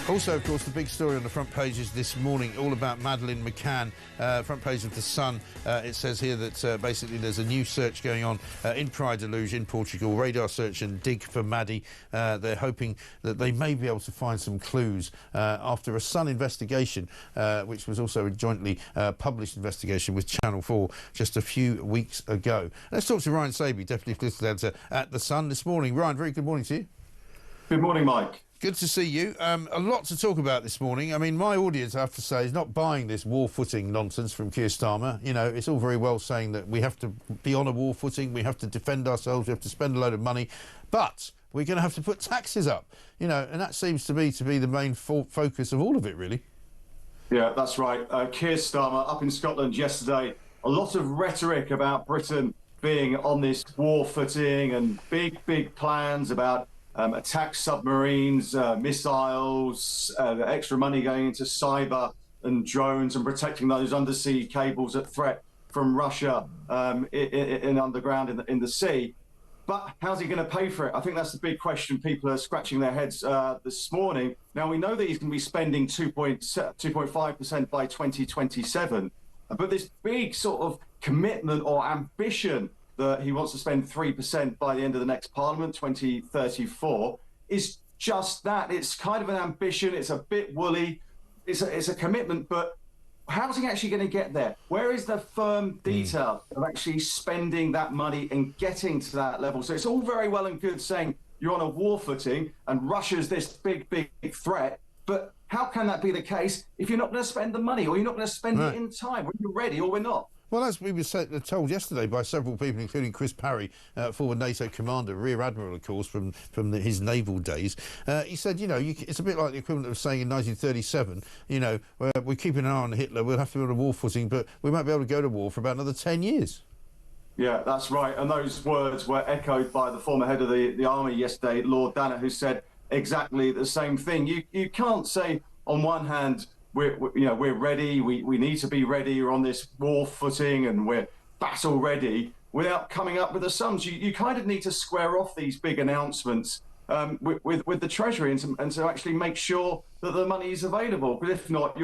Also, of course, the big story on the front pages this morning, all about Madeleine McCann. Front page of The Sun, it says here that basically there's a new search going on in Praia de Luz in Portugal, radar search and dig for Maddie. They're hoping that they may be able to find some clues after a Sun investigation, which was also a jointly published investigation with Channel 4 just a few weeks ago. Let's talk to Ryan Saby, Deputy Political Editor at The Sun this morning. Ryan, very good morning to you. Good morning, Mike. Good to see you. A lot to talk about this morning. I mean, my audience, I have to say, is not buying this war footing nonsense from Keir Starmer. You know, it's all very well saying that we have to be on a war footing, we have to defend ourselves, we have to spend a load of money, but we're going to have to put taxes up. You know, and that seems to me to be the main focus of all of it, really. Yeah, that's right. Keir Starmer up in Scotland yesterday, a lot of rhetoric about Britain being on this war footing and big plans about attack submarines, missiles, extra money going into cyber and drones and protecting those undersea cables at threat from Russia in underground in the sea. But how's he going to pay for it? I think that's the big question people are scratching their heads this morning. Now, we know that he's going to be spending 2.5% by 2027, but this big sort of commitment or ambition that he wants to spend 3% by the end of the next Parliament, 2034, is just that. It's kind of an ambition. It's a bit woolly. It's a commitment, but how's he actually going to get there? Where is the firm detail of actually spending that money and getting to that level? So it's all very well and good saying you're on a war footing and Russia's this big threat, but how can that be the case if you're not going to spend the money or you're not going to spend it in time when you're ready or we're not? Well, as we were told yesterday by several people, including Chris Parry, former NATO commander, Rear Admiral, of course, from his naval days, he said, you know, it's a bit like the equivalent of saying in 1937, you know, we're keeping an eye on Hitler, we'll have to be on a war footing, but we won't be able to go to war for about another 10 years. Yeah, that's right. And those words were echoed by the former head of the army yesterday, Lord Danner, who said exactly the same thing. You can't say, on one hand, we're ready, we need to be ready, we're on this war footing and we're battle ready, without coming up with the sums. You kind of need to square off these big announcements with the Treasury and to actually make sure that the money is available. But if not,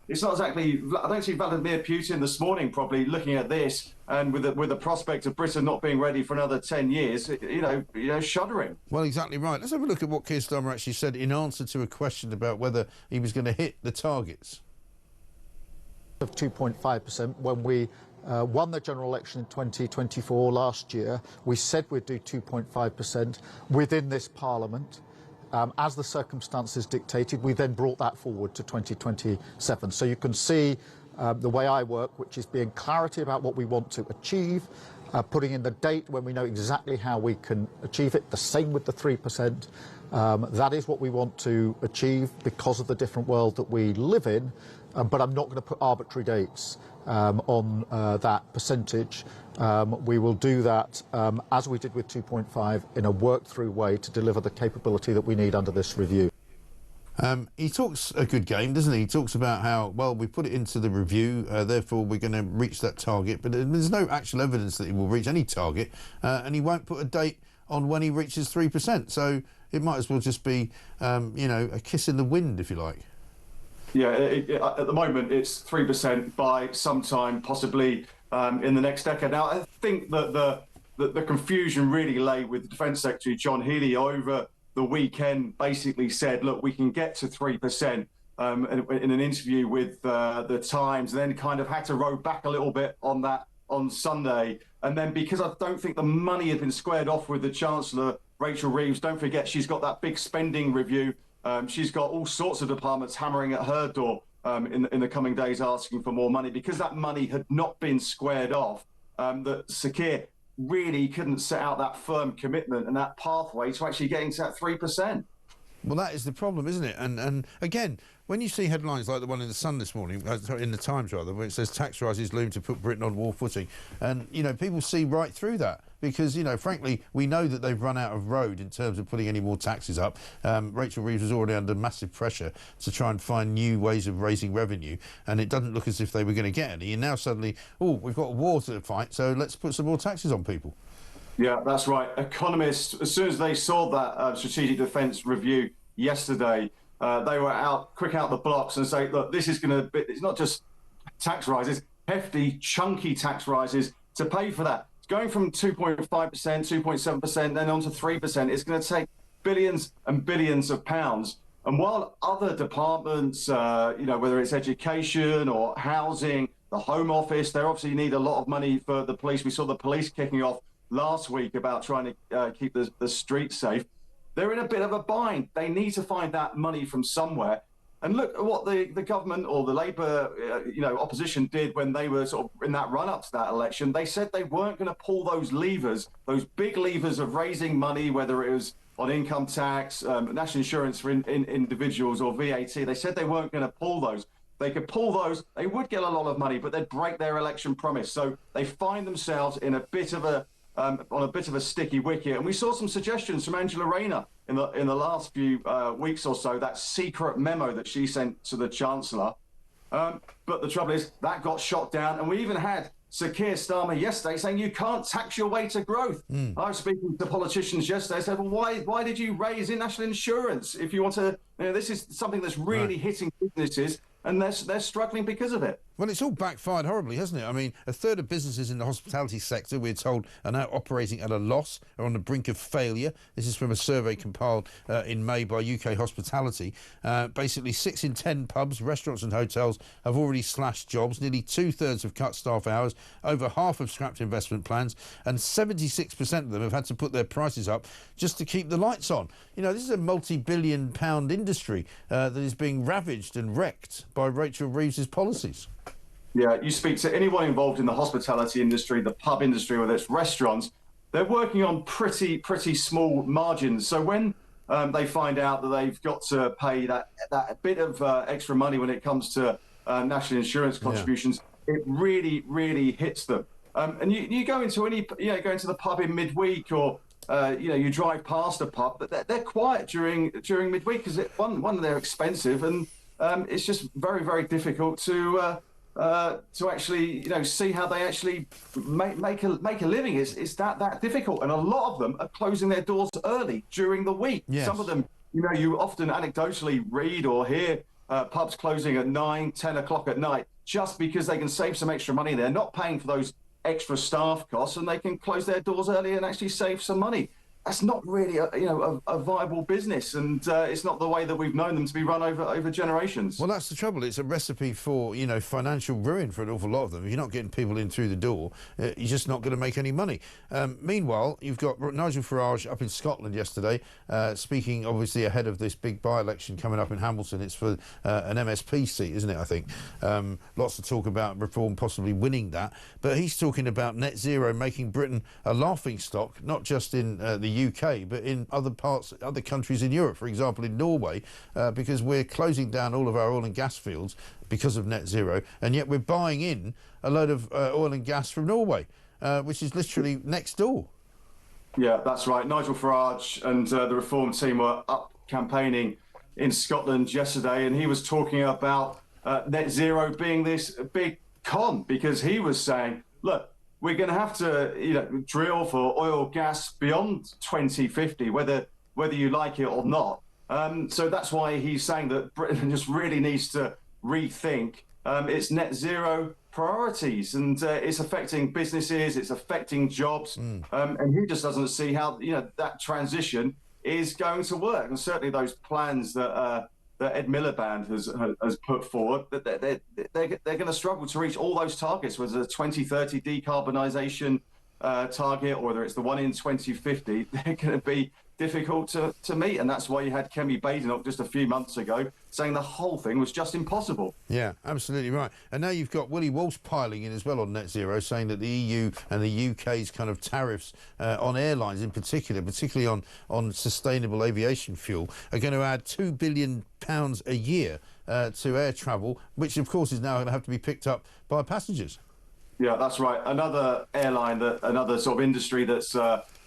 it's not exactly. I don't see Vladimir Putin this morning probably looking at this and with the prospect of Britain not being ready for another 10 years, you know, shuddering. Well, exactly right. Let's have a look at what Keir Starmer actually said in answer to a question about whether he was going to hit the targets. Of 2.5%, when we won the general election in 2024 last year, we said we'd do 2.5% within this Parliament. As the circumstances dictated, we then brought that forward to 2027. So you can see the way I work, which is being clarity about what we want to achieve, putting in the date when we know exactly how we can achieve it. The same with the 3%. That is what we want to achieve because of the different world that we live in. But I'm not going to put arbitrary dates on that percentage. We will do that as we did with 2.5 in a worked-through way to deliver the capability that we need under this review. He talks a good game, doesn't he? He talks about how, well, we put it into the review, therefore we're going to reach that target, but there's no actual evidence that he will reach any target, and he won't put a date on when he reaches 3%. So it might as well just be, you know, a kiss in the wind, if you like. Yeah, at the moment it's 3% by sometime possibly in the next decade. Now, I think that the confusion really lay with the Defence Secretary, John Healey, over the weekend basically said, look, we can get to 3% in an interview with the Times, and then kind of had to row back a little bit on that on Sunday. And then because I don't think the money had been squared off with the Chancellor, Rachel Reeves, don't forget she's got that big spending review. She's got all sorts of departments hammering at her door in the coming days asking for more money because that money had not been squared off. That Sakir really couldn't set out that firm commitment and that pathway to actually getting to that 3%. Well, that is the problem, isn't it? And again, when you see headlines like the one in the Sun this morning, in the Times rather, where it says tax rises loom to put Britain on war footing, and you know people see right through that because you know, frankly, we know that they've run out of road in terms of putting any more taxes up. Rachel Reeves was already under massive pressure to try and find new ways of raising revenue, and it doesn't look as if they were going to get any. And now suddenly, oh, we've got a war to fight, so let's put some more taxes on people. Yeah, that's right. Economists, as soon as they saw that strategic defence review yesterday, they were quick out the blocks and say, look, this is going to be, it's not just tax rises, hefty, chunky tax rises to pay for that. It's going from 2.5%, 2.7%, then on to 3%. It's going to take billions and billions of pounds. And while other departments, you know, whether it's education or housing, the Home Office, they obviously need a lot of money for the police. We saw the police kicking off last week about trying to keep the streets safe. They're in a bit of a bind. They need to find that money from somewhere. And look at what the government or the Labour, you know, opposition did when they were sort of in that run-up to that election. They said they weren't going to pull those levers, those big levers of raising money, whether it was on income tax, national insurance for individuals or VAT. They said they weren't going to pull those. They could pull those, they would get a lot of money, but they'd break their election promise. So they find themselves in a bit of a on a bit of a sticky wicket. And we saw some suggestions from Angela Rayner in the last few weeks or so, that secret memo that she sent to the Chancellor. But the trouble is that got shot down. And we even had Sir Keir Starmer yesterday saying you can't tax your way to growth. I was speaking to politicians yesterday. I said, well, why did you raise in national insurance if you want to, you know, this is something that's really hitting businesses and they're struggling because of it. Well, it's all backfired horribly, hasn't it? I mean, a third of businesses in the hospitality sector, we're told, are now operating at a loss, are on the brink of failure. This is from a survey compiled in May by UK Hospitality. Basically, 6 in 10 pubs, restaurants and hotels have already slashed jobs. Nearly 2/3 have cut staff hours. Over half have scrapped investment plans. And 76% of them have had to put their prices up just to keep the lights on. You know, this is a multi-billion-pound industry that is being ravaged and wrecked by Rachel Reeves' policies. Yeah, you speak to anyone involved in the hospitality industry, the pub industry, whether it's restaurants, they're working on pretty small margins. So when they find out that they've got to pay that bit of extra money when it comes to national insurance contributions, it really hits them. And you go into go into the pub in midweek or you drive past a pub, but they're quiet during midweek because one they're expensive and it's just very difficult to actually see how they actually make a living. It's that difficult, and a lot of them are closing their doors early during the week. Yes. Some of them, you often anecdotally read or hear pubs closing at 9, 10 o'clock at night just because they can save some extra money. They're not paying for those extra staff costs, and they can close their doors early and actually save some money. That's not really a viable business, and it's not the way that we've known them to be run over generations. Well, that's the trouble. It's a recipe for financial ruin for an awful lot of them. If you're not getting people in through the door, you're just not going to make any money. Meanwhile, you've got Nigel Farage up in Scotland yesterday, speaking obviously ahead of this big by-election coming up in Hamilton. It's for an MSP seat, isn't it, I think? Lots of talk about Reform possibly winning that. But he's talking about net zero making Britain a laughingstock, not just in the UK, but in other countries in Europe, for example in Norway, because we're closing down all of our oil and gas fields because of net zero, and yet we're buying in a load of oil and gas from Norway, which is literally next door. Yeah, that's right. Nigel Farage and the Reform team were up campaigning in Scotland yesterday, and he was talking about net zero being this big con, because he was saying, look, we're going to have to, drill for oil, gas beyond 2050, whether you like it or not. So that's why he's saying that Britain just really needs to rethink its net zero priorities, and it's affecting businesses, it's affecting jobs, and he just doesn't see how that transition is going to work. And certainly those plans that Ed Miliband has put forward, that they're going to struggle to reach all those targets, whether it's a 2030 decarbonisation target or whether it's the one in 2050, they're going to be difficult to meet. And that's why you had Kemi Badenoch just a few months ago saying the whole thing was just impossible. Yeah, absolutely right. And now you've got Willie Walsh piling in as well on net zero, saying that the EU and the UK's kind of tariffs on airlines in particular, particularly on sustainable aviation fuel, are going to add £2 billion a year to air travel, which of course is now going to have to be picked up by passengers. Yeah, that's right. Another airline, another sort of industry that's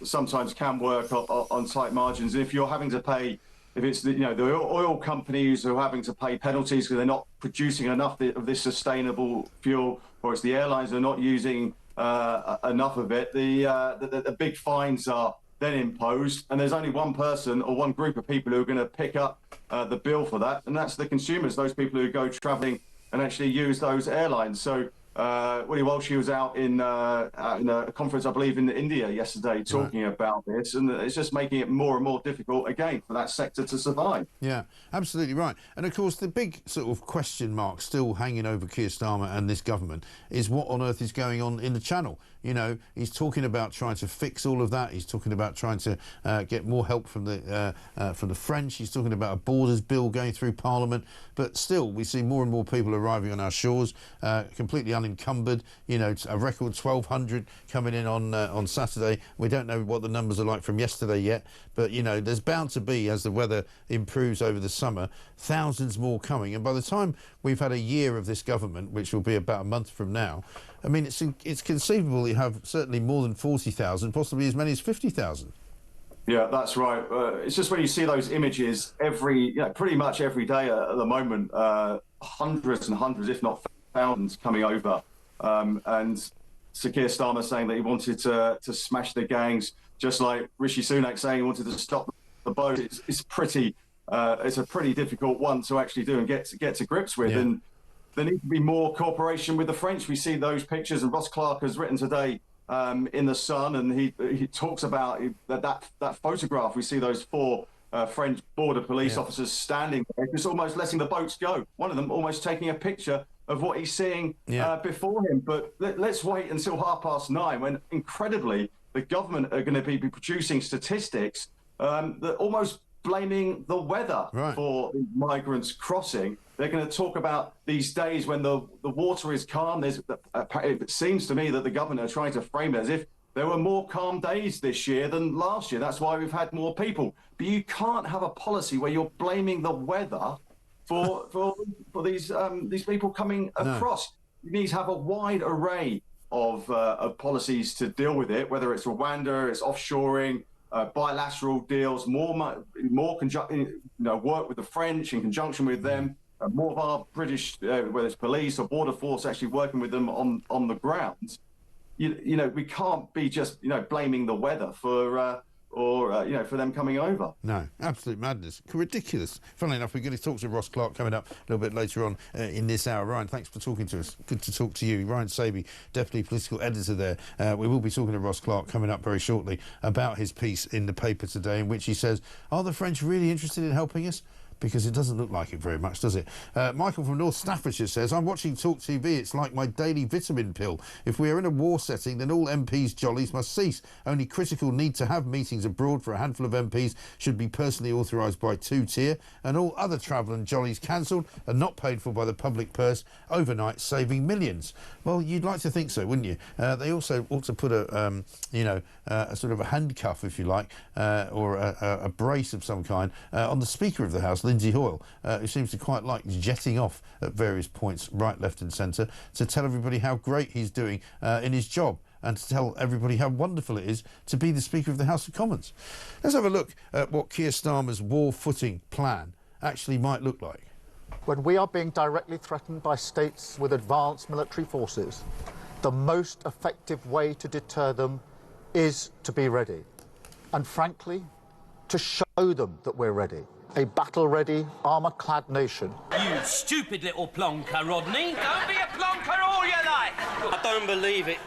sometimes can work on tight margins. If you're having to pay, if it's the oil companies who are having to pay penalties because they're not producing enough of this sustainable fuel, or it's the airlines that are not using enough of it, the big fines are then imposed, and there's only one person or one group of people who are going to pick up the bill for that, and that's the consumers, those people who go travelling and actually use those airlines. So Willie Walsh was out in a conference, I believe, in India yesterday, talking about this, and it's just making it more and more difficult again for that sector to survive. Yeah, absolutely right. And of course, the big sort of question mark still hanging over Keir Starmer and this government is what on earth is going on in the Channel. You know, he's talking about trying to fix all of that. He's talking about trying to get more help from the French. He's talking about a borders bill going through Parliament. But still, we see more and more people arriving on our shores, completely unencumbered. You know, a record 1,200 coming in on Saturday. We don't know what the numbers are like from yesterday yet. But, you know, there's bound to be, as the weather improves over the summer, thousands more coming. And by the time we've had a year of this government, which will be about a month from now, I mean, it's conceivable you have certainly more than 40,000, possibly as many as 50,000. Yeah, that's right. It's just when you see those images pretty much every day at the moment, hundreds and hundreds, if not thousands, coming over. And Sir Keir Starmer saying that he wanted to smash the gangs, just like Rishi Sunak saying he wanted to stop the boat. It's a pretty difficult one to actually do and get to grips with. Yeah. And there needs to be more cooperation with the French. We see those pictures, and Ross Clark has written today in The Sun, and he talks about that photograph. We see those four French border police officers standing there, just almost letting the boats go. One of them almost taking a picture of what he's seeing before him. But let's wait until 9:30, when incredibly the government are going to be producing statistics that almost blaming the weather for migrants crossing. They're going to talk about these days when the water is calm. It seems to me that the government are trying to frame it as if there were more calm days this year than last year. That's why we've had more people. But you can't have a policy where you're blaming the weather for these people coming across. You need to have a wide array of policies to deal with it, whether it's Rwanda, it's offshoring, bilateral deals, more work with the French in conjunction with them. More of our British, whether it's police or border force, actually working with them on the ground. You know, we can't be just blaming the weather for them coming over. No, absolute madness, ridiculous. Funnily enough, we're going to talk to Ross Clark coming up a little bit later on in this hour. Ryan, thanks for talking to us. Good to talk to you. Ryan Saby, Deputy Political Editor there. We will be talking to Ross Clark coming up very shortly about his piece in the paper today, in which he says, are the French really interested in helping us? Because it doesn't look like it very much, does it? Michael from North Staffordshire says, I'm watching talkTV. It's like my daily vitamin pill. If we are in a war setting, then all MPs' jollies must cease. Only critical need to have meetings abroad for a handful of MPs should be personally authorised by two-tier, and all other travel and jollies cancelled and not paid for by the public purse, overnight saving millions. Well, you'd like to think so, wouldn't you? They also ought to put a sort of a handcuff, if you like, or a brace of some kind on the Speaker of the House, Lindsay Hoyle, who seems to quite like jetting off at various points, right, left and centre, to tell everybody how great he's doing in his job, and to tell everybody how wonderful it is to be the Speaker of the House of Commons. Let's have a look at what Keir Starmer's war footing plan actually might look like. When we are being directly threatened by states with advanced military forces, the most effective way to deter them is to be ready. And frankly, to show them that we're ready. A battle-ready, armour-clad nation. You stupid little plonker, Rodney. Don't be a plonker all your life. I don't believe it.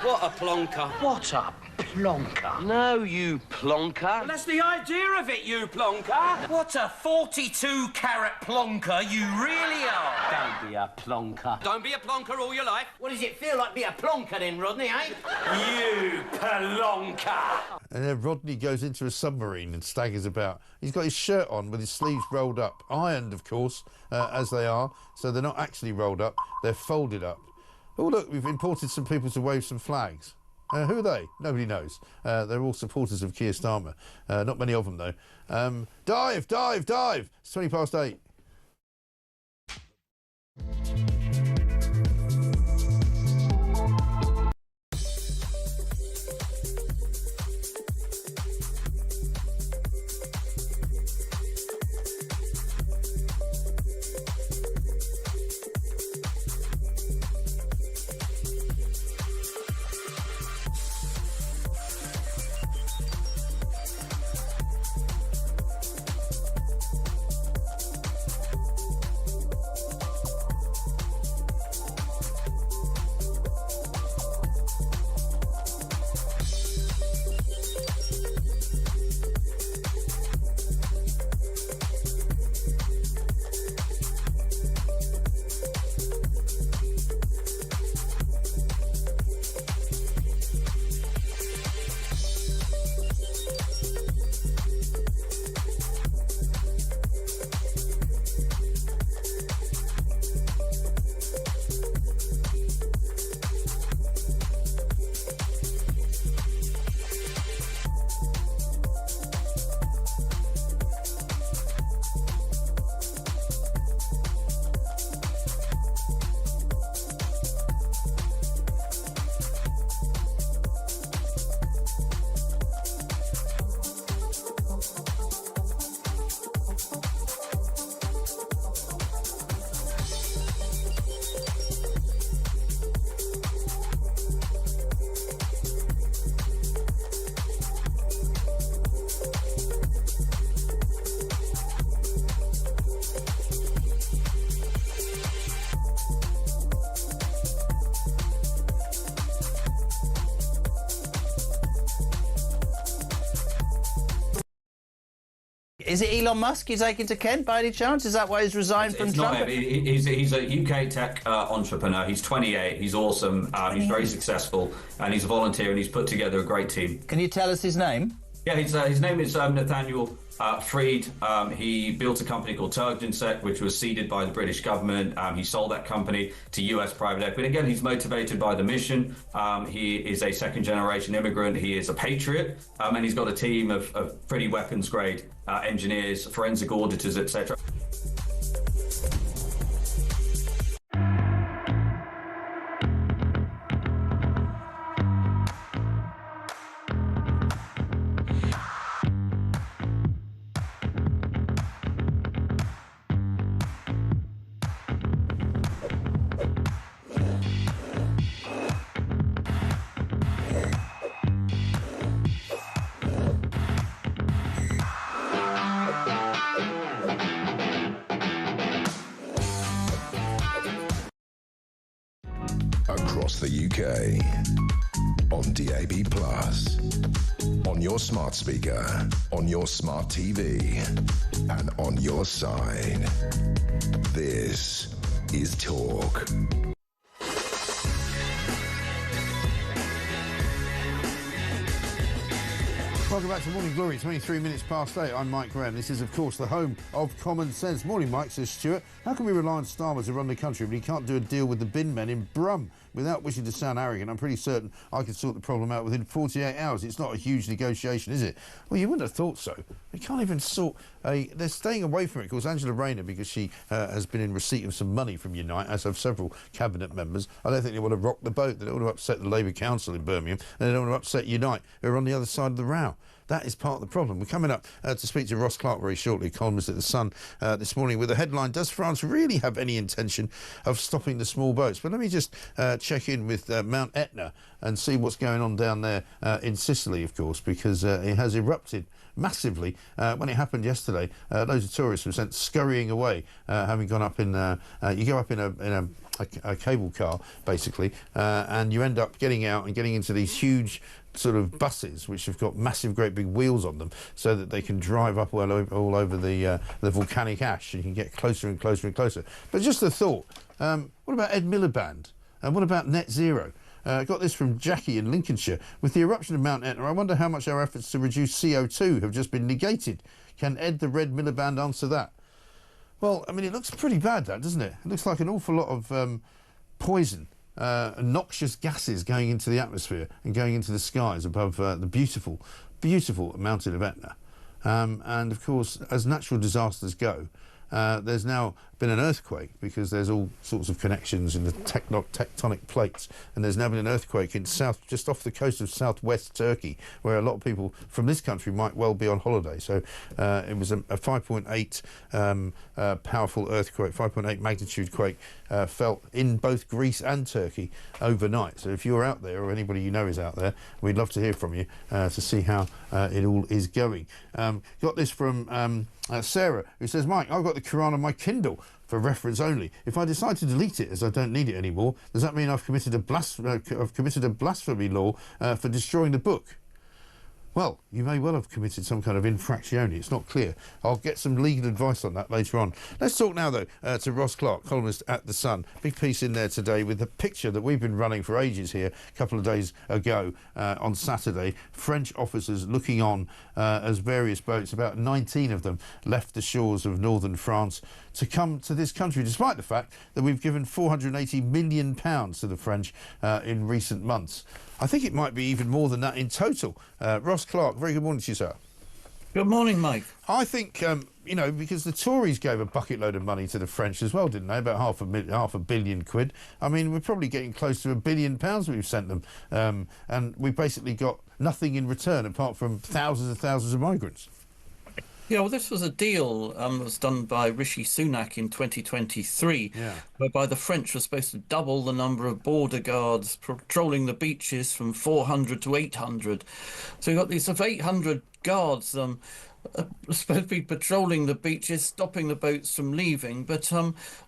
What a plonker. What a plonker. No, you plonker. Well, that's the idea of it, you plonker. What a 42-carat plonker you really are. Don't be a plonker. Don't be a plonker all your life. What does it feel like to be a plonker then, Rodney, eh? You plonker. And then Rodney goes into a submarine and staggers about. He's got his shirt on with his sleeves rolled up, ironed, of course, as they are, so they're not actually rolled up, they're folded up. Oh, look, we've imported some people to wave some flags. Who are they? Nobody knows. They're all supporters of Keir Starmer. Not many of them, though. Dive, dive, dive! It's 20 past 8. Is it Elon Musk you're taking to Kent by any chance? Is that why he's resigned from Trump? Not him. He's a UK tech entrepreneur. He's 28. He's awesome. He's very successful, and he's a volunteer, and he's put together a great team. Can you tell us his name? Yeah, his name is Nathaniel Freed. He built a company called Turgensec, which was seeded by the British government. He sold that company to US private equity. Again, he's motivated by the mission. He is a second-generation immigrant. He is a patriot, and he's got a team of pretty weapons-grade engineers, forensic auditors, etc. Across the UK, on DAB+, on your smart speaker, on your smart TV, and on your side. This is Talk. Welcome back to Morning Glory, 23 minutes past 8. I'm Mike Graham. This is, of course, the home of common sense. Morning, Mike, says Stuart. How can we rely on Starmer to run the country when he can't do a deal with the bin men in Brum? Without wishing to sound arrogant, I'm pretty certain I could sort the problem out within 48 hours. It's not a huge negotiation, is it? Well, you wouldn't have thought so. They can't even sort a... They're staying away from it. Of course, Angela Rayner, because she has been in receipt of some money from Unite, as have several cabinet members. I don't think they want to rock the boat. They don't want to upset the Labour Council in Birmingham, and they don't want to upset Unite, who are on the other side of the row. That is part of the problem. We're coming up to speak to Ross Clark very shortly, columnist at The Sun, this morning, with the headline, Does France really have any intention of stopping the small boats? But let me just check in with Mount Etna and see what's going on down there in Sicily, of course, because it has erupted massively. When it happened yesterday, loads of tourists were sent scurrying away, having gone up in... you go up in a cable car, basically, and you end up getting out and getting into these huge sort of buses which have got massive, great big wheels on them, so that they can drive up all over the volcanic ash, and you can get closer and closer and closer. But just a thought, what about Ed Miliband? And what about net zero? Got this from Jackie in Lincolnshire. With the eruption of Mount Etna, I wonder how much our efforts to reduce CO2 have just been negated. Can Ed the Red Miliband answer that? Well, I mean, it looks pretty bad, that, doesn't it? It looks like an awful lot of poison, noxious gases going into the atmosphere and going into the skies above the beautiful, beautiful mountain of Etna. And, of course, as natural disasters go, there's now been an earthquake, because there's all sorts of connections in the tectonic plates, and there's now been an earthquake in just off the coast of southwest Turkey, where a lot of people from this country might well be on holiday. So it was a 5.8 powerful earthquake, 5.8 magnitude quake felt in both Greece and Turkey overnight. So if you're out there, or anybody you know is out there, we'd love to hear from you to see how it all is going. Got this from Sarah, who says, Mike, I've got the Quran on my Kindle for reference only. If I decide to delete it as I don't need it anymore, does that mean I've committed a blasphemy law for destroying the book? Well, you may well have committed some kind of infraction. It's not clear. I'll get some legal advice on that later on. Let's talk now, though, to Ross Clark, columnist at The Sun. Big piece in there today with the picture that we've been running for ages here, a couple of days ago on Saturday. French officers looking on as various boats, about 19 of them, left the shores of northern France to come to this country, despite the fact that we've given £480 million to the French in recent months. I think it might be even more than that in total. Ross Clark, very good morning to you, sir. Good morning, Mike. I think, you know, because the Tories gave a bucket load of money to the French as well, didn't they? About half a billion quid. I mean, we're probably getting close to £1 billion we've sent them. And we've basically got nothing in return apart from thousands and thousands of migrants. Yeah, well, this was a deal that was done by Rishi Sunak in 2023, whereby the French were supposed to double the number of border guards patrolling the beaches from 400 to 800. So you got these 800 guards supposed to be patrolling the beaches, stopping the boats from leaving, but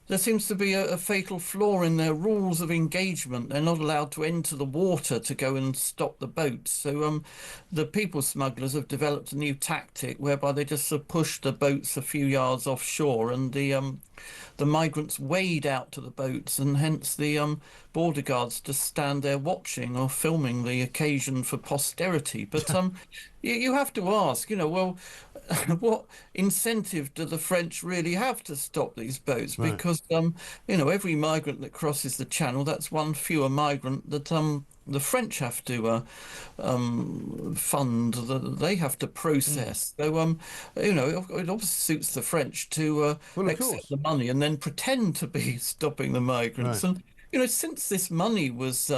there seems to be a fatal flaw in their rules of engagement. They're not allowed to enter the water to go and stop the boats. So the people smugglers have developed a new tactic whereby they just push the boats a few yards offshore, and the migrants wade out to the boats, and hence the border guards just stand there watching or filming the occasion for posterity. But you have to ask, you know, well, what incentive do the French really have to stop these boats? Right. Because, you know, every migrant that crosses the channel, that's one fewer migrant that the French have to fund, they have to process. So, you know, it obviously suits the French to accept the money and then pretend to be stopping the migrants. Right. And, you know, since this money was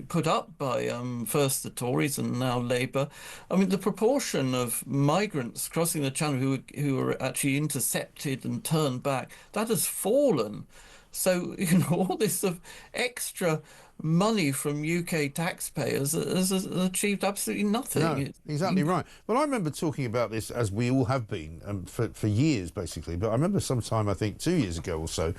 put up by first the Tories and now Labour, I mean, the proportion of migrants crossing the channel who are actually intercepted and turned back, that has fallen. So, you know, all this extra money from UK taxpayers has achieved absolutely nothing. No, exactly right. Well, I remember talking about this, as we all have been, for years, basically. But I remember sometime, I think 2 years ago or so,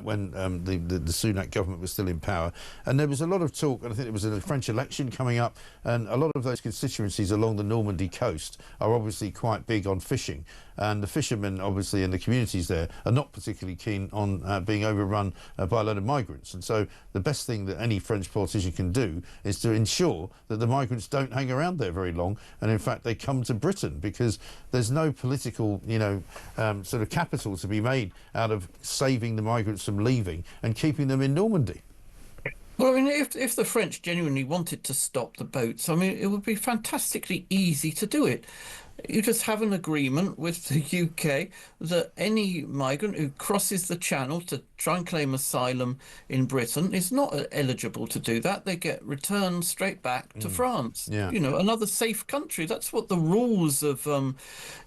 when the Sunak government was still in power, and there was a lot of talk, and I think it was a French election coming up, and a lot of those constituencies along the Normandy coast are obviously quite big on fishing. And the fishermen, obviously, and the communities there are not particularly keen on being overrun by a load of migrants. And so the best thing that any French politician can do is to ensure that the migrants don't hang around there very long, and in fact they come to Britain, because there's no political, you know, sort of capital to be made out of saving the migrants from leaving and keeping them in Normandy. Well, I mean, if the French genuinely wanted to stop the boats, I mean, it would be fantastically easy to do it. You just have an agreement with the UK that any migrant who crosses the channel to try and claim asylum in Britain is not eligible to do that. They get returned straight back to France. Yeah. You know, another safe country. That's what the rules of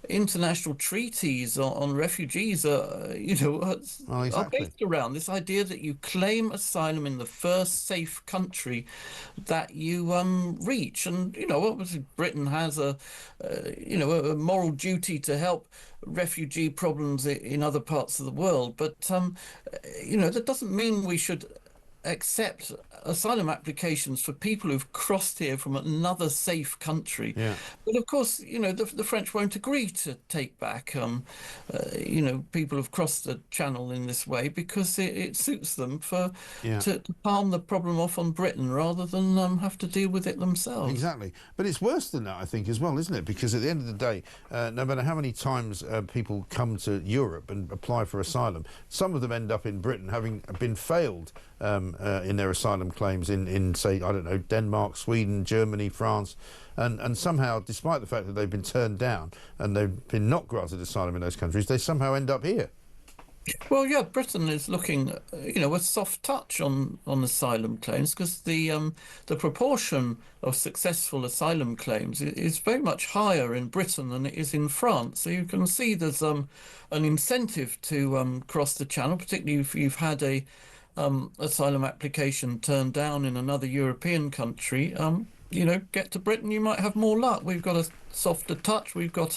international treaties on refugees are, you know, are based around. This idea that you claim asylum in the first safe country that you reach. And, you know, obviously Britain has a, you know, a moral duty to help refugee problems in other parts of the world. But, that doesn't mean we should accept asylum applications for people who've crossed here from another safe country. Yeah. But of course, the French won't agree to take back, people who've crossed the channel in this way because it suits them to palm the problem off on Britain rather than have to deal with it themselves. Exactly. But it's worse than that, I think, as well, isn't it? Because at the end of the day, no matter how many times people come to Europe and apply for asylum, some of them end up in Britain having been failed in their asylum claims in, say, I don't know, Denmark, Sweden, Germany, France, and somehow, despite the fact that they've been turned down and they've been not granted asylum in those countries, they somehow end up here. Well, yeah, Britain is looking, a soft touch on asylum claims because the proportion of successful asylum claims is very much higher in Britain than it is in France. So you can see there's an incentive to cross the channel, particularly if you've had a asylum application turned down in another European country. Get to Britain, you might have more luck. We've got a softer touch. We've got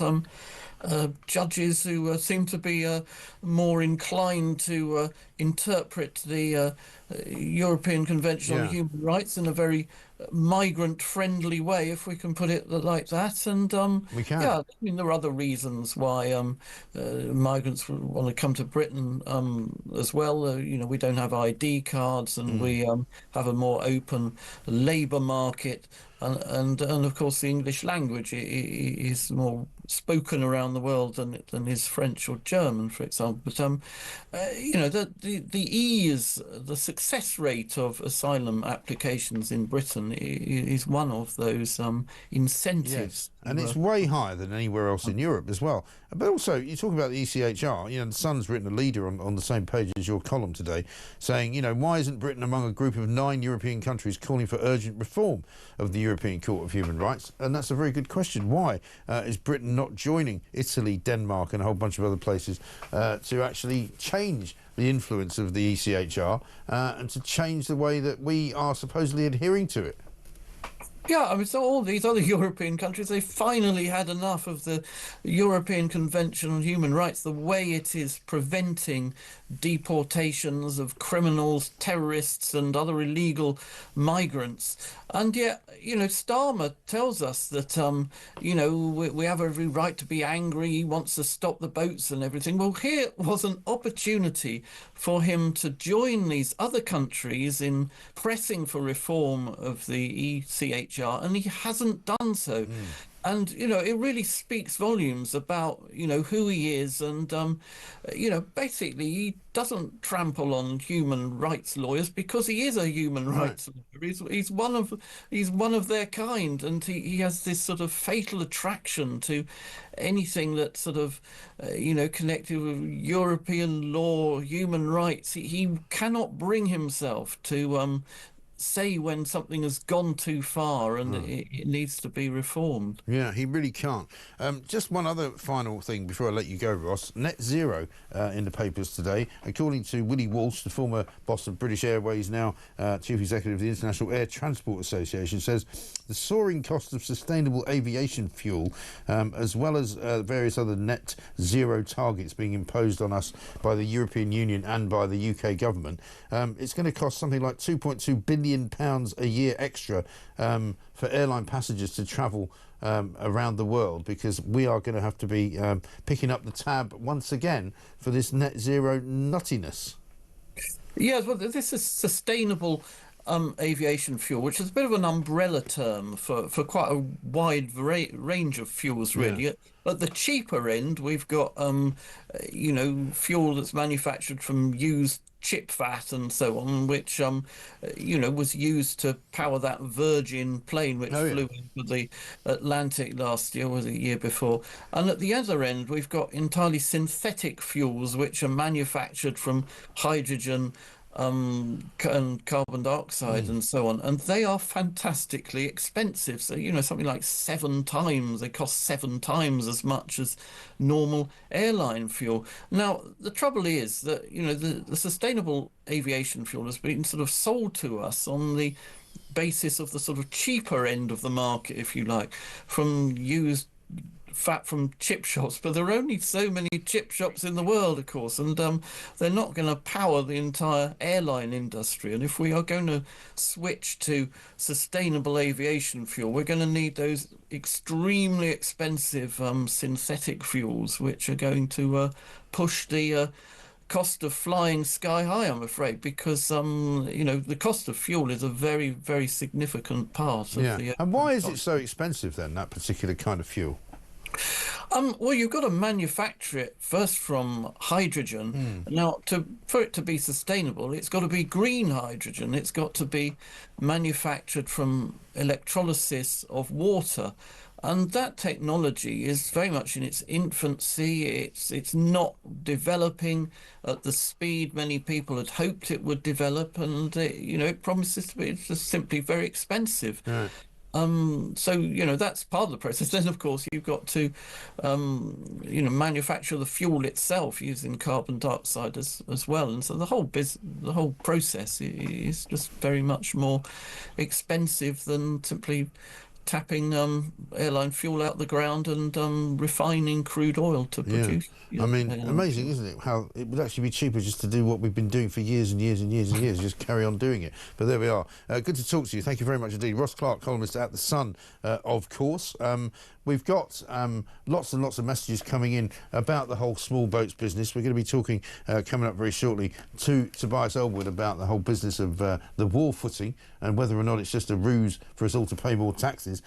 judges who seem to be more inclined to interpret the European Convention on Human Rights in a very migrant-friendly way, if we can put it like that. And we can. Yeah, I mean, there are other reasons why migrants want to come to Britain as well. We don't have ID cards, and we have a more open labour market. And of course the English language is more spoken around the world than is French or German, for example. But the ease, the success rate of asylum applications in Britain is one of those incentives. Yes. And it's way higher than anywhere else in Europe as well. But also, you talk about the ECHR, the Sun's written a leader on the same page as your column today, saying, why isn't Britain among a group of 9 European countries calling for urgent reform of the European Court of Human Rights? And that's a very good question. Why is Britain not joining Italy, Denmark and a whole bunch of other places to actually change the influence of the ECHR and to change the way that we are supposedly adhering to it? Yeah, I mean, so all these other European countries, they finally had enough of the European Convention on Human Rights, the way it is preventing deportations of criminals, terrorists and other illegal migrants. And yet, Starmer tells us that, we have every right to be angry. He wants to stop the boats and everything. Well, here was an opportunity for him to join these other countries in pressing for reform of the ECHR, and he hasn't done so. And, it really speaks volumes about, who he is. And, basically, he doesn't trample on human rights lawyers because he is a human rights lawyer. He's one of their kind. And he has this sort of fatal attraction to anything that's sort of, connected with European law, human rights. He cannot bring himself to say when something has gone too far and it needs to be reformed. Yeah, he really can't. Just one other final thing before I let you go, Ross. Net zero in the papers today. According to Willie Walsh, the former boss of British Airways, now Chief Executive of the International Air Transport Association, says the soaring cost of sustainable aviation fuel, as well as various other net zero targets being imposed on us by the European Union and by the UK government, it's going to cost something like £2.2 billion a year extra for airline passengers to travel around the world, because we are going to have to be picking up the tab once again for this net zero nuttiness. Yes, well, this is sustainable aviation fuel, which is a bit of an umbrella term for quite a wide range of fuels, really. Yeah. At the cheaper end, we've got, fuel that's manufactured from used chip fat and so on, which was used to power that Virgin plane which flew into the Atlantic last year or the year before. And at the other end, we've got entirely synthetic fuels which are manufactured from hydrogen and carbon dioxide and so on, and they are fantastically expensive. So something like 7 times, they cost 7 times as much as normal airline fuel. Now the trouble is that the sustainable aviation fuel has been sort of sold to us on the basis of the sort of cheaper end of the market, if you like, from used fat from chip shops, but there are only so many chip shops in the world, of course, and they're not going to power the entire airline industry. And if we are going to switch to sustainable aviation fuel, we're going to need those extremely expensive synthetic fuels, which are going to push the cost of flying sky high, I'm afraid, because the cost of fuel is a very, very significant part of the. And why is it so expensive then, that particular kind of fuel? Well, you've got to manufacture it first from hydrogen. Now, for it to be sustainable, it's got to be green hydrogen. It's got to be manufactured from electrolysis of water. And that technology is very much in its infancy. It's not developing at the speed many people had hoped it would develop, and it promises to be. It's just simply very expensive. Right. So that's part of the process. Then, of course, you've got to manufacture the fuel itself using carbon dioxide as well, and so the whole process is just very much more expensive than simply tapping airline fuel out the ground and refining crude oil to produce. I mean, amazing, isn't it? How it would actually be cheaper just to do what we've been doing for years and years and years and years, just carry on doing it. But there we are. Good to talk to you. Thank you very much indeed. Ross Clark, columnist at The Sun, of course. We've got lots and lots of messages coming in about the whole small boats business. We're going to be talking coming up very shortly to Tobias Elwood about the whole business of the war footing and whether or not it's just a ruse for us all to pay more taxes.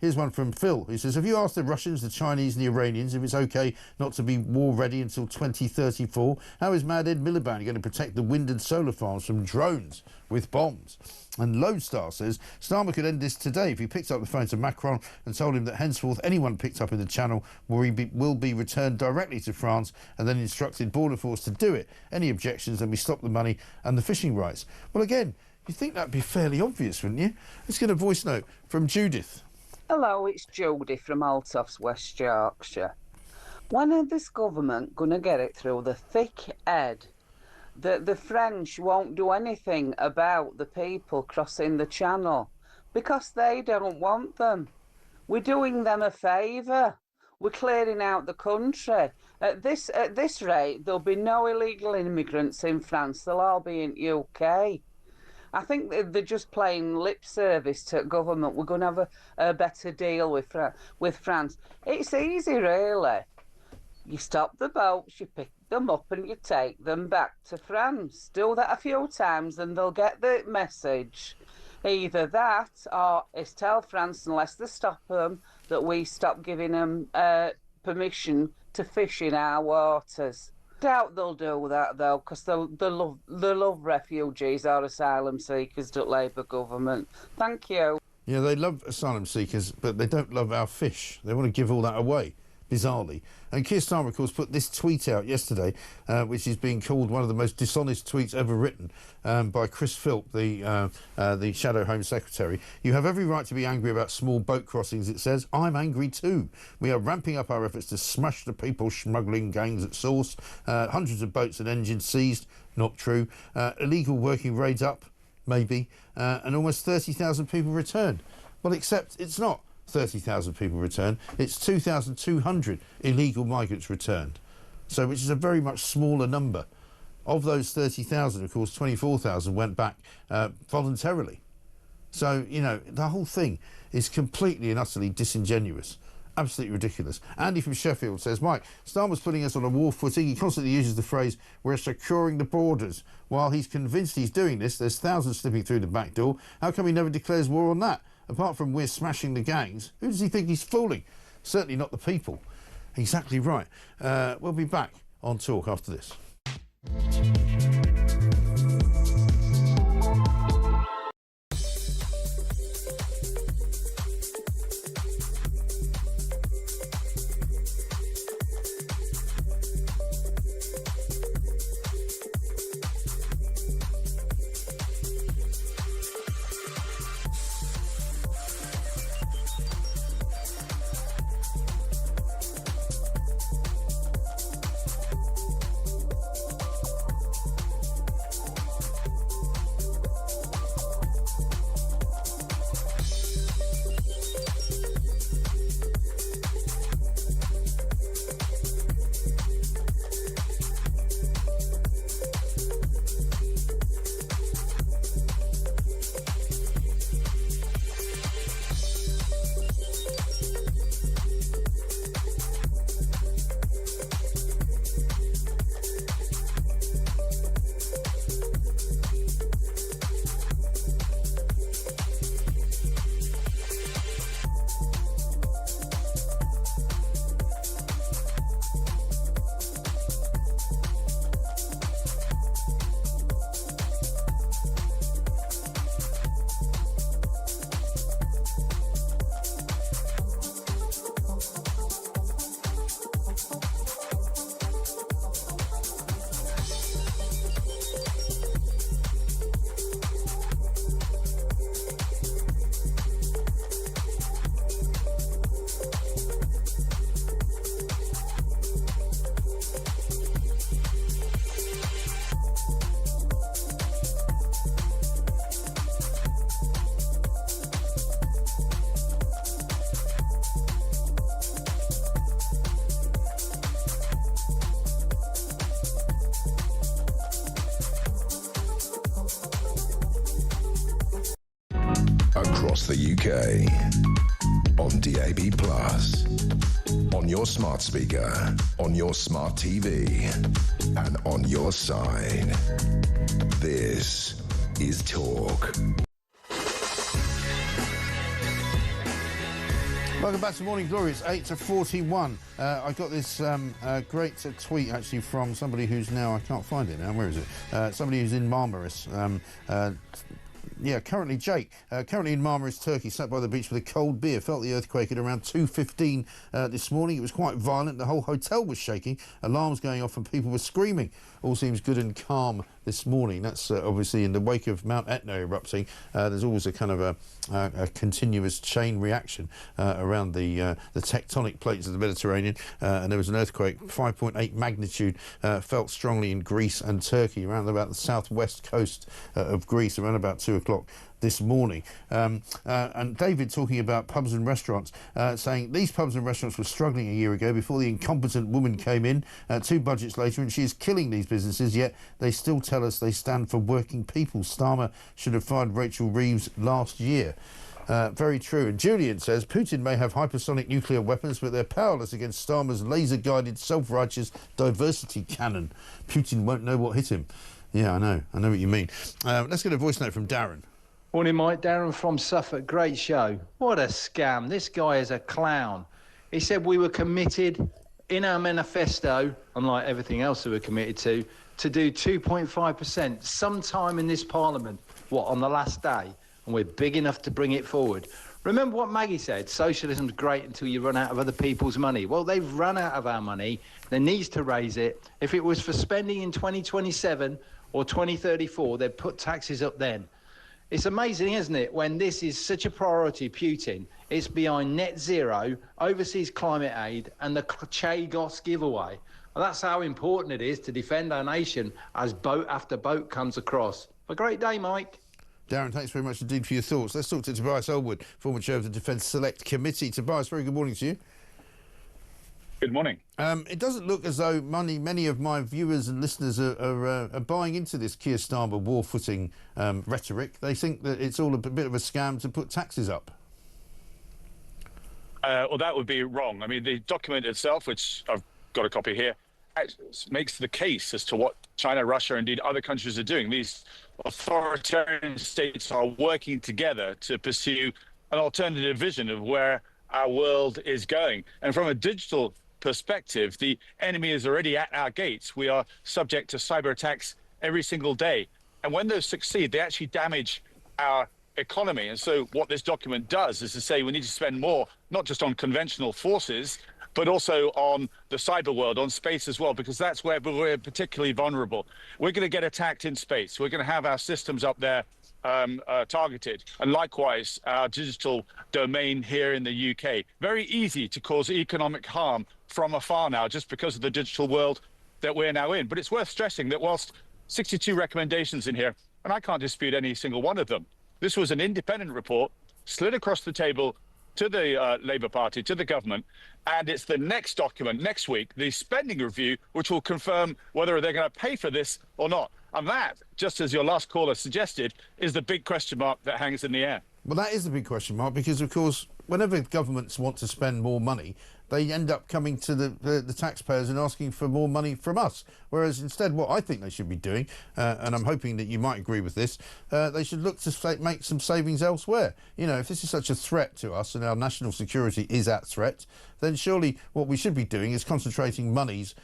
Here's one from Phil, who says, have you asked the Russians, the Chinese and the Iranians if it's OK not to be war ready until 2034? How is Mad Ed Miliband going to protect the wind and solar farms from drones with bombs? And Lodestar says, Starmer could end this today if he picked up the phone to Macron and told him that henceforth anyone picked up in the channel will be returned directly to France, and then instructed Border Force to do it. Any objections, then we stop the money and the fishing rights. Well, again, you'd think that'd be fairly obvious, wouldn't you? Let's get a voice note from Judith. Hello, it's Judy from Altofts, West Yorkshire. When is this government going to get it through the thick head that the French won't do anything about the people crossing the channel because they don't want them? We're doing them a favour. We're clearing out the country. At this rate, there'll be no illegal immigrants in France. They'll all be in UK. I think they're just playing lip service to government. We're going to have a better deal with France. It's easy, really. You stop the boats, you pick them up and you take them back to France. Do that a few times and they'll get the message. Either that or it's tell France, unless they stop them, that we stop giving them permission to fish in our waters. Doubt they'll do that, though, because they love refugees or asylum seekers, the Labour government. Thank you. Yeah, they love asylum seekers, but they don't love our fish. They want to give all that away, bizarrely. And Keir Starmer, of course, put this tweet out yesterday, which is being called one of the most dishonest tweets ever written by Chris Philp, the Shadow Home Secretary. You have every right to be angry about small boat crossings, it says. I'm angry too. We are ramping up our efforts to smash the people smuggling gangs at source. Hundreds of boats and engines seized. Not true. Illegal working raids up. Maybe. And almost 30,000 people returned. Well, except it's not 30,000 people returned. It's 2,200 illegal migrants returned. So, which is a very much smaller number. Of those 30,000, of course, 24,000 went back voluntarily. So, the whole thing is completely and utterly disingenuous. Absolutely ridiculous. Andy from Sheffield says, Mike, Starmer's putting us on a war footing. He constantly uses the phrase, we're securing the borders. While he's convinced he's doing this, there's thousands slipping through the back door. How come he never declares war on that? Apart from we're smashing the gangs, who does he think he's fooling? Certainly not the people. Exactly right. We'll be back on Talk after this. across the UK, on DAB+, on your smart speaker, on your smart TV, and on your side. This is Talk. Welcome back to Morning Glory. It's 8:41. I got this great tweet actually from somebody who's now, I can't find it now, where is it? Somebody who's in Marmaris. Currently Jake, currently in Marmaris, Turkey, sat by the beach with a cold beer, felt the earthquake at around 2:15 this morning. It was quite violent. The whole hotel was shaking, alarms going off and people were screaming. All seems good and calm this morning. That's obviously in the wake of Mount Etna erupting. There's always a kind of a continuous chain reaction around the tectonic plates of the Mediterranean, and there was an earthquake, 5.8 magnitude, felt strongly in Greece and Turkey, around about the southwest coast of Greece, around about 2 o'clock this morning. And David talking about pubs and restaurants, saying these pubs and restaurants were struggling a year ago before the incompetent woman came in, 2 budgets later, and she is killing these businesses, yet they still tell us they stand for working people. Starmer should have fired Rachel Reeves last year. Very true. And Julian says Putin may have hypersonic nuclear weapons, but they're powerless against Starmer's laser-guided, self-righteous diversity cannon. Putin won't know what hit him. Yeah, I know what you mean. Let's get a voice note from Darren. Morning, Mike. Darren from Suffolk. Great show. What a scam. This guy is a clown. He said we were committed in our manifesto, unlike everything else that we're committed to do 2.5% sometime in this parliament. What, on the last day? And we're big enough to bring it forward. Remember what Maggie said, socialism's great until you run out of other people's money. Well, they've run out of our money. There needs to raise it. If it was for spending in 2027 or 2034, they'd put taxes up then. It's amazing, isn't it, when this is such a priority, Putin, it's behind net zero, overseas climate aid and the Chagos giveaway. Well, that's how important it is to defend our nation as boat after boat comes across. Have a great day, Mike. Darren, thanks very much indeed for your thoughts. Let's talk to Tobias Elwood, former chair of the Defence Select Committee. Tobias, very good morning to you. Good morning. It doesn't look as though many of my viewers and listeners are buying into this Keir Starmer war-footing rhetoric. They think that it's all a bit of a scam to put taxes up. Well, that would be wrong. I mean, the document itself, which I've got a copy here, makes the case as to what China, Russia, indeed other countries are doing. These authoritarian states are working together to pursue an alternative vision of where our world is going. And from a digital perspective, the enemy is already at our gates. We are subject to cyber attacks every single day. And when those succeed, they actually damage our economy. And so what this document does is to say we need to spend more, not just on conventional forces, but also on the cyber world, on space as well, because that's where we're particularly vulnerable. We're going to get attacked in space. We're going to have our systems up there targeted. And likewise, our digital domain here in the UK. Very easy to cause economic harm from afar now, just because of the digital world that we're now in. But it's worth stressing that whilst 62 recommendations in here, and I can't dispute any single one of them, this was an independent report slid across the table to the Labour Party, to the government, and it's the next document next week, the spending review, which will confirm whether they're going to pay for this or not. And that, just as your last caller suggested, is the big question mark that hangs in the air. Well, that is the big question mark, because, of course, whenever governments want to spend more money, they end up coming to the taxpayers and asking for more money from us. Whereas instead, what I think they should be doing, and I'm hoping that you might agree with this, they should look to make some savings elsewhere. You know, if this is such a threat to us and our national security is at threat, then surely what we should be doing is concentrating monies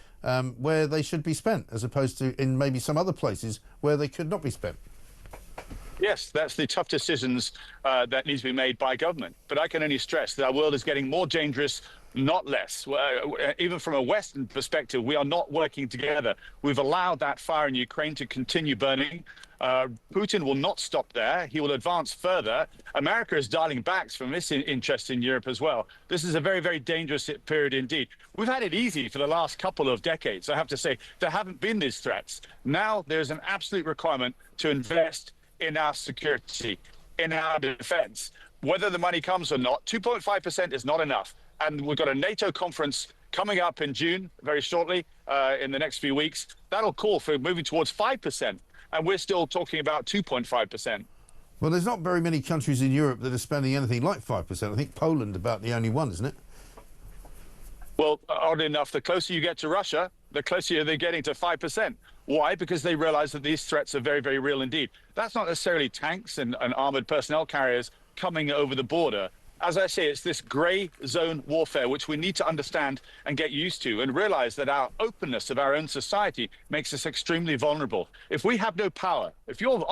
where they should be spent, as opposed to in maybe some other places where they could not be spent. Yes, that's the tough decisions that need to be made by government. But I can only stress that our world is getting more dangerous, not less. Even from a Western perspective, we are not working together. We've allowed that fire in Ukraine to continue burning. Putin will not stop there. He will advance further. America is dialing back from its interest in Europe as well. This is a very, very dangerous period indeed. We've had it easy for the last couple of decades. I have to say, there haven't been these threats. Now there's an absolute requirement to invest in our security, in our defense. Whether the money comes or not, 2.5% is not enough. And we've got a NATO conference coming up in June, very shortly, in the next few weeks. That'll call for moving towards 5%. And we're still talking about 2.5%. Well, there's not very many countries in Europe that are spending anything like 5%. I think Poland about the only one, isn't it? Well, oddly enough, the closer you get to Russia, the closer they're getting to 5%. Why? Because they realize that these threats are very, very real indeed. That's not necessarily tanks and armored personnel carriers coming over the border. As I say, it's this grey zone warfare, which we need to understand and get used to and realize that our openness of our own society makes us extremely vulnerable. If we have no power, if your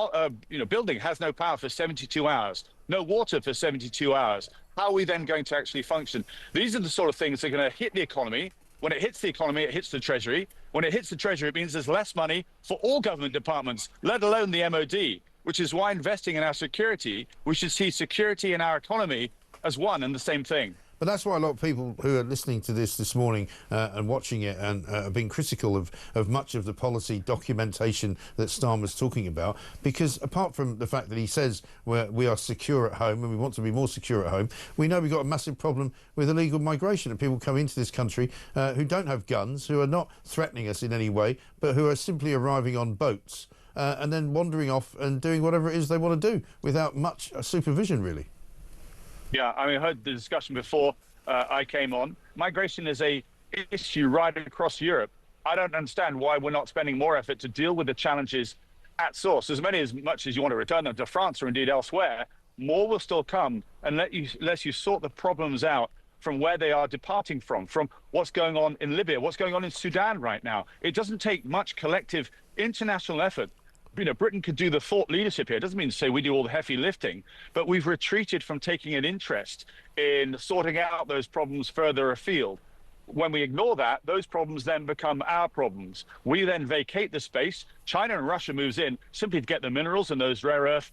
building has no power for 72 hours, no water for 72 hours, how are we then going to actually function? These are the sort of things that are going to hit the economy. When it hits the economy, it hits the Treasury. When it hits the Treasury, it means there's less money for all government departments, let alone the MOD, which is why investing in our security, we should see security in our economy as one and the same thing. But that's why a lot of people who are listening to this morning and watching it and have been critical of much of the policy documentation that Starmer's talking about, because apart from the fact that he says we are secure at home and we want to be more secure at home, we know we've got a massive problem with illegal migration and people come into this country who don't have guns, who are not threatening us in any way, but who are simply arriving on boats and then wandering off and doing whatever it is they want to do without much supervision, really. Yeah, I mean, I heard the discussion before I came on. Migration is a issue right across Europe. I don't understand why we're not spending more effort to deal with the challenges at source. As much as you want to return them to France or indeed elsewhere, more will still come unless you sort the problems out from where they are departing from what's going on in Libya, what's going on in Sudan right now. It doesn't take much collective international effort. Britain could do the thought leadership here. It doesn't mean to say we do all the heavy lifting, but we've retreated from taking an interest in sorting out those problems further afield. When we ignore that, those problems then become our problems. We then vacate the space. China and Russia moves in simply to get the minerals and those rare earth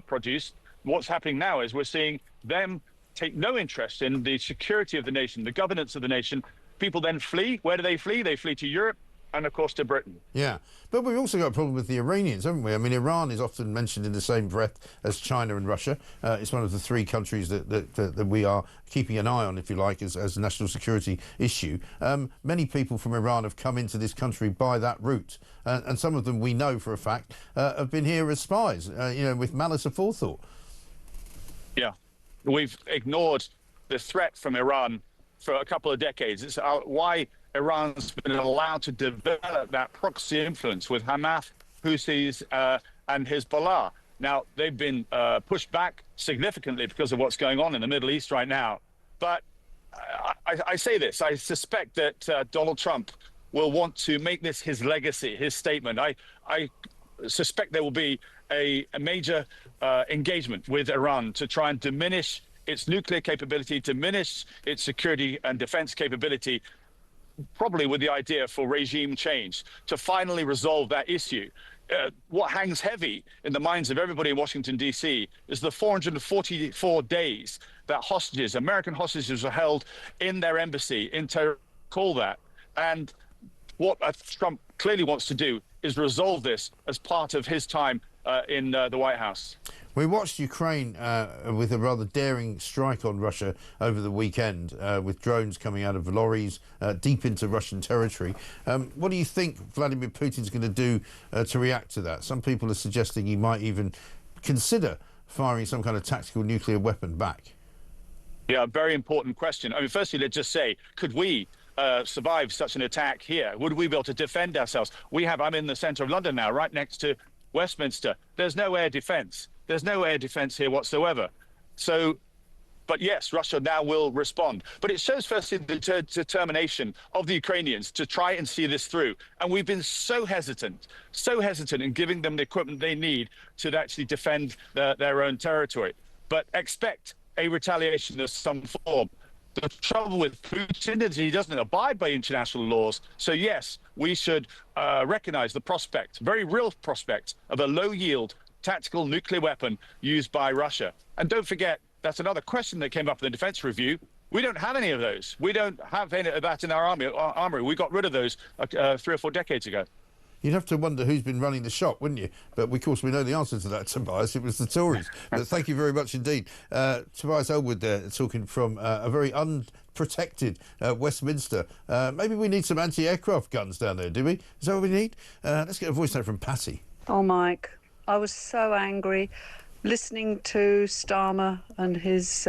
produced. What's happening now is we're seeing them take no interest in the security of the nation, the governance of the nation. People then flee. Where do they flee? They flee to Europe and, of course, to Britain. Yeah, but we've also got a problem with the Iranians, haven't we? I mean, Iran is often mentioned in the same breath as China and Russia. It's one of the three countries that we are keeping an eye on, if you like, as a national security issue. Many people from Iran have come into this country by that route, and some of them we know for a fact have been here as spies, with malice aforethought. Yeah, we've ignored the threat from Iran for a couple of decades. It's why Iran's been allowed to develop that proxy influence with Hamas, Houthis, and Hezbollah. Now, they've been pushed back significantly because of what's going on in the Middle East right now. But I say this, I suspect that Donald Trump will want to make this his legacy, his statement. I suspect there will be a major engagement with Iran to try and diminish its nuclear capability, diminish its security and defense capability, probably with the idea for regime change, to finally resolve that issue. What hangs heavy in the minds of everybody in Washington, D.C. is the 444 days that hostages, American hostages, were held in their embassy in Tehran. Call that. And what Trump clearly wants to do is resolve this as part of his time in the White House. We watched Ukraine with a rather daring strike on Russia over the weekend, with drones coming out of lorries deep into Russian territory. What do you think Vladimir Putin's going to do to react to that? Some people are suggesting he might even consider firing some kind of tactical nuclear weapon back. Yeah, very important question. I mean, firstly, let's just say, could we survive such an attack here? Would we be able to defend ourselves? I'm in the centre of London now, right next to Westminster. There's no air defence. There's no air defence here whatsoever. So, but yes, Russia now will respond. But it shows firstly the determination of the Ukrainians to try and see this through. And we've been so hesitant in giving them the equipment they need to actually defend their own territory. But expect a retaliation of some form. The trouble with Putin is he doesn't abide by international laws. So yes, we should recognise the prospect, very real prospect, of a low-yield tactical nuclear weapon used by Russia. And don't forget, that's another question that came up in the defence review. We don't have any of those. We don't have any of that in our armoury. We got rid of those 3 or 4 decades ago. You'd have to wonder who's been running the shop, wouldn't you? But of course we know the answer to that, Tobias. It was the Tories. But thank you very much indeed. Tobias Elwood there, talking from a very unprotected Westminster. Maybe we need some anti-aircraft guns down there, do we? Is that what we need? Let's get a voice note from Patty. Oh, Mike, I was so angry. listening to Starmer and his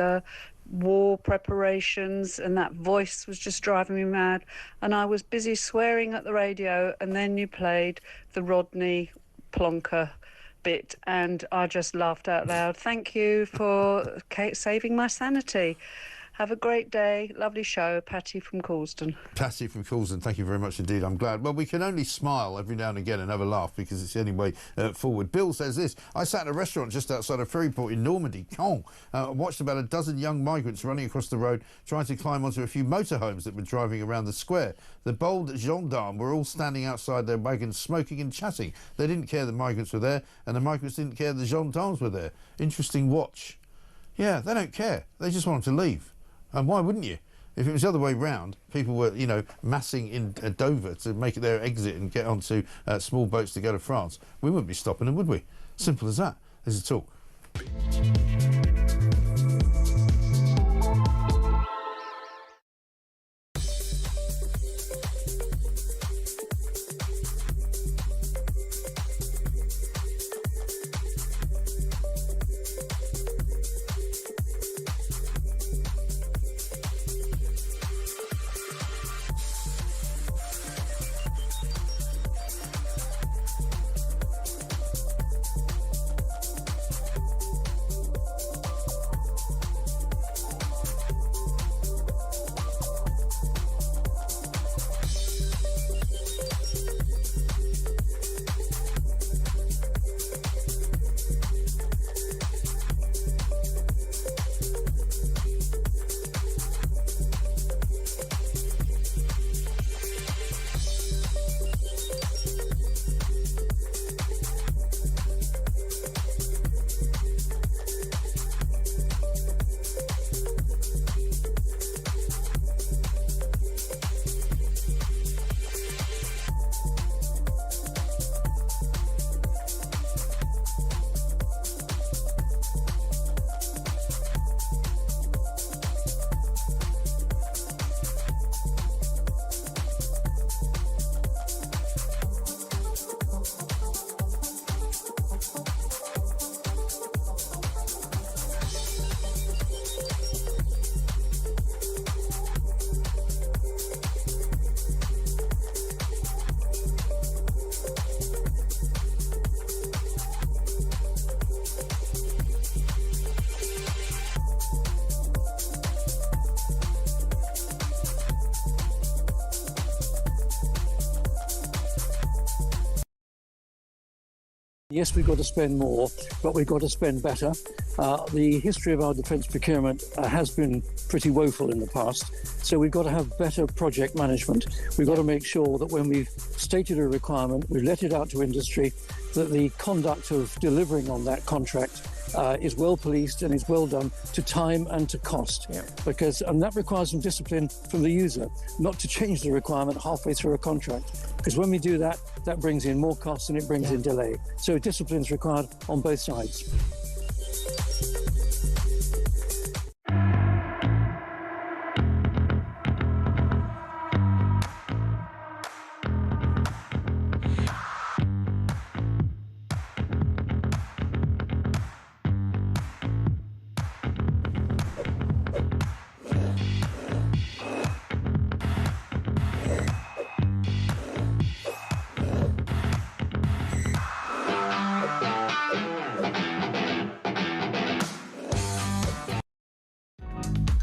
war preparations, and that voice was just driving me mad, and I was busy swearing at the radio, and then you played the Rodney Plonker bit and I just laughed out loud. Thank you for saving my sanity. Have a great day. Lovely show. Patty from Causden. Patty from Causden, thank you very much indeed. I'm glad. Well, we can only smile every now and again and have a laugh because it's the only way forward. Bill says this: I sat in a restaurant just outside of Ferryport in Normandy, Caen, watched about a dozen young migrants running across the road trying to climb onto a few motorhomes that were driving around the square. The bold gendarmes were all standing outside their wagons smoking and chatting. They didn't care the migrants were there, and the migrants didn't care the gendarmes were there. Interesting watch. Yeah, they don't care. They just want them to leave. And why wouldn't you? If it was the other way round, people were, you know, massing in Dover to make it their exit and get onto small boats to go to France, we wouldn't be stopping them, would we? Simple as that. This is Talk. Yes, we've got to spend more, but we've got to spend better. The history of our defence procurement has been pretty woeful in the past, so we've got to have better project management. We've got to make sure that when we've stated a requirement, we've let it out to industry, that the conduct of delivering on that contract is well policed and is well done to time and to cost. And that requires some discipline from the user, not to change the requirement halfway through a contract. Because when we do that, that brings in more costs and it brings in delay. So discipline is required on both sides.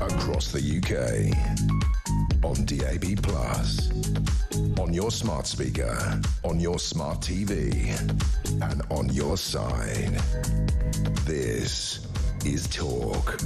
Across the UK, on DAB+, on your smart speaker, on your smart TV, and on your side. This is Talk.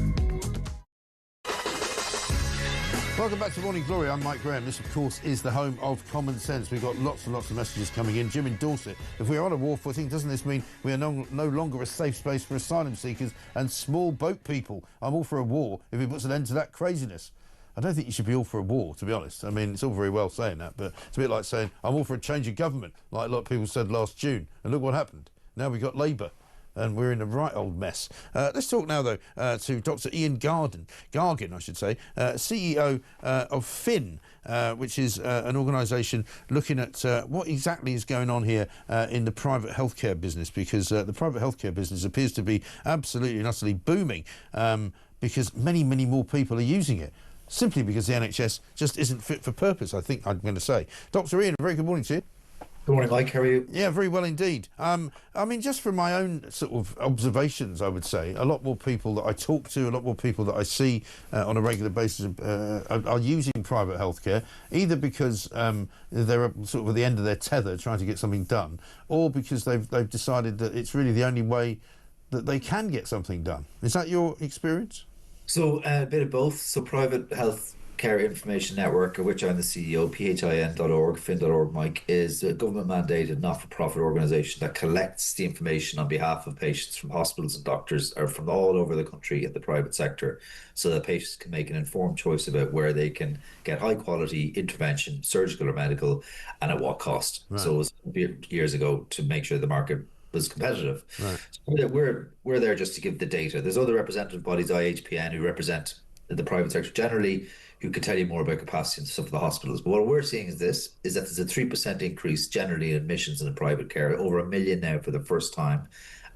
Welcome back to Morning Glory. I'm Mike Graham. This, of course, is the home of common sense. We've got lots and lots of messages coming in. Jim in Dorset: if we are on a war footing, doesn't this mean we are no longer a safe space for asylum seekers and small boat people? I'm all for a war if it puts an end to that craziness. I don't think you should be all for a war, to be honest. I mean, it's all very well saying that, but it's a bit like saying I'm all for a change of government, like a lot of people said last June. And look what happened. Now we've got Labour. and we're in a right old mess. Let's talk now, though, to Dr. Ian Gargan, CEO of Fin, which is an organisation looking at what exactly is going on here in the private healthcare business, because the private healthcare business appears to be absolutely and utterly booming, because many, many more people are using it, simply because the NHS just isn't fit for purpose, I think I'm going to say. Dr. Ian, a very good morning to you. Good morning, Mike. How are you? Yeah, very well indeed. I mean, just from my own sort of observations, I would say, a lot more people that I talk to, a lot more people that I see on a regular basis are using private healthcare, either because they're sort of at the end of their tether trying to get something done, or because they've decided that it's really the only way that they can get something done. Is that your experience? So a bit of both. So private health care information network, of which I'm the CEO, phin.org, fin.org, Mike, is a government-mandated not-for-profit organisation that collects the information on behalf of patients from hospitals and doctors or from all over the country in the private sector, so that patients can make an informed choice about where they can get high-quality intervention, surgical or medical, and at what cost. Right. So it was years ago to make sure the market was competitive. Right. So we're there just to give the data. There's other representative bodies, IHPN, who represent the private sector generally, who can tell you more about capacity and stuff for the hospitals. But what we're seeing is that there's a 3% increase generally in admissions in the private care, over 1 million now for the first time.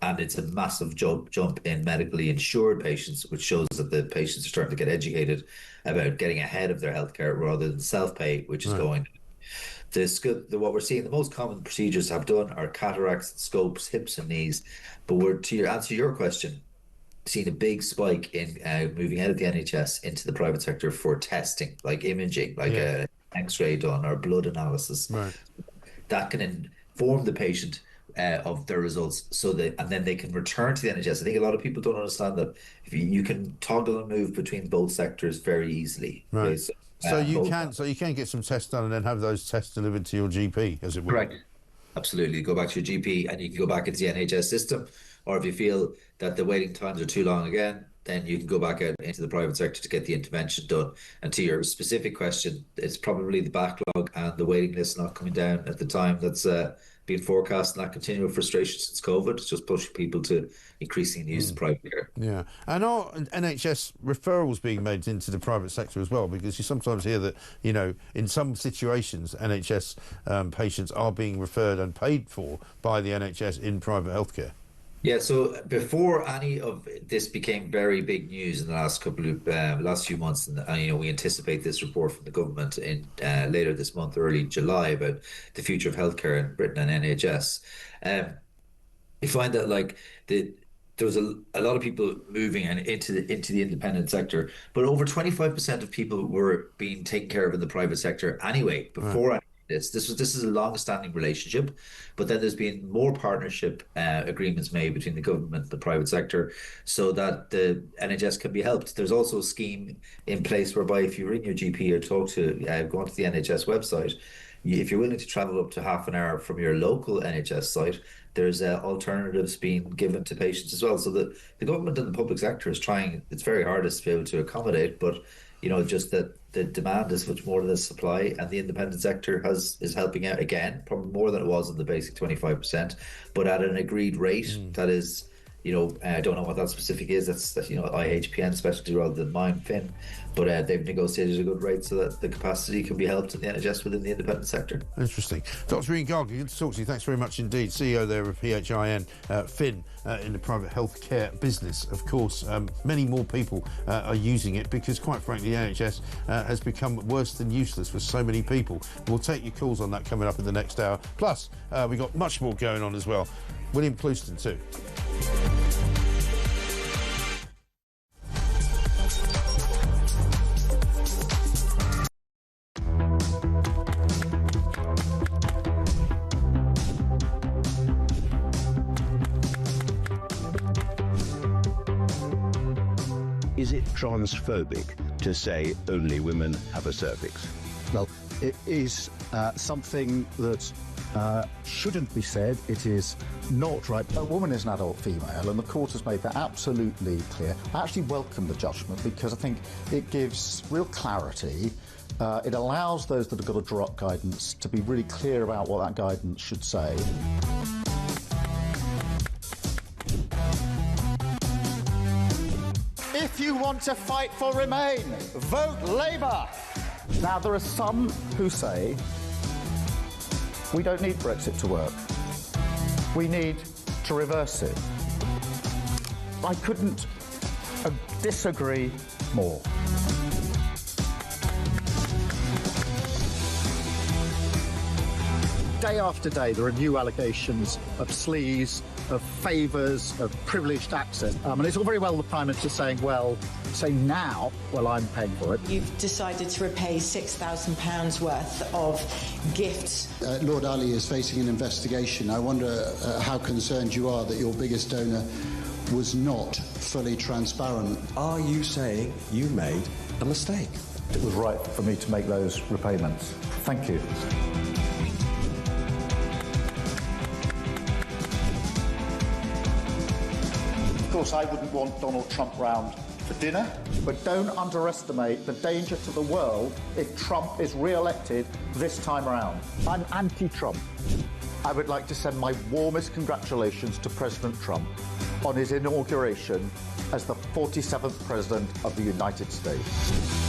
And it's a massive jump in medically insured patients, which shows that the patients are starting to get educated about getting ahead of their healthcare rather than self-pay, which is going. What we're seeing, the most common procedures have done are cataracts, scopes, hips and knees. But to answer your question, seen a big spike in moving out of the NHS into the private sector for testing, like imaging, like a X-ray done or blood analysis. Right. That can inform the patient of their results, and then they can return to the NHS. I think a lot of people don't understand that if you can toggle and move between both sectors very easily. Right. Okay? So you can get some tests done and then have those tests delivered to your GP, as it were. Correct. Absolutely. Go back to your GP and you can go back into the NHS system. Or if you feel that the waiting times are too long again, then you can go back out into the private sector to get the intervention done. And to your specific question, it's probably the backlog and the waiting list not coming down at the time that's been forecast, and that continual frustration since COVID. It's just pushing people to increasing the use of private care. Yeah. And are NHS referrals being made into the private sector as well? Because you sometimes hear that, you know, in some situations, NHS patients are being referred and paid for by the NHS in private healthcare. Yeah, so before any of this became very big news in the last last few months, and we anticipate this report from the government in later this month, early July, about the future of healthcare in Britain and NHS. You find that there was a lot of people moving into the independent sector, but over 25% of people were being taken care of in the private sector anyway before. Right. This is a long-standing relationship, but then there's been more partnership agreements made between the government and the private sector so that the NHS can be helped. There's also a scheme in place whereby if you ring your GP or go onto the NHS website, if you're willing to travel up to half an hour from your local NHS site, there's alternatives being given to patients as well. So the government and the public sector is trying its very hardest to be able to accommodate, but just that the demand is much more than the supply, and the independent sector is helping out again, probably more than it was in the basic 25%, but at an agreed rate that is, I don't know what that specific is. That's IHPN specialty rather than mine, Fin, but they've negotiated a good rate so that the capacity can be helped in the NHS within the independent sector. Interesting. Dr. Ian Gargan, good to talk to you. Thanks very much indeed. CEO there of PHIN, Fin, in the private healthcare business. Of course, many more people are using it because, quite frankly, the NHS has become worse than useless for so many people. We'll take your calls on that coming up in the next hour. Plus, we've got much more going on as well. William Plouston too. Is it transphobic to say only women have a cervix? Well, it is something that shouldn't be said. It is not right. A woman is an adult female, and the court has made that absolutely clear. I actually welcome the judgment because I think it gives real clarity. It allows those that have got to draw up guidance to be really clear about what that guidance should say. want to fight for Remain. Vote Labour. Now, there are some who say we don't need Brexit to work. We need to reverse it. I couldn't disagree more. Day after day, there are new allegations of sleaze, of favours, of privileged access. And it's all very well the Prime Minister saying, well, say now, well, I'm paying for it. You've decided to repay £6,000 worth of gifts. Lord Ali is facing an investigation. I wonder how concerned you are that your biggest donor was not fully transparent. Are you saying you made a mistake? It was right for me to make those repayments. Thank you. Of course, I wouldn't want Donald Trump round for dinner, but don't underestimate the danger to the world if Trump is re-elected this time around. I'm anti-Trump. I would like to send my warmest congratulations to President Trump on his inauguration as the 47th President of the United States.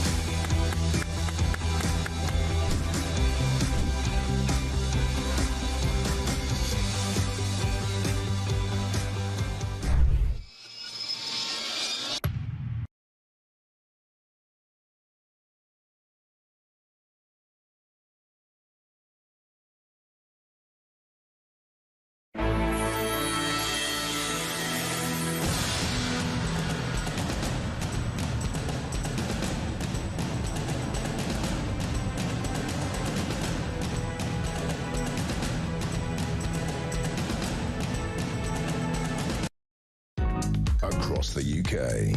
Across the UK,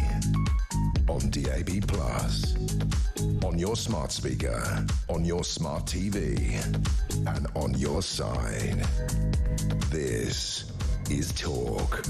on DAB+, on your smart speaker, on your smart TV, and on your side. This is Talk.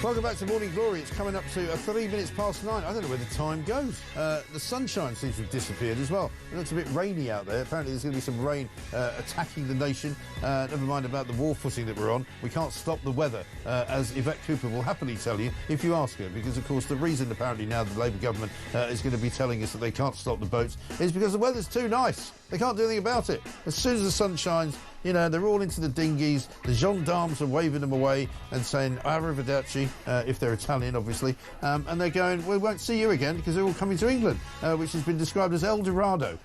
Welcome back to Morning Glory. It's coming up to 3 minutes past 9. I don't know where the time goes. The sunshine seems to have disappeared as well. It looks a bit rainy out there. Apparently there's going to be some rain attacking the nation. Never mind about the war footing that we're on. We can't stop the weather, as Yvette Cooper will happily tell you if you ask her, because, of course, the reason apparently now the Labour government is going to be telling us that they can't stop the boats is because the weather's too nice. They can't do anything about it. As soon as the sun shines, you know, they're all into the dinghies. The gendarmes are waving them away and saying arrivederci, if they're Italian, obviously. And they're going, we won't see you again because they're all coming to England, which has been described as El Dorado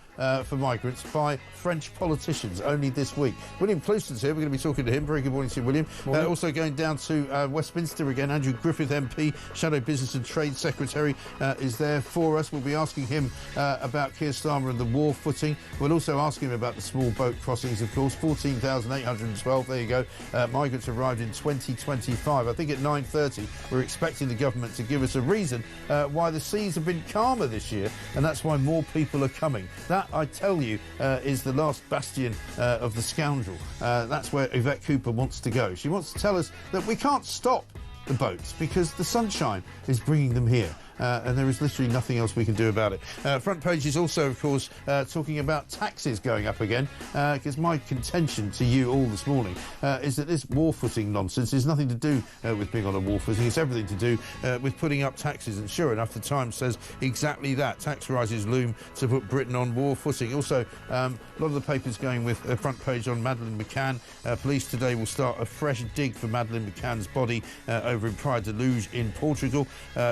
for migrants by French politicians only this week. William Clouston's here. We're going to be talking to him. Very good morning to you, William. Also going down to Westminster again. Andrew Griffith MP, Shadow Business and Trade Secretary, is there for us. We'll be asking him about Keir Starmer and the war footing. We'll also ask him about the small boat crossings, of course. 14,812. There you go. Migrants arrived in 2025. I think at 9:30 we're expecting the government to give us a reason why the seas have been calmer this year, and that's why more people are coming. That, I tell you, is the last bastion of the scoundrel. That's where Yvette Cooper wants to go. She wants to tell us that we can't stop the boats because the sunshine is bringing them here. And there is literally nothing else we can do about it. Front page is also, of course, talking about taxes going up again, because my contention to you all this morning is that this war footing nonsense is nothing to do with being on a war footing. It's everything to do with putting up taxes. And sure enough, the Times says exactly that. Tax rises loom to put Britain on war footing. Also, a lot of the papers going with a front page on Madeleine McCann. Police today will start a fresh dig for Madeleine McCann's body over in Praia de Luz in Portugal.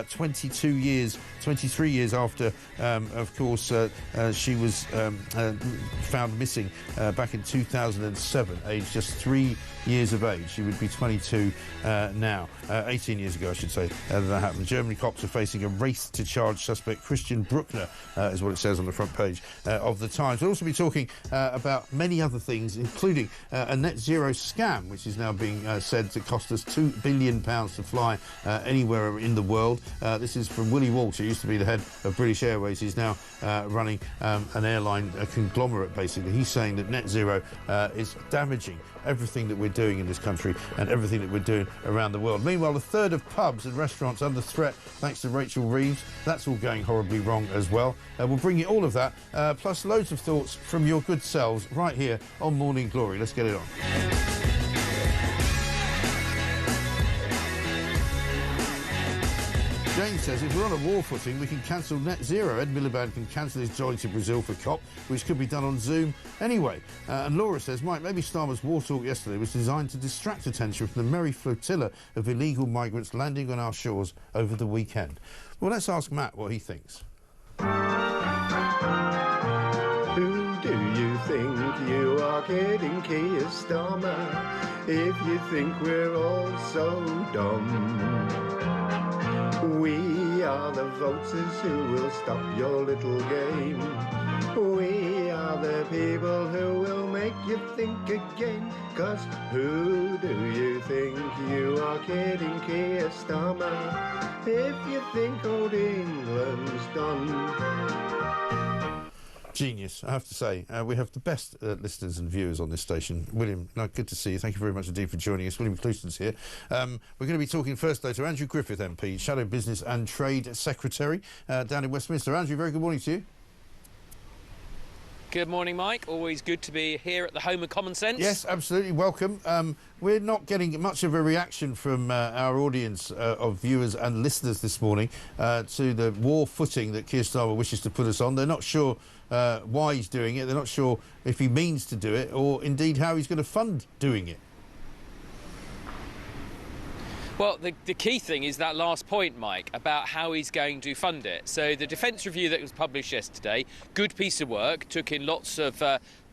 23 years after, of course, she was found missing back in 2007, aged just 3 years of age. She would be 22 now. 18 years ago, I should say, that happened. German cops are facing a race to charge suspect Christian Bruckner, is what it says on the front page of the Times. We'll also be talking about many other things, including a net zero scam, which is now being said to cost us £2 billion to fly anywhere in the world. This is from from Willie Walsh, who used to be the head of British Airways. He's now running an airline, a conglomerate, basically. He's saying that net zero is damaging everything that we're doing in this country and everything that we're doing around the world. Meanwhile, a third of pubs and restaurants under threat thanks to Rachel Reeves. That's all going horribly wrong as well. We'll bring you all of that, plus loads of thoughts from your good selves right here on Morning Glory. Let's get it on. Jane says if we're on a war footing, we can cancel net zero. Ed Miliband can cancel his journey to Brazil for COP, which could be done on Zoom anyway. And Laura says, Mike, maybe Starmer's war talk yesterday was designed to distract attention from the merry flotilla of illegal migrants landing on our shores over the weekend. Well, let's ask Matt what he thinks. Who do you think you are kidding, Keir Starmer, if you think we're all so dumb? We are the voters who will stop your little game. We are the people who will make you think again. 'Cause who do you think you are kidding, Keir Starmer, if you think old England's done? Genius, I have to say. We have the best listeners and viewers on this station. William, good to see you. Thank you very much indeed for joining us. William Clouston's here. We're going to be talking first, though, to Andrew Griffith, MP, Shadow Business and Trade Secretary down in Westminster. Andrew, very good morning to you. Good morning, Mike. Always good to be here at the home of common sense. Yes, absolutely. Welcome. We're not getting much of a reaction from our audience of viewers and listeners this morning to the war footing that Keir Starmer wishes to put us on. They're not sure why he's doing it. They're not sure if he means to do it or indeed how he's going to fund doing it. Well, the key thing is that last point, Mike, about how he's going to fund it. So the Defence Review that was published yesterday, good piece of work, took in lots of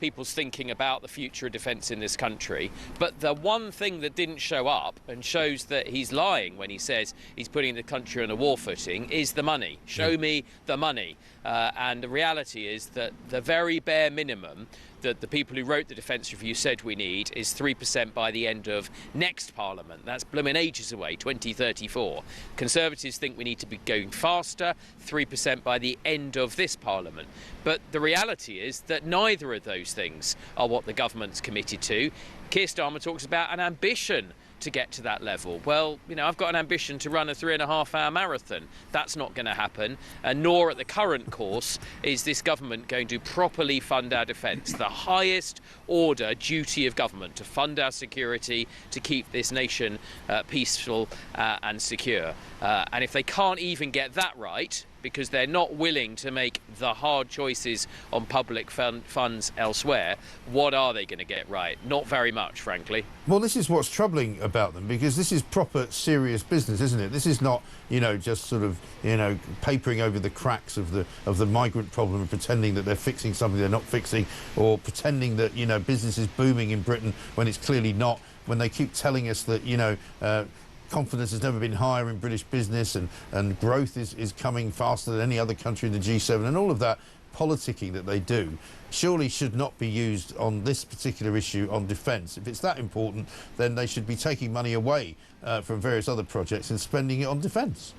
people's thinking about the future of defence in this country. But the one thing that didn't show up and shows that he's lying when he says he's putting the country on a war footing is the money. Show me the money. And the reality is that the very bare minimum that the people who wrote the Defence Review said we need is 3% by the end of next Parliament. That's blooming ages away, 2034. Conservatives think we need to be going faster, 3% by the end of this Parliament. But the reality is that neither of those things are what the government's committed to. Keir Starmer talks about an ambition to get to that level. Well, you know, I've got an ambition to run a 3.5-hour marathon. That's not going to happen. And nor at the current course is this government going to properly fund our defence. The highest order duty of government to fund our security, to keep this nation peaceful and secure. And if they can't even get that right, because they're not willing to make the hard choices on public funds elsewhere, what are they going to get right? Not very much, frankly. Well, this is what's troubling about them, because this is proper serious business, isn't it? This is not, you know, just sort of, you know, papering over the cracks of the migrant problem and pretending that they're fixing something they're not fixing, or pretending that, you know, business is booming in Britain when it's clearly not, when they keep telling us that, you know, confidence has never been higher in British business and growth is coming faster than any other country in the G7, and all of that politicking that they do surely should not be used on this particular issue on defence. If it's that important, then they should be taking money away from various other projects and spending it on defence.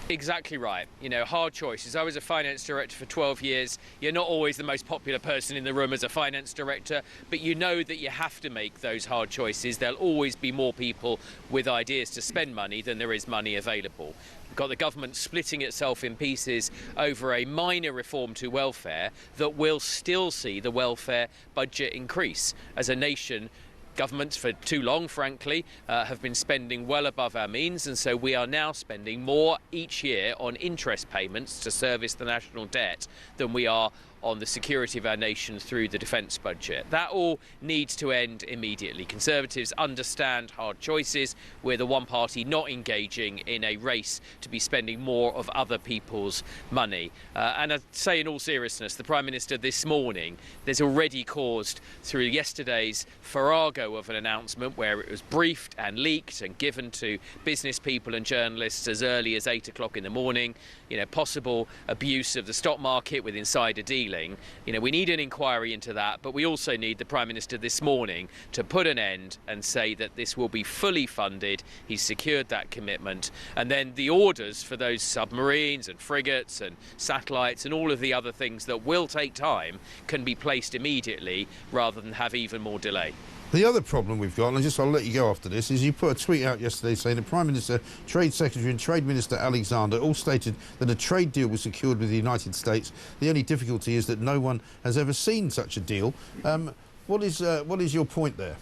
Exactly right. You know, hard choices. I was a finance director for 12 years. You're not always the most popular person in the room as a finance director, but you know that you have to make those hard choices. There'll always be more people with ideas to spend money than there is money available. We've got the government splitting itself in pieces over a minor reform to welfare that will still see the welfare budget increase. As a nation, governments for too long, frankly, have been spending well above our means, and so we are now spending more each year on interest payments to service the national debt than we are on the security of our nation through the defence budget. That all needs to end immediately. Conservatives understand hard choices. We're the one party not engaging in a race to be spending more of other people's money. And I'd say in all seriousness, the Prime Minister this morning, there's already caused through yesterday's farrago of an announcement where it was briefed and leaked and given to business people and journalists as early as 8 o'clock in the morning, you know, possible abuse of the stock market with insider dealing. feeling, you know, we need an inquiry into that, but we also need the Prime Minister this morning to put an end and say that this will be fully funded. He's secured that commitment, and then the orders for those submarines and frigates and satellites and all of the other things that will take time can be placed immediately rather than have even more delay. The other problem we've got, and I'll let you go after this, is you put a tweet out yesterday saying the Prime Minister, Trade Secretary and Trade Minister Alexander all stated that a trade deal was secured with the United States. The only difficulty is that no one has ever seen such a deal. What is your point there?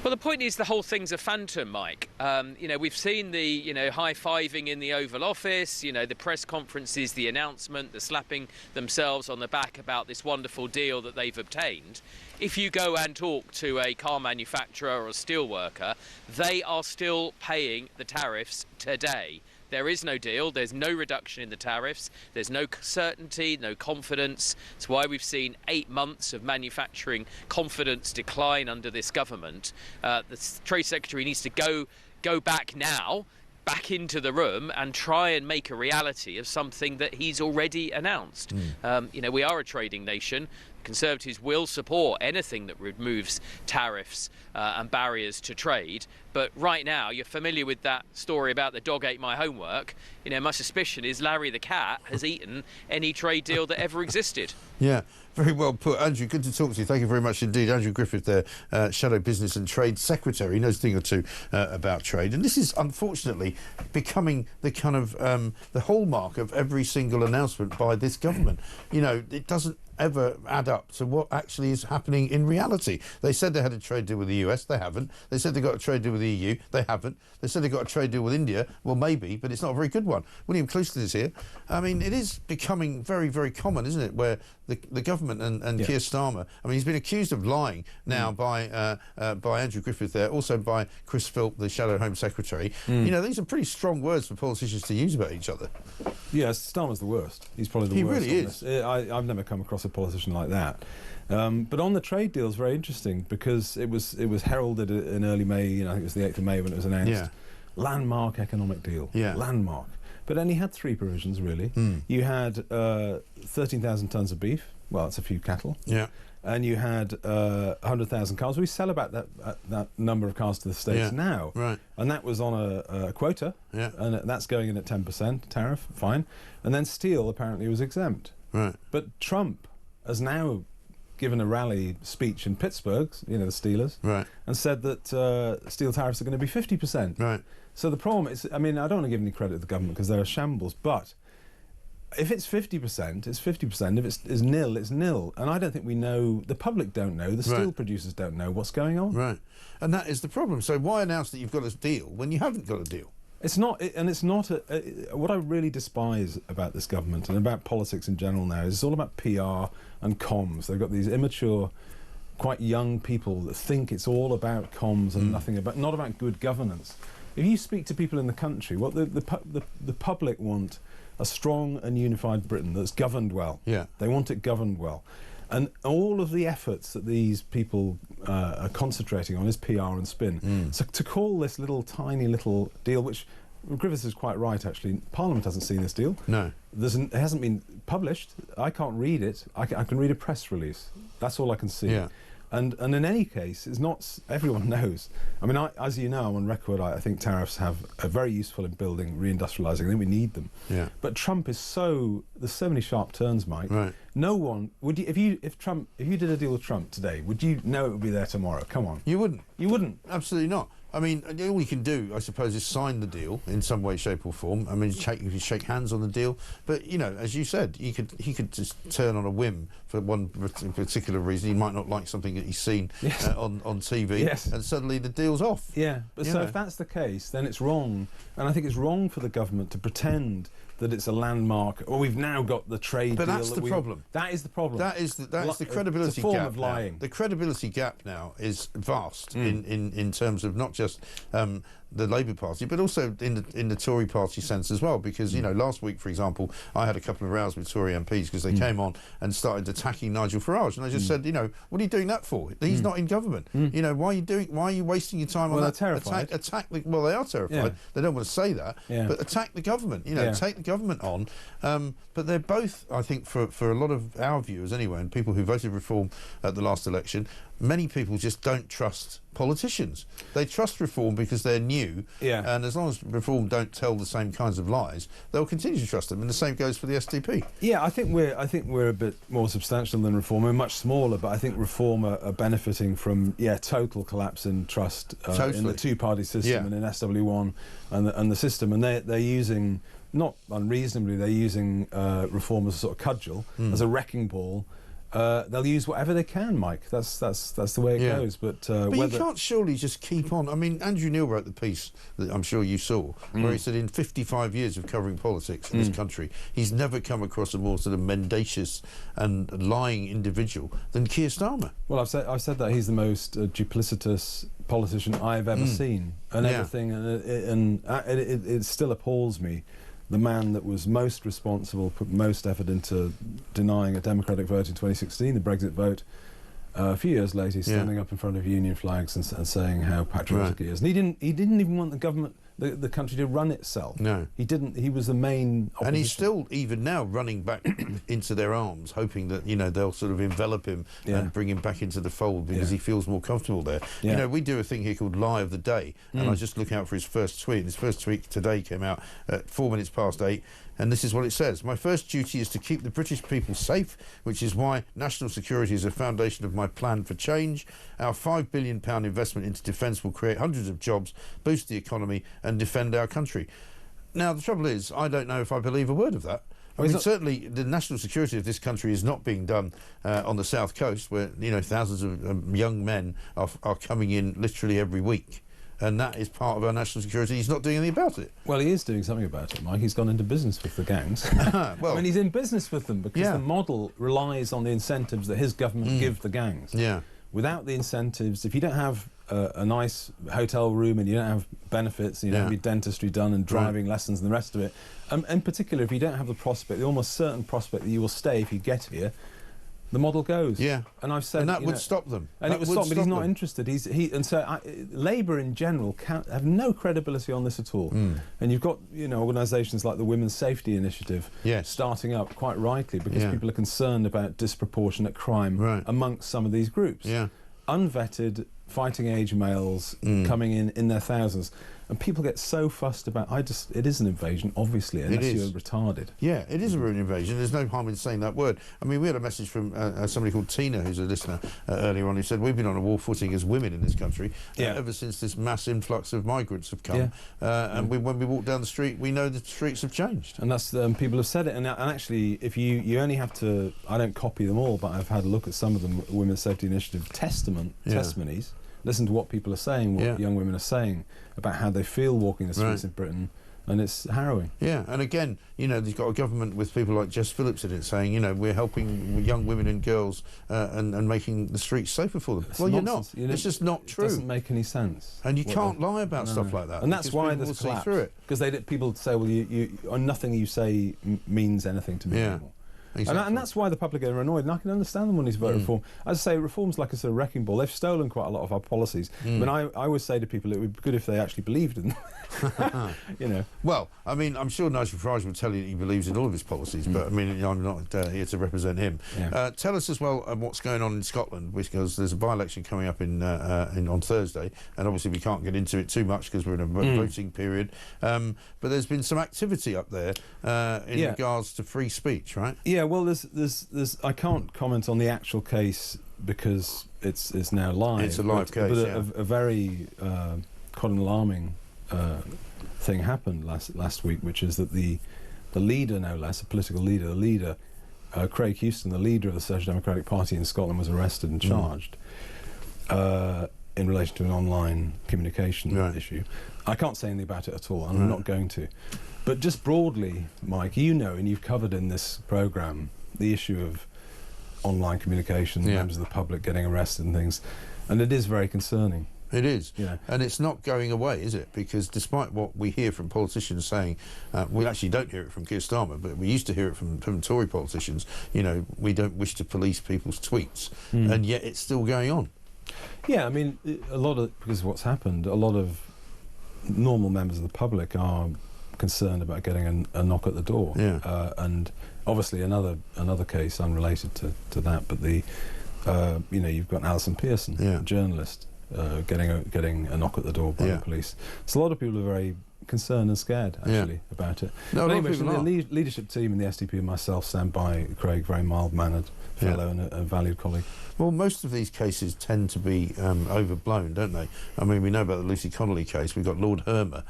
Well, the point is the whole thing's a phantom, Mike. You know, we've seen the, you know, high-fiving in the Oval Office, you know, the press conferences, the announcement, the slapping themselves on the back about this wonderful deal that they've obtained. If you go and talk to a car manufacturer or a steel worker, they are still paying the tariffs today. There is no deal, there's no reduction in the tariffs, there's no certainty, no confidence. It's why we've seen 8 months of manufacturing confidence decline under this government. The Trade Secretary needs to go back now, back into the room and try and make a reality of something that he's already announced. You know, we are a trading nation. Conservatives will support anything that removes tariffs and barriers to trade. But right now, you're familiar with that story about the dog ate my homework. You know, my suspicion is Larry the cat has eaten any trade deal that ever existed. Yeah, very well put. Andrew, good to talk to you. Thank you very much indeed. Andrew Griffith there, Shadow Business and Trade Secretary. He knows a thing or two about trade. And this is, unfortunately, becoming the kind of the hallmark of every single announcement by this government. You know, it doesn't ever add up to what actually is happening in reality. They said they had a trade deal with the US, they haven't. They said they got a trade deal with the EU, they haven't. They said they got a trade deal with India, well maybe, but it's not a very good one. William Clouston is here. I mean, it is becoming very, very common, isn't it, where the government and Keir Starmer, I mean, he's been accused of lying now by Andrew Griffith there, also by Chris Philp, the Shadow Home Secretary. You know, these are pretty strong words for politicians to use about each other. Yes, Starmer's the worst. He's probably the worst. He really is. I've never come across a politician like that. But on the trade deal, it's very interesting because it was heralded in early May. You know, I think it was the 8th of May when it was announced. Yeah. Landmark economic deal. Yeah. Landmark. But only had 3 provisions really. You had 13,000 tonnes of beef. Well, it's a few cattle. Yeah. And you had 100,000 cars. We sell about that number of cars to the States now. Right. And that was on a quota. Yeah. And that's going in at 10% tariff, fine. And then steel apparently was exempt. Right. But Trump has now given a rally speech in Pittsburgh, you know, the Steelers, right, and said that steel tariffs are going to be 50%. Right. So the problem is, I mean, I don't want to give any credit to the government because they're a shambles, but if it's 50%, it's 50%. If it's nil, it's nil. And I don't think we know, the public don't know, the steel producers don't know what's going on. Right. And that is the problem. So why announce that you've got a deal when you haven't got a deal? It's not, and it's not, what I really despise about this government and about politics in general now is it's all about PR and comms. They've got these immature, quite young people that think it's all about comms and not about good governance. If you speak to people in the country, what the public want a strong and unified Britain that's governed well. Yeah. They want it governed well. And all of the efforts that these people are concentrating on is PR and spin. So to call this tiny little deal, which Griffiths is quite right actually, Parliament hasn't seen this deal. No. It hasn't been published. I can't read it. I can read a press release. That's all I can see. Yeah. And in any case, it's not, everyone knows. I mean, as you know, I'm on record, I think tariffs are very useful in building, reindustrialising. I think we need them. Yeah. But Trump is there's so many sharp turns, Mike. Right. No one, would you, if you did a deal with Trump today, would you know it would be there tomorrow? Come on. You wouldn't. You wouldn't. Absolutely not. I mean, all you can do, I suppose, is sign the deal in some way, shape or form. I mean, you can shake hands on the deal. But, you know, as you said, he could just turn on a whim for one particular reason. He might not like something that he's seen on TV, and suddenly the deal's off. Yeah, but so if that's the case, then it's wrong. And I think it's wrong for the government to pretend that it's a landmark, or we've now got the trade deal. But that's the problem. That is the problem. That is the credibility it's a form gap of lying. The credibility gap now is vast in terms of not just the Labour Party, but also in the Tory party sense as well, because, you know, last week, for example, I had a couple of rows with Tory MPs because they came on and started attacking Nigel Farage, and I just said, you know, what are you doing that for? He's not in government. You know, why are you wasting your time on that? They're terrified. Well, they are terrified. They don't want to say that, but attack the government, you know, take the government on. But they're both, I think, for a lot of our viewers anyway, and people who voted Reform at the last election, many people just don't trust politicians. They trust Reform because they're new, and as long as Reform don't tell the same kinds of lies, they'll continue to trust them. And the same goes for the SDP. Yeah, I think we're a bit more substantial than Reform. We're much smaller, but I think Reform are benefiting from total collapse in trust in the two-party system and in SW1 and the system, and they're using, not unreasonably, they're using Reform as a sort of cudgel, as a wrecking ball. They'll use whatever they can, Mike. That's the way it goes. But you can't surely just keep on. I mean, Andrew Neil wrote the piece that I'm sure you saw, where he said in 55 years of covering politics in this country, he's never come across a more sort of mendacious and lying individual than Keir Starmer. Well, I've said that he's the most duplicitous politician I've ever seen, and everything, and it still appalls me. The man that was most responsible, put most effort into denying a democratic vote in 2016, the Brexit vote, a few years later, he's standing up in front of Union flags and saying how patriotic he is. And he didn't even want the government, the country to run itself. No, he didn't. He was the main opposition. And he's still, even now, running back into their arms, hoping that, you know, they'll sort of envelop him and bring him back into the fold because he feels more comfortable there. You know, we do a thing here called Lie of the Day, and I just look out for his first tweet. His first tweet today came out at 8:04, and this is what it says. My first duty is to keep the British people safe, which is why national security is a foundation of my plan for change. Our £5 billion investment into defence will create hundreds of jobs, boost the economy and defend our country. Now, the trouble is, I don't know if I believe a word of that. I mean, certainly the national security of this country is not being done on the south coast, where, you know, thousands of young men are coming in literally every week. And that is part of our national security. He's not doing anything about it. Well, he is doing something about it, Mike. He's gone into business with the gangs. Well, I mean, he's in business with them because the model relies on the incentives that his government give the gangs. Yeah. Without the incentives, if you don't have a nice hotel room and you don't have benefits, and you don't have your dentistry done and driving lessons and the rest of it, in particular, if you don't have the prospect, the almost certain prospect that you will stay if you get here, the model goes. Yeah, and I've said, and that would stop them. And it would stop, but he's not interested. Labour in general have no credibility on this at all. And you've got, you know, organisations like the Women's Safety Initiative starting up quite rightly because people are concerned about disproportionate crime amongst some of these groups. Yeah, unvetted fighting age males coming in their thousands. And people get so fussed about, it is an invasion, obviously, unless you're retarded. Yeah, it is a real invasion. There's no harm in saying that word. I mean, we had a message from somebody called Tina, who's a listener, earlier on, who said, we've been on a war footing as women in this country ever since this mass influx of migrants have come. And when we walk down the street, we know the streets have changed. And that's, people have said it. And actually, if you only have to, I don't copy them all, but I've had a look at some of them, Women's Safety Initiative testimonies. Listen to what people are saying, what young women are saying about how they feel walking the streets of Britain, and it's harrowing. Yeah, and again, you know, they've got a government with people like Jess Phillips in it saying, you know, we're helping young women and girls and making the streets safer for them. Well, you're not. It's just not true. It doesn't make any sense. And you can't lie about stuff like that. And that's why there's collapse. Because people say, well, nothing you say means anything to me anymore. Exactly. And that's why the public are annoyed, and I can understand them when he's voting Reform. As I say, Reform's like a sort of wrecking ball. They've stolen quite a lot of our policies. I mean, I always say to people it would be good if they actually believed in them. You know. Well, I mean, I'm sure Nigel Farage will tell you that he believes in all of his policies, but I mean, I'm not here to represent him. Tell us as well what's going on in Scotland, because there's a by-election coming up on Thursday, and obviously we can't get into it too much because we're in a voting period. But there's been some activity up there in regards to free speech, right? Yeah. Well, there's. I can't comment on the actual case because it's now live. It's a live case. But a very quite an alarming thing happened last week, which is that the leader, no less, a political leader, Craig Houston, the leader of the Social Democratic Party in Scotland, was arrested and charged in relation to an online communication issue. I can't say anything about it at all, and I'm not going to. But just broadly, Mike, you know, and you've covered in this programme the issue of online communication, members of the public getting arrested and things, and it is very concerning. It is. You know. And it's not going away, is it? Because despite what we hear from politicians saying, we actually don't hear it from Keir Starmer, but we used to hear it from Tory politicians, you know, we don't wish to police people's tweets, and yet it's still going on. Yeah, I mean, because of what's happened, a lot of normal members of the public are concerned about getting a knock at the door. Yeah. And obviously another case unrelated to that, but the you know, you've got Alison Pearson, a journalist, getting a knock at the door by the police. So a lot of people are very concerned and scared actually about it. No, but anyway, the leadership team in the SDP and myself stand by Craig, very mild-mannered fellow and a valued colleague. Well, most of these cases tend to be overblown, don't they? I mean, we know about the Lucy Connolly case. We've got Lord Hermer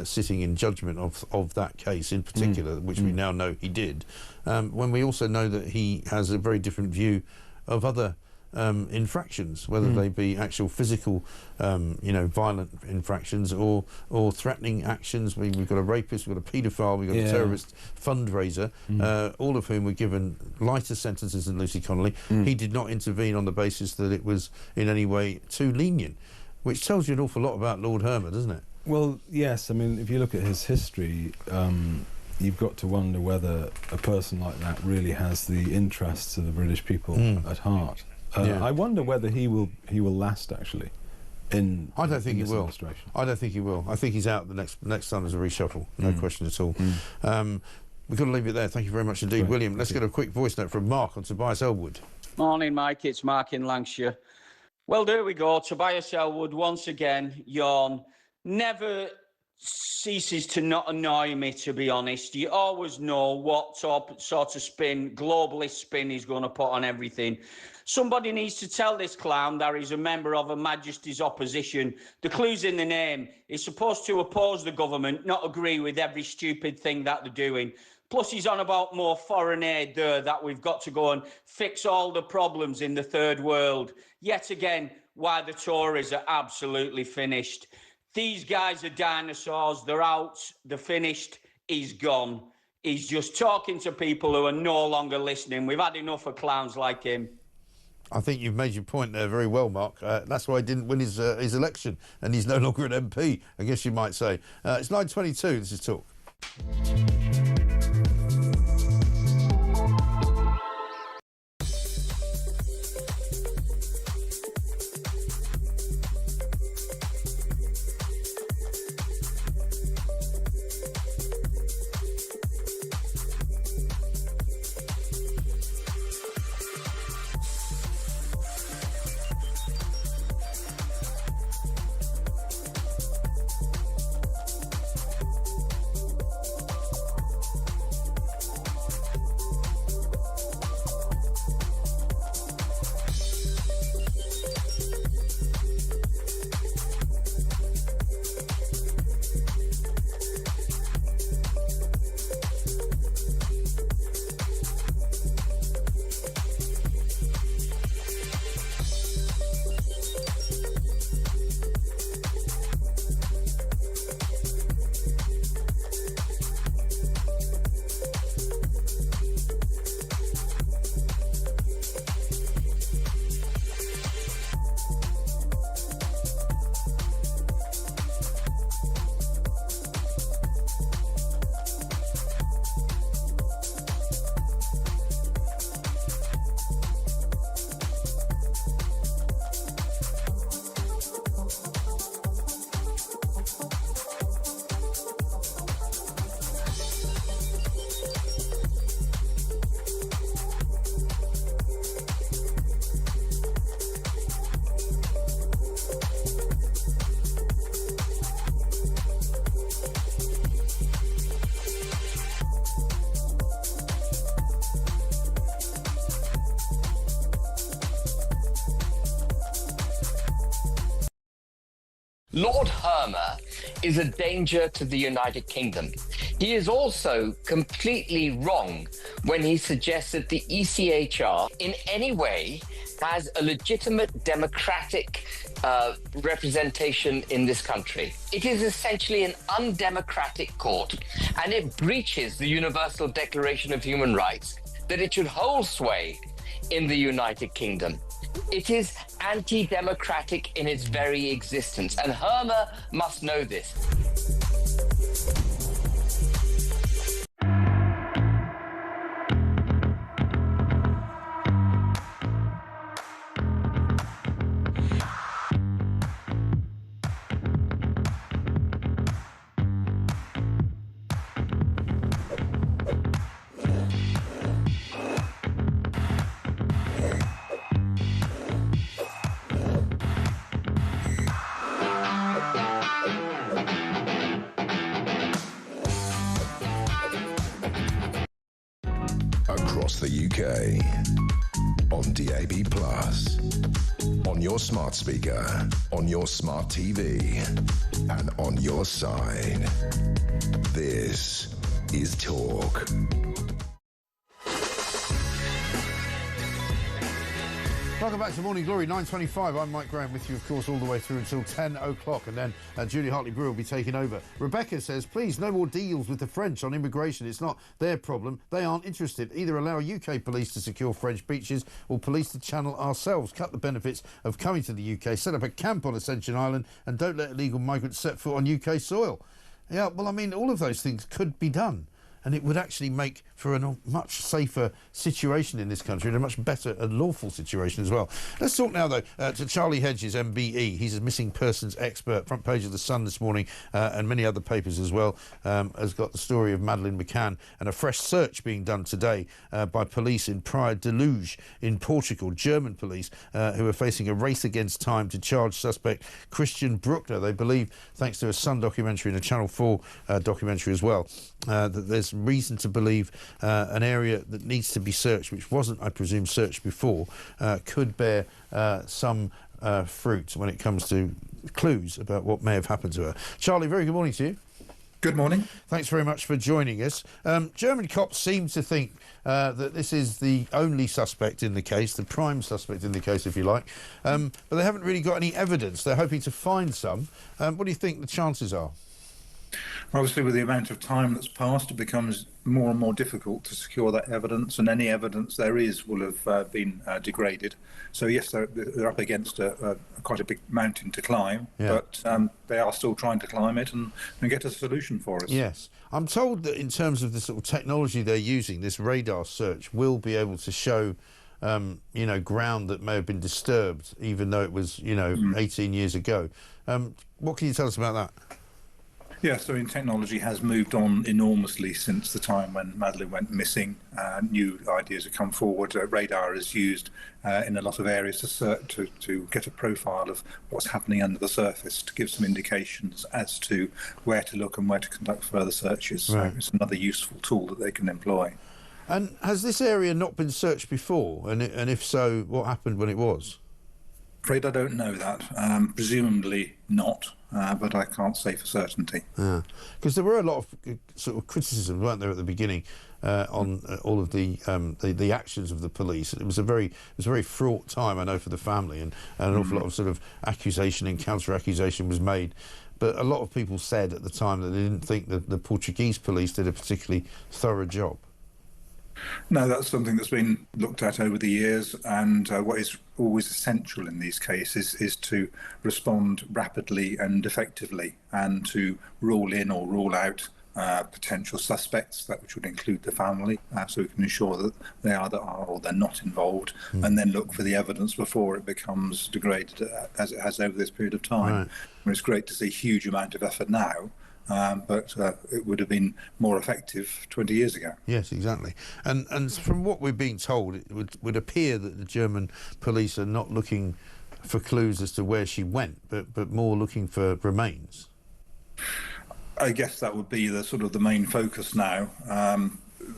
sitting in judgment of that case in particular, which we now know he did, when we also know that he has a very different view of other infractions, whether they be actual physical, you know, violent infractions or threatening actions. We've got a rapist, we've got a paedophile, we've got a terrorist fundraiser, all of whom were given lighter sentences than Lucy Connolly. He did not intervene on the basis that it was in any way too lenient, which tells you an awful lot about Lord Hermer, doesn't it? Well, yes. I mean, if you look at his history, you've got to wonder whether a person like that really has the interests of the British people at heart. I wonder whether he will last actually. I don't think he will. Administration. I don't think he will. I think he's out the next time there's a reshuffle. No question at all. We've got to leave it there. Thank you very much indeed, William. Let's get a quick voice note from Mark on Tobias Elwood. Morning, Mike. It's Mark in Lancashire. Well, there we go. Tobias Elwood once again. Yawn. Never ceases to not annoy me, to be honest. You always know what sort of spin, globalist spin, he's going to put on everything. Somebody needs to tell this clown that he's a member of Her Majesty's opposition. The clue's in the name. He's supposed to oppose the government, not agree with every stupid thing that they're doing. Plus, he's on about more foreign aid there, that we've got to go and fix all the problems in the third world. Yet again, why the Tories are absolutely finished. These guys are dinosaurs. They're out. They're finished. He's gone. He's just talking to people who are no longer listening. We've had enough of clowns like him. I think you've made your point there very well, Mark. That's why he didn't win his election, and he's no longer an MP, I guess you might say. It's 9:22. This is Talk. Lord Hermer is a danger to the United Kingdom. He is also completely wrong when he suggests that the ECHR in any way has a legitimate democratic representation in this country. It is essentially an undemocratic court, and it breaches the Universal Declaration of Human Rights that it should hold sway in the United Kingdom. It is anti-democratic in its very existence, and Hermer must know this. Across the UK, on DAB+, on your smart speaker, on your smart TV, and on your side. This is Talk. Welcome back to Morning Glory, 9:25. I'm Mike Graham with you, of course, all the way through until 10 o'clock, and then Julie Hartley-Brewer will be taking over. Rebecca says, please, no more deals with the French on immigration. It's not their problem. They aren't interested. Either allow UK police to secure French beaches or police the channel ourselves. Cut the benefits of coming to the UK, set up a camp on Ascension Island, and don't let illegal migrants set foot on UK soil. Yeah, well, I mean, all of those things could be done, and it would actually make for a much safer situation in this country and a much better and lawful situation as well. Let's talk now, though, to Charlie Hedges, MBE. He's a missing persons expert. Front page of The Sun this morning, and many other papers as well, has got the story of Madeleine McCann and a fresh search being done today by police in Praia de Luz in Portugal, German police, who are facing a race against time to charge suspect Christian Bruckner. They believe, thanks to a Sun documentary and a Channel 4 documentary as well, that there's reason to believe an area that needs to be searched, which wasn't, I presume, searched before, could bear some fruit when it comes to clues about what may have happened to her. Charlie, very good morning to you. Good morning. Thanks very much for joining us. German cops seem to think that this is the only suspect in the case, the prime suspect in the case, if you like, but they haven't really got any evidence. They're hoping to find some. What do you think the chances are? Obviously, with the amount of time that's passed, it becomes more and more difficult to secure that evidence, and any evidence there is will have been degraded. So yes, they're up against quite a big mountain to climb, but they are still trying to climb it and get a solution for us. Yes. I'm told that in terms of the sort of technology they're using, this radar search will be able to show ground that may have been disturbed, even though it was, 18 years ago. What can you tell us about that? Yeah, so technology has moved on enormously since the time when Madeleine went missing. New ideas have come forward. Radar is used in a lot of areas to get a profile of what's happening under the surface, to give some indications as to where to look and where to conduct further searches. Right. So it's another useful tool that they can employ. And has this area not been searched before? And if so, what happened when it was? Afraid I don't know that. Presumably not. But I can't say for certainty. Because there were a lot of sort of criticism, weren't there, at the beginning on all of the actions of the police. It was a very fraught time, I know, for the family, and an awful lot of sort of accusation and counter-accusation was made. But a lot of people said at the time that they didn't think that the Portuguese police did a particularly thorough job. No, that's something that's been looked at over the years, and what is always essential in these cases is to respond rapidly and effectively, and to rule in or rule out potential suspects, that which would include the family, so we can ensure that they either are or they're not involved, and then look for the evidence before it becomes degraded, as it has over this period of time. Right. It's great to see a huge amount of effort now, but it would have been more effective 20 years ago. Yes, exactly. And from what we're being told, it would appear that the German police are not looking for clues as to where she went, but more looking for remains. I guess that would be the sort of the main focus now.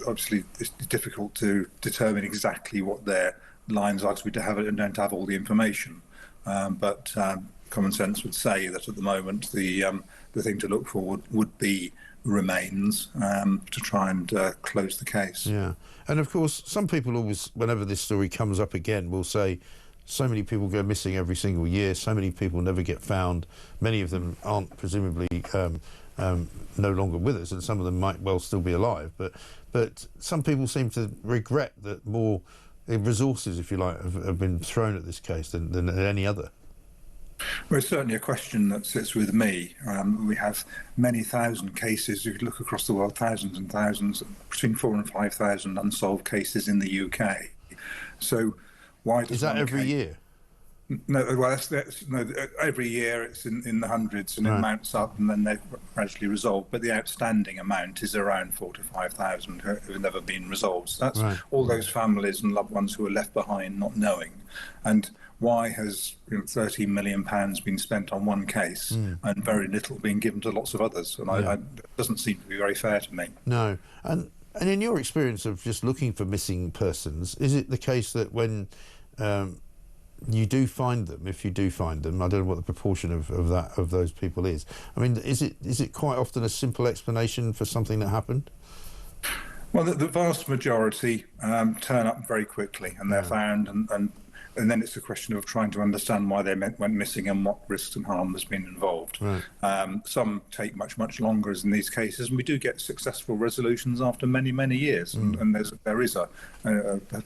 Obviously, it's difficult to determine exactly what their lines are because we don't have all the information. But common sense would say that at the moment the thing to look for would be remains to try and close the case. Yeah, and of course some people always, whenever this story comes up again, will say so many people go missing every single year, so many people never get found, many of them aren't presumably no longer with us, and some of them might well still be alive, but some people seem to regret that more resources, if you like, have been thrown at this case than any other? Well, it's certainly a question that sits with me. We have many thousand cases. You could look across the world, thousands and thousands, between 4,000 and 5,000 unsolved cases in the UK. So why does is that every year? No, well, no. Every year it's in the hundreds, and it mounts up, and then they're gradually resolved. But the outstanding amount is around 4,000 to 5,000 who have never been resolved. So that's all those families and loved ones who are left behind, not knowing. And why has £13 million been spent on one case and very little being given to lots of others? And it doesn't seem to be very fair to me. No, and in your experience of just looking for missing persons, is it the case that when you do find them, if you do find them, I don't know what the proportion of those people is. I mean, is it quite often a simple explanation for something that happened? Well, the vast majority turn up very quickly, and they're found, and then it's a question of trying to understand why they went missing and what risks and harm has been involved. Some take much longer, as in these cases, and we do get successful resolutions after many years. And there is a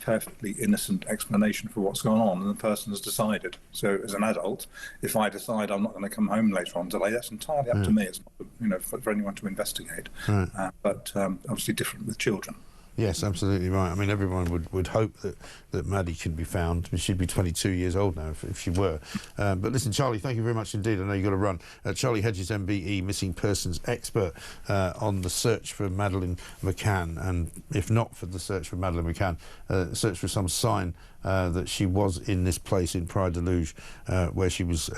perfectly innocent explanation for what's gone on, and the person has decided. So, as an adult, if I decide I'm not going to come home later on today, that's entirely up to me. It's not, for anyone to investigate. But obviously different with children. Yes, absolutely right. I mean, everyone would hope that Maddie can be found. She'd be 22 years old now if she were. But listen, Charlie, thank you very much indeed. I know you've got to run. Charlie Hedges, MBE, missing persons expert on the search for Madeleine McCann. And if not for the search for Madeleine McCann, search for some sign that she was in this place in Praia de Luge, where she was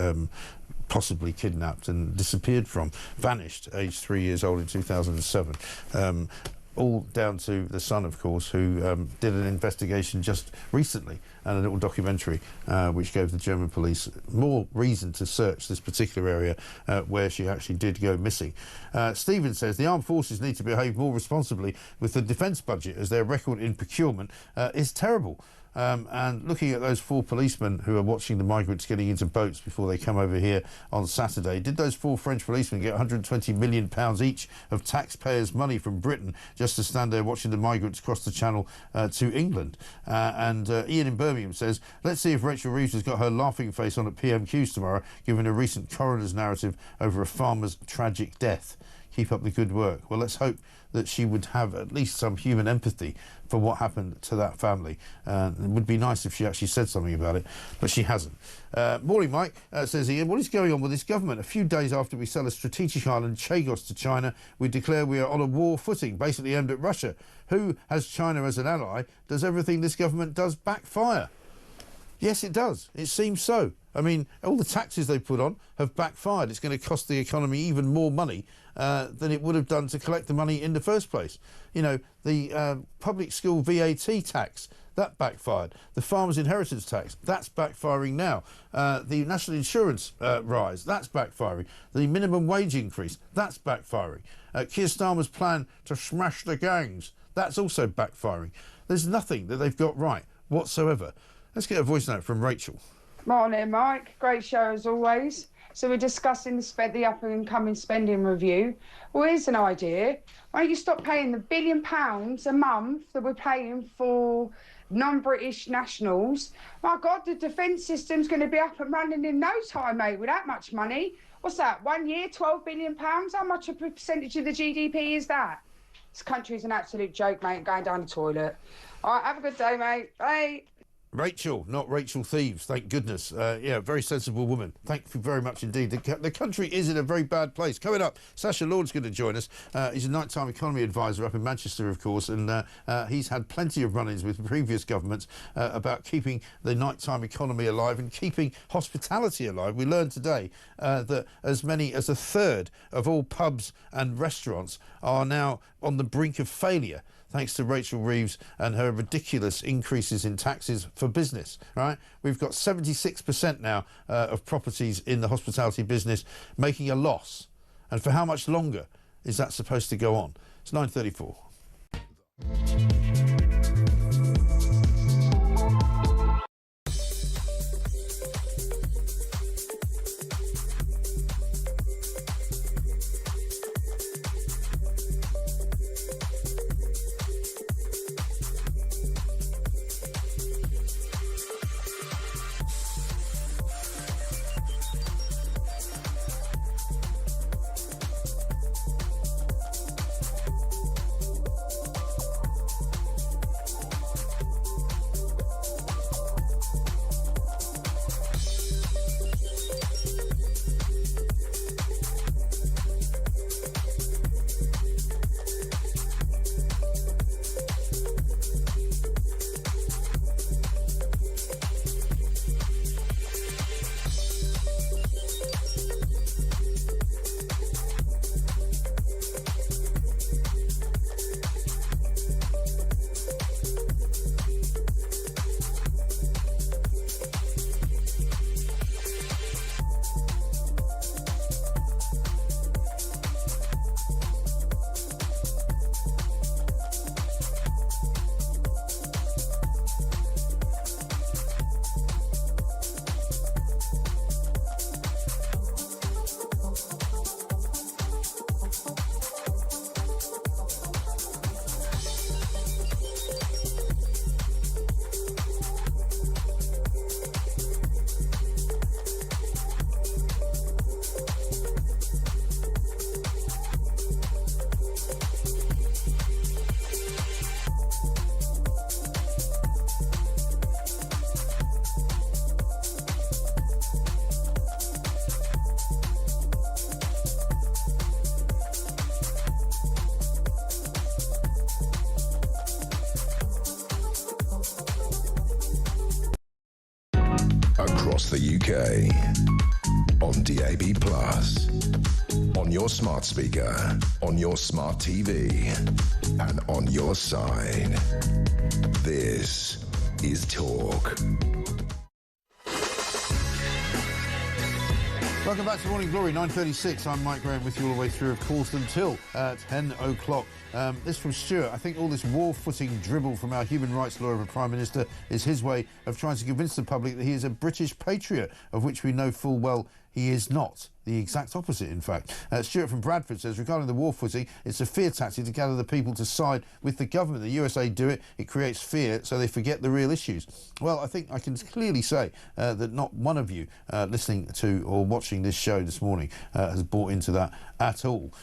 possibly kidnapped and disappeared from, vanished, aged 3 years old in 2007. All down to the son, of course, who did an investigation just recently and a little documentary which gave the German police more reason to search this particular area where she actually did go missing. Stephen says the armed forces need to behave more responsibly with the defence budget, as their record in procurement is terrible. And looking at those 4 policemen who are watching the migrants getting into boats before they come over here on Saturday, did those 4 French policemen get £120 million each of taxpayers' money from Britain just to stand there watching the migrants cross the channel to England? And Ian in Birmingham says, let's see if Rachel Reeves has got her laughing face on at PMQs tomorrow, given a recent coroner's narrative over a farmer's tragic death. Keep up the good work. Well, let's hope that she would have at least some human empathy for what happened to that family. It would be nice if she actually said something about it, but she hasn't. Morning, Mike, says Ian. What is going on with this government? A few days after we sell a strategic island, Chagos, to China, we declare we are on a war footing, basically aimed at Russia. Who has China as an ally? Does everything this government does backfire? Yes, it does. It seems so. I mean, all the taxes they put on have backfired. It's going to cost the economy even more money than it would have done to collect the money in the first place. You know, the public school VAT tax, that backfired. The farmers' inheritance tax, that's backfiring now. The national insurance rise, that's backfiring. The minimum wage increase, that's backfiring. Keir Starmer's plan to smash the gangs, that's also backfiring. There's nothing that they've got right whatsoever. Let's get a voice note from Rachel. Morning, Mike. Great show as always. So we're discussing the up-and-coming spending review. Well, here's an idea. Why don't you stop paying the £1 billion a month that we're paying for non-British nationals? My God, the defence system's going to be up and running in no time, mate, with that much money. What's that, 1 year, £12 billion? How much a percentage of the GDP is that? This country's an absolute joke, mate, going down the toilet. All right, have a good day, mate. Bye. Rachel, not Rachel Thieves, thank goodness. Yeah, very sensible woman. Thank you very much indeed. The country is in a very bad place. Coming up, Sacha Lord's going to join us. He's a nighttime economy advisor up in Manchester, of course, and he's had plenty of run-ins with previous governments about keeping the nighttime economy alive and keeping hospitality alive. We learned today that as many as a third of all pubs and restaurants are now on the brink of failure, thanks to Rachel Reeves and her ridiculous increases in taxes for business, right? We've got 76% now of properties in the hospitality business making a loss. And for how much longer is that supposed to go on? It's 9:34. across the UK. On DAB+, on your smart speaker, on your smart TV, and on your side. This is Talk. Welcome back to Morning Glory, 9:36. I'm Mike Graham with you all the way through, of course, until 10 o'clock. This from Stuart. I think all this war-footing dribble from our human rights lawyer of a Prime Minister is his way of trying to convince the public that he is a British patriot, of which we know full well he is not. The exact opposite, in fact. Stuart from Bradford says, regarding the war footing, it's a fear tactic to gather the people to side with the government. The USA do it, it creates fear, so they forget the real issues. Well, I think I can clearly say that not one of you listening to or watching this show this morning has bought into that at all.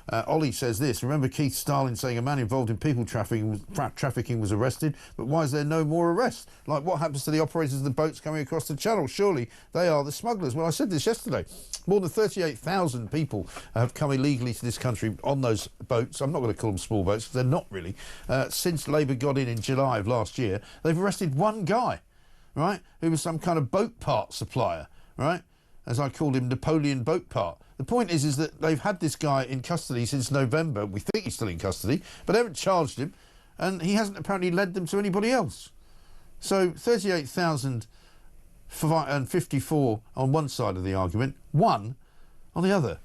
Ollie says this, remember Keith Starling saying a man involved in people trafficking was arrested, but why is there no more arrests? Like, what happens to the operators of the boats coming across the channel? Surely they are the smugglers. Well, I said this yesterday. More than 38,000 people have come illegally to this country on those boats. I'm not going to call them small boats because they're not really. Since Labour got in July of last year, they've arrested one guy, right, who was some kind of boat part supplier, right, as I called him, Napoleon Boat Part. The point is that they've had this guy in custody since November. We think he's still in custody, but they haven't charged him, and he hasn't apparently led them to anybody else. So 38,054 on one side of the argument, one on the other.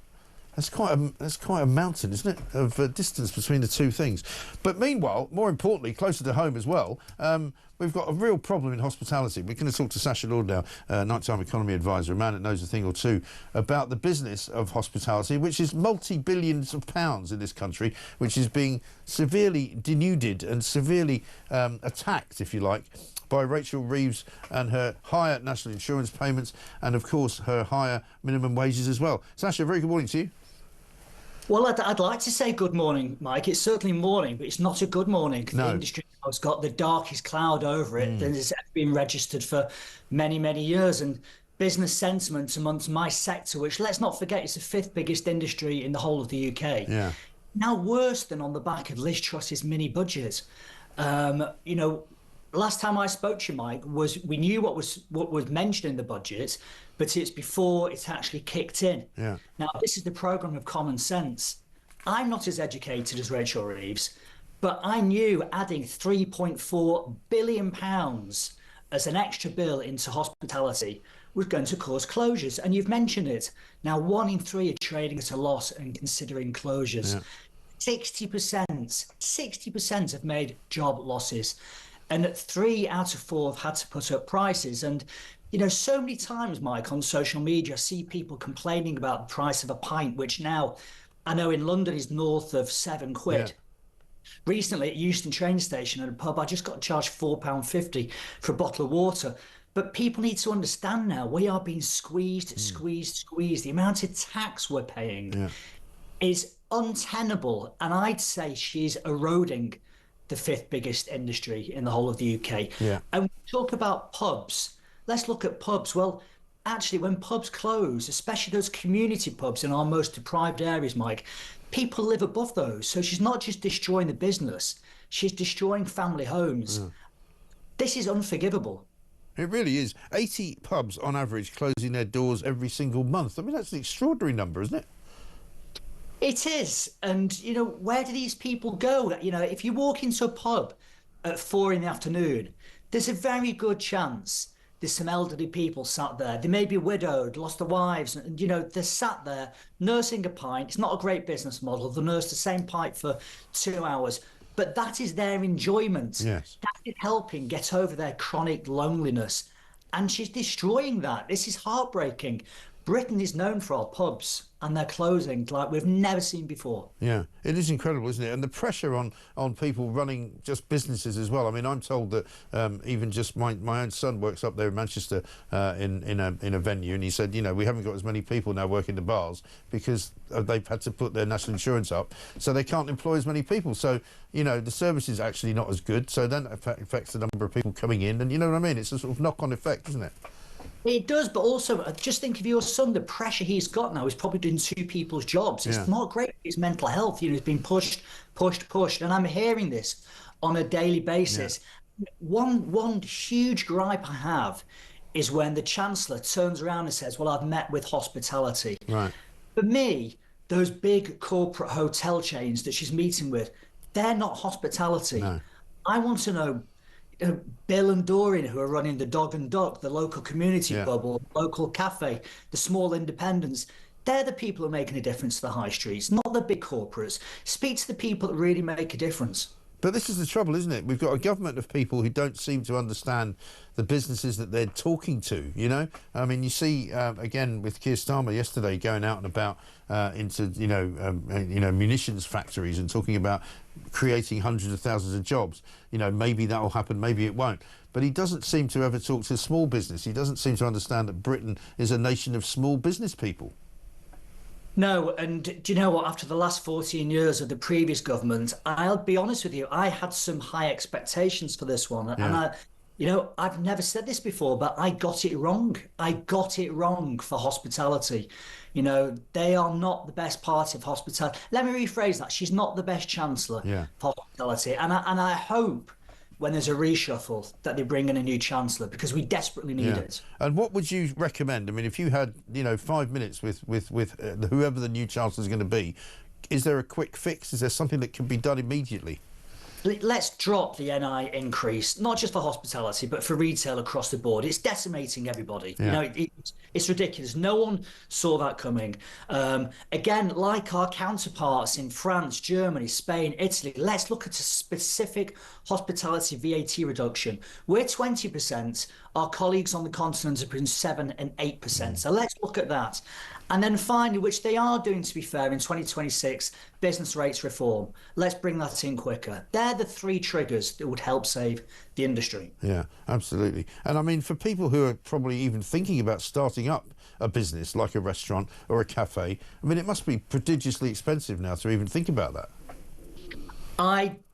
That's quite a mountain, isn't it, of distance between the two things. But meanwhile, more importantly, closer to home as well, we've got a real problem in hospitality. We're going to talk to Sacha Lord now, nighttime economy advisor, a man that knows a thing or two about the business of hospitality, which is multi-billions of pounds in this country, which is being severely denuded and severely attacked, if you like, by Rachel Reeves and her higher national insurance payments and, of course, her higher minimum wages as well. Sacha, very good morning to you. Well, I'd like to say good morning, Mike. It's certainly morning, but it's not a good morning. No. The industry has got the darkest cloud over it that has ever been registered for many, many years. And business sentiment amongst my sector, which, let's not forget, is the fifth biggest industry in the whole of the UK. Yeah. Now worse than on the back of Liz Truss's mini budget. You know, last time I spoke to you, Mike, we knew what was mentioned in the budget, but it's before it's actually kicked in. Yeah. Now, this is the programme of common sense. I'm not as educated as Rachel Reeves, but I knew adding £3.4 billion as an extra bill into hospitality was going to cause closures. And you've mentioned it. Now, 1 in 3 are trading at a loss and considering closures. Yeah. 60% have made job losses. And 3 out of 4 have had to put up prices. And, you know, so many times, Mike, on social media, I see people complaining about the price of a pint, which now I know in London is north of £7. Yeah. Recently at Euston train station at a pub, I just got charged £4.50 for a bottle of water. But people need to understand now, we are being squeezed. The amount of tax we're paying is untenable. And I'd say she's eroding the fifth biggest industry in the whole of the UK. Yeah. And we talk about pubs. Let's look at pubs. Well, actually, when pubs close, especially those community pubs in our most deprived areas, Mike, people live above those. So she's not just destroying the business, she's destroying family homes. This is unforgivable. It really is. 80 pubs on average closing their doors every single month. I mean, that's an extraordinary number, isn't it? It is. And, you know, where do these people go? You know, if you walk into a pub at 4 in the afternoon, there's a very good chance there's some elderly people sat there. They may be widowed, lost their wives, and, you know, they're sat there nursing a pint. It's not a great business model. They'll nurse the same pint for 2 hours. But that is their enjoyment. Yes. That is helping get over their chronic loneliness. And she's destroying that. This is heartbreaking. Britain is known for our pubs, and they're closing like we've never seen before. Yeah, it is incredible, isn't it? And the pressure on people running just businesses as well. I mean, I'm told that even just my own son works up there in Manchester in a venue, and he said, you know, we haven't got as many people now working the bars because they've had to put their national insurance up, so they can't employ as many people. So, you know, the service is actually not as good, so then it affects the number of people coming in, and you know what I mean? It's a sort of knock-on effect, isn't it? It does, but also just think of your son, the pressure he's got now. He's probably doing 2 people's jobs. It's not great for his mental health. You know, he's been pushed. And I'm hearing this on a daily basis. Yeah. One huge gripe I have is when the Chancellor turns around and says, well, I've met with hospitality. Right. For me, those big corporate hotel chains that she's meeting with, they're not hospitality. No. I want to know Bill and Dorian, who are running the Dog and Duck, the local community bubble, local cafe, the small independents. They're the people who are making a difference to the high streets, not the big corporates. Speak to the people that really make a difference. But this is the trouble, isn't it? We've got a government of people who don't seem to understand the businesses that they're talking to, you know? I mean, you see, again, with Keir Starmer yesterday going out and about into, munitions factories and talking about creating hundreds of thousands of jobs. You know, maybe that will happen, maybe it won't. But he doesn't seem to ever talk to small business. He doesn't seem to understand that Britain is a nation of small business people. No, and do you know what? After the last 14 years of the previous government, I'll be honest with you, I had some high expectations for this one. Yeah. And I've never said this before, but I got it wrong. I got it wrong for hospitality. You know, they are not the best part of hospitality. Let me rephrase that. She's not the best chancellor for hospitality. And I hope when there's a reshuffle that they bring in a new chancellor, because we desperately need it. And what would you recommend? I mean, if you had, 5 minutes with whoever the new chancellor is going to be, is there a quick fix? Is there something that can be done immediately? Let's drop the NI increase, not just for hospitality, but for retail across the board. It's decimating everybody. Yeah. You know, it's ridiculous. No one saw that coming. Again, like our counterparts in France, Germany, Spain, Italy, let's look at a specific hospitality VAT reduction. We're 20%. Our colleagues on the continent are between 7 and 8%. So let's look at that. And then finally, which they are doing, to be fair, in 2026, business rates reform. Let's bring that in quicker. They're the three triggers that would help save the industry. Yeah, absolutely. And I mean, for people who are probably even thinking about starting up a business like a restaurant or a cafe, I mean, it must be prodigiously expensive now to even think about that.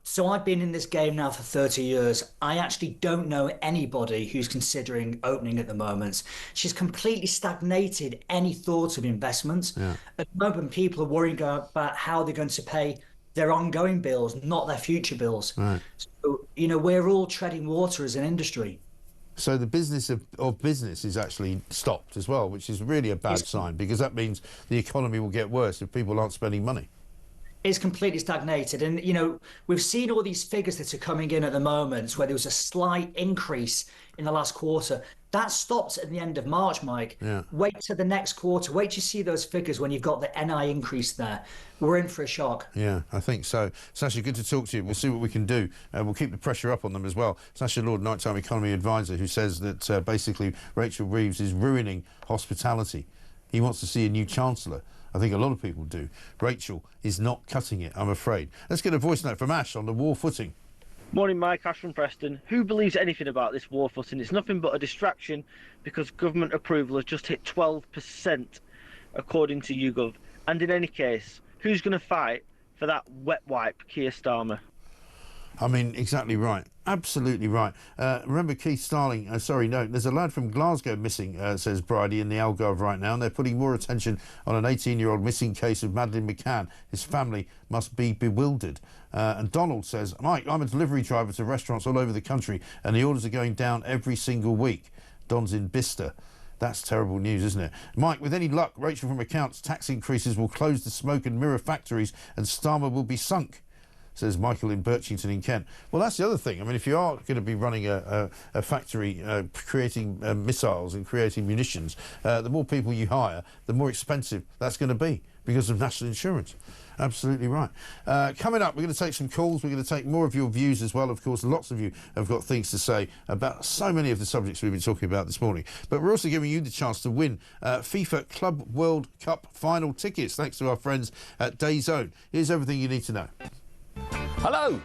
So I've been in this game now for 30 years. I actually don't know anybody who's considering opening at the moment. She's completely stagnated any thought of investment. Yeah. At the moment, people are worrying about how they're going to pay their ongoing bills, not their future bills. Right. So, we're all treading water as an industry. So the business of business is actually stopped as well, which is really a bad sign, because that means the economy will get worse if people aren't spending money. It's completely stagnated. And, we've seen all these figures that are coming in at the moment where there was a slight increase in the last quarter. That stopped at the end of March, Mike. Yeah. Wait to the next quarter. Wait to see those figures when you've got the NI increase there. We're in for a shock. Yeah, I think so. Sasha, good to talk to you. We'll see what we can do. We'll keep the pressure up on them as well. Sasha Lord, nighttime economy advisor, who says that basically Rachel Reeves is ruining hospitality. He wants to see a new chancellor. I think a lot of people do. Rachel is not cutting it, I'm afraid. Let's get a voice note from Ash on the war footing. Morning, Mike. Ash from Preston. Who believes anything about this war footing? It's nothing but a distraction because government approval has just hit 12%, according to YouGov. And in any case, who's going to fight for that wet wipe, Keir Starmer? I mean, exactly right. Absolutely right. Remember Keith Starling, there's a lad from Glasgow missing, says Bridie in the Algarve right now, and they're putting more attention on an 18-year-old missing case of Madeleine McCann. His family must be bewildered. And Donald says, Mike, I'm a delivery driver to restaurants all over the country, and the orders are going down every single week. Don's in Bicester. That's terrible news, isn't it? Mike, with any luck, Rachel from Accounts, tax increases will close the smoke and mirror factories and Starmer will be sunk, says Michael in Birchington in Kent. Well, that's the other thing. I mean, if you are going to be running a factory creating missiles and creating munitions, the more people you hire, the more expensive that's going to be because of national insurance. Absolutely right. Coming up, we're going to take some calls. We're going to take more of your views as well. Of course, lots of you have got things to say about so many of the subjects we've been talking about this morning. But we're also giving you the chance to win FIFA Club World Cup final tickets, thanks to our friends at DAZN. Here's everything you need to know. Hello,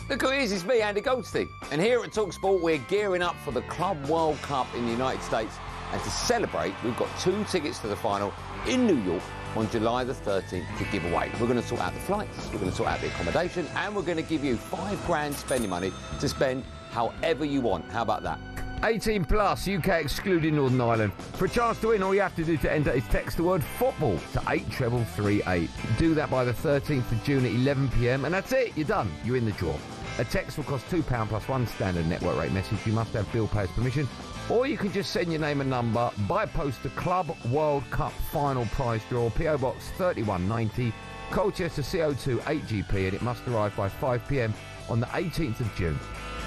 look who it is, it's me, Andy Goldstein. And here at TalkSport, we're gearing up for the Club World Cup in the United States. And to celebrate, we've got 2 tickets to the final in New York on July the 13th to give away. We're going to sort out the flights, we're going to sort out the accommodation, and we're going to give you £5,000 spending money to spend however you want. How about that? 18 plus, UK excluding Northern Ireland. For a chance to win, all you have to do to enter is text the word football to 83338. Do that by the 13th of June at 11 p.m, and that's it, you're done, you're in the draw. A text will cost £2 plus 1 standard network rate message. You must have bill payer's permission. Or you can just send your name and number by post to Club World Cup Final Prize Draw, PO Box 3190, Colchester CO2 8GP, and it must arrive by 5 p.m. on the 18th of June.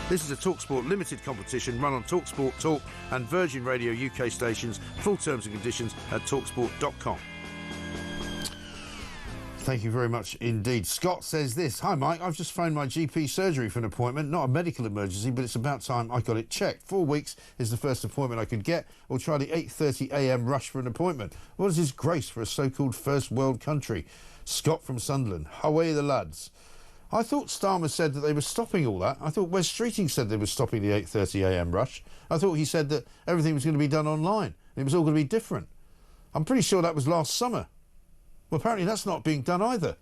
This is a TalkSport limited competition run on TalkSport Talk and Virgin Radio UK stations. Full terms and conditions at talksport.com. Thank you very much indeed. Scott says this: Hi Mike, I've just phoned my GP surgery for an appointment. Not a medical emergency, but it's about time I got it checked. 4 weeks is the first appointment I could get. Or try the 8:30 a.m. rush for an appointment. What is his grace for a so-called first world country? Scott from Sunderland. Away the lads. I thought Starmer said that they were stopping all that. I thought Wes Streeting said they were stopping the 8:30 a.m. rush. I thought he said that everything was going to be done online. It was all going to be different. I'm pretty sure that was last summer. Well, apparently that's not being done either.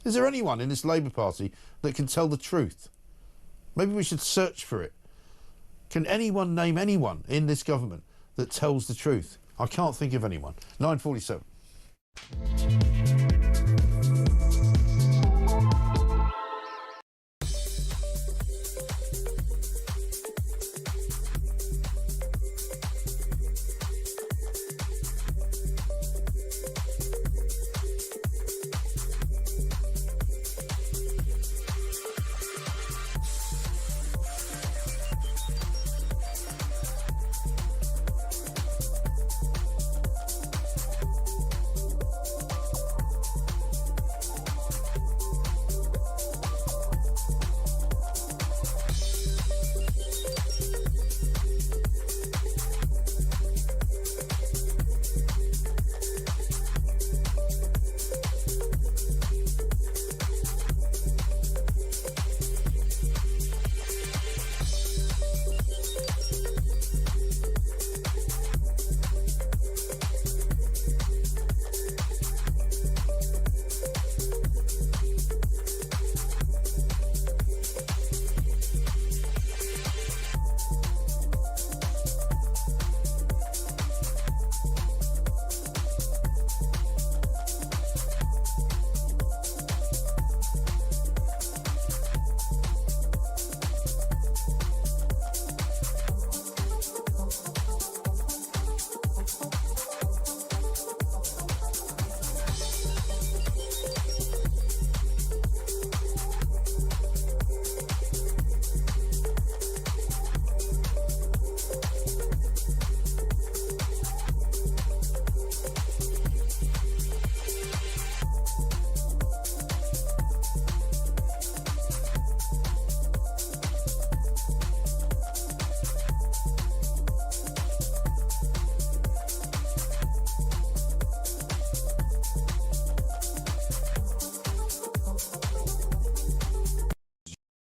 Is there anyone in this Labour Party that can tell the truth? Maybe we should search for it. Can anyone name anyone in this government that tells the truth? I can't think of anyone. 9:47.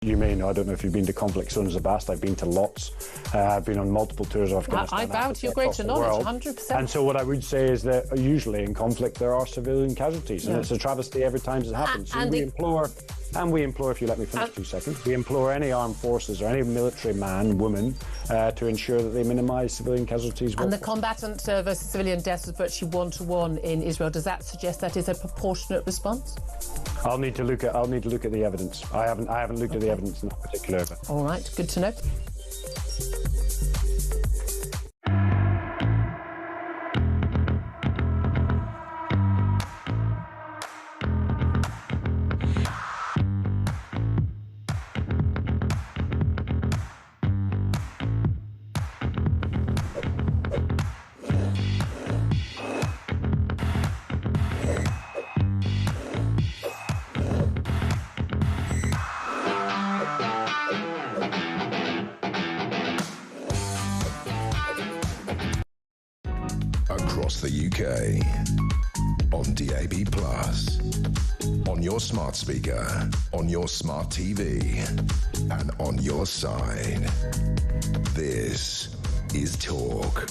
You mean, I don't know if you've been to conflict zones of the past. I've been to lots. I've been on multiple tours of Afghanistan. I bow to your greater knowledge, 100%. And so what I would say is that usually in conflict there are civilian casualties, and it's a travesty every time it happens. So we implore, if you let me finish 2 seconds, we implore any armed forces or any military man, woman, to ensure that they minimise civilian casualties. And the combatant versus civilian deaths is virtually 1-to-1 in Israel. Does that suggest that is a proportionate response? I'll need to look at the evidence. I haven't looked at the evidence in particular. But. All right, good to know. Across the UK, on DAB+, on your smart speaker, on your smart TV, and on your side. This is Talk.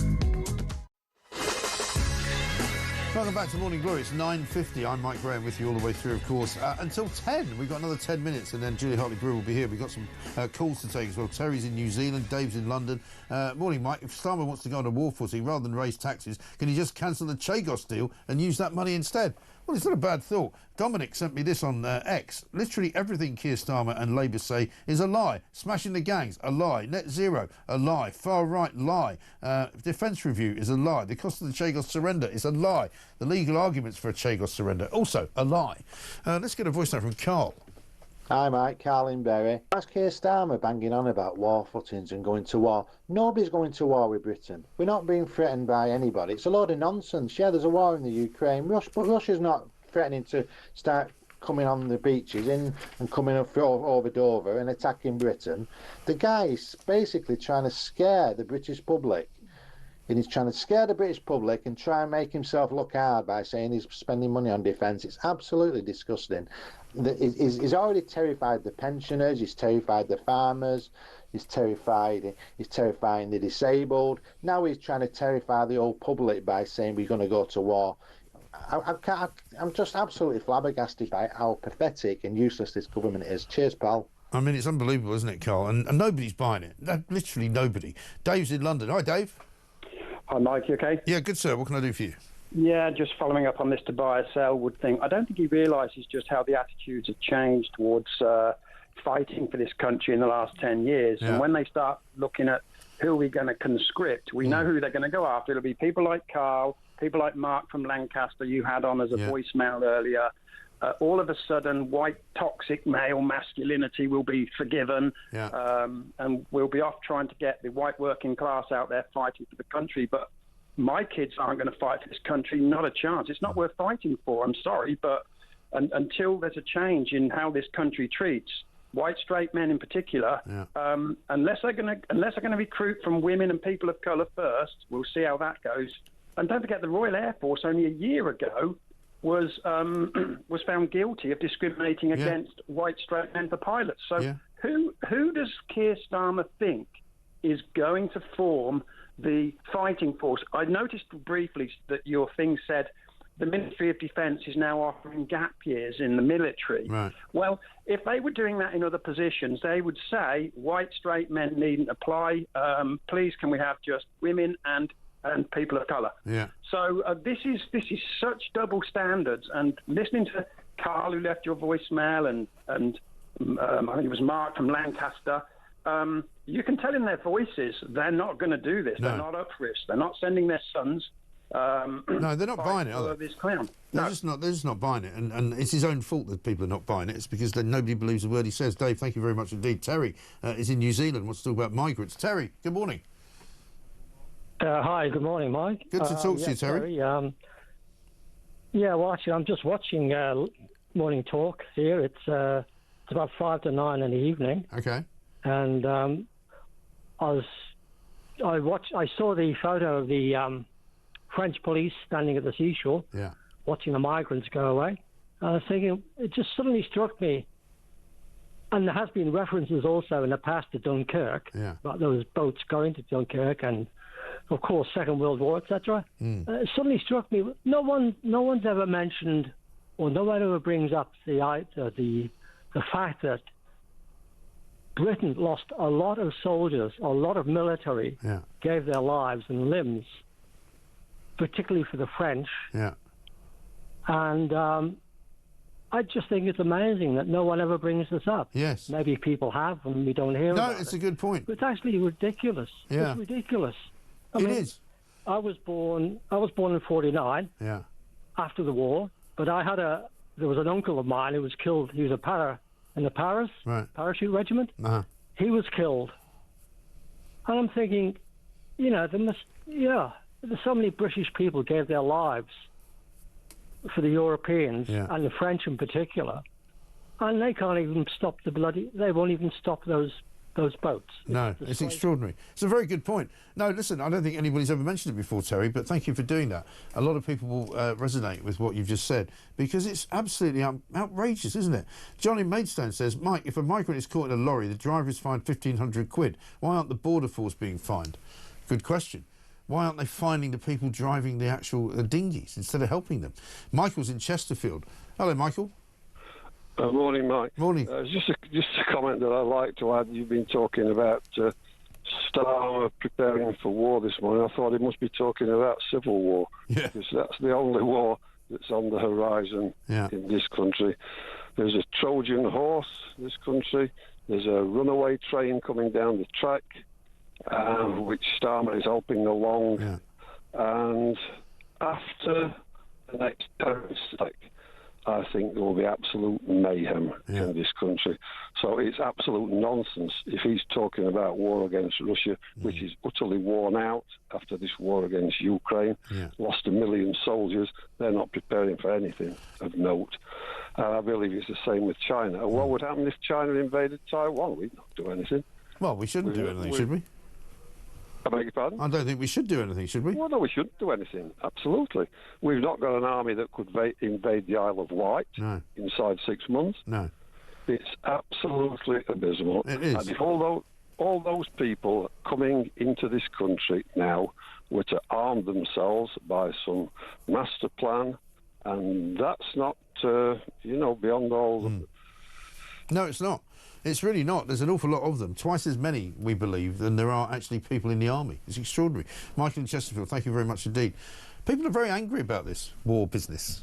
Welcome back to Morning Glory. It's 9:50. I'm Mike Graham with you all the way through, of course, until 10. We've got another 10 minutes, and then Julie Hartley-Brewer will be here. We've got some calls to take as well. Terry's in New Zealand, Dave's in London. Morning, Mike. If Starmer wants to go on a war footing rather than raise taxes, can he just cancel the Chagos deal and use that money instead? Well, it's not a bad thought. Dominic sent me this on X. Literally everything Keir Starmer and Labour say is a lie. Smashing the gangs, a lie. Net zero, a lie. Far right, lie. Defence review is a lie. The cost of the Chagos surrender is a lie. The legal arguments for a Chagos surrender, also a lie. Let's get a voice note from Carl. Hi Mike, Carl in Bury. That's Keir Starmer banging on about war footings and going to war. Nobody's going to war with Britain. We're not being threatened by anybody. It's a load of nonsense. Yeah, there's a war in the Ukraine, but Russia's not threatening to start coming on the beaches and coming over Dover and attacking Britain. The guy is basically trying to scare the British public. And he's trying to scare the British public and try and make himself look hard by saying he's spending money on defence. It's absolutely disgusting. He's already terrified the pensioners, he's terrified the farmers, he's terrifying the disabled. Now he's trying to terrify the whole public by saying we're going to go to war. I'm just absolutely flabbergasted by how pathetic and useless this government is. Cheers, pal. I mean, it's unbelievable, isn't it, Carl? And nobody's buying it. Literally nobody. Dave's in London. Hi, Dave. Hi, Mike. You okay? Yeah, good, sir. What can I do for you? Yeah, just following up on this to buy or sell would thing. I don't think he realises just how the attitudes have changed towards fighting for this country in the last 10 years. Yeah. And when they start looking at who we're going to conscript, we know who they're going to go after. It'll be people like Carl, people like Mark from Lancaster you had on as a voicemail earlier. All of a sudden, white toxic male masculinity will be forgiven, and we'll be off trying to get the white working class out there fighting for the country. But my kids aren't going to fight for this country, not a chance. It's not worth fighting for, I'm sorry, but until there's a change in how this country treats white straight men in particular, unless they're going to recruit from women and people of colour first, we'll see how that goes. And don't forget, the Royal Air Force only a year ago was found guilty of discriminating against white straight men for pilots. So who does Keir Starmer think is going to form the fighting force? I noticed briefly that your thing said the Ministry of Defence is now offering gap years in the military. Right. Well, if they were doing that in other positions, they would say white straight men needn't apply. Please, can we have just women and people of colour? Yeah. So this is such double standards. And listening to Carl, who left your voicemail, and I think it was Mark from Lancaster, you can tell in their voices they're not going to do this. No. They're not up for this. They're not sending their sons. No, they're not buying it, are they? This clown. They're just not buying it, and it's his own fault that people are not buying it. It's because nobody believes a word he says. Dave, thank you very much indeed. Terry is in New Zealand, wants to talk about migrants. Terry, good morning. Hi, good morning, Mike. Good to talk to you, Terry. Well, actually, I'm just watching Morning Talk here. It's about 5 to 9 in the evening. Okay. And I saw the photo of the French police standing at the seashore, watching the migrants go away. I was thinking, it just suddenly struck me, and there has been references also in the past to Dunkirk, about those boats going to Dunkirk and, of course, Second World War, etc. It suddenly struck me, no one's ever mentioned, or no one ever brings up the fact that Britain lost a lot of soldiers, a lot of military, gave their lives and limbs, particularly for the French. And I just think it's amazing that no one ever brings this up. Yes. Maybe people have and we don't hear about it. No, it's a good point. But it's actually ridiculous. Yeah. It's ridiculous. It is. I was born in 49. Yeah. After the war, but there was an uncle of mine who was killed. He was in the Paris parachute regiment. He was killed. And I'm thinking, there's so many British people gave their lives for the Europeans and the French in particular, and they can't even stop they won't even stop those boats. No, it's extraordinary. It's a very good point. No, listen, I don't think anybody's ever mentioned it before, Terry, but thank you for doing that. A lot of people will resonate with what you've just said, because it's absolutely outrageous, isn't it? Johnny Maidstone says, Mike, if a migrant is caught in a lorry, the driver is fined £1,500. Why aren't the border force being fined? Good question. Why aren't they finding the people driving the actual dinghies instead of helping them? Michael's in Chesterfield. Hello, Michael. Morning, Mike. Morning. Just a comment that I'd like to add. You've been talking about Starmer preparing for war this morning. I thought he must be talking about civil war, because that's the only war that's on the horizon in this country. There's a Trojan horse in this country. There's a runaway train coming down the track, which Starmer is helping along. Yeah. And after the next terrorist attack, I think there will be absolute mayhem in this country. So it's absolute nonsense if he's talking about war against Russia, which is utterly worn out after this war against Ukraine. Lost 1 million soldiers. They're not preparing for anything of note. I believe it's the same with China. And what would happen if China invaded Taiwan? We'd not do anything. Well, we shouldn't do anything, should we? I beg your pardon? I don't think we should do anything, should we? Well, no, we shouldn't do anything. Absolutely. We've not got an army that could invade the Isle of Wight inside 6 months. No. It's absolutely abysmal. It is. And if all those people coming into this country now were to arm themselves by some master plan, and that's not, beyond all... No, it's not. It's really not. There's an awful lot of them. Twice as many, we believe, than there are actually people in the army. It's extraordinary. Michael in Chesterfield, thank you very much indeed. People are very angry about this war business,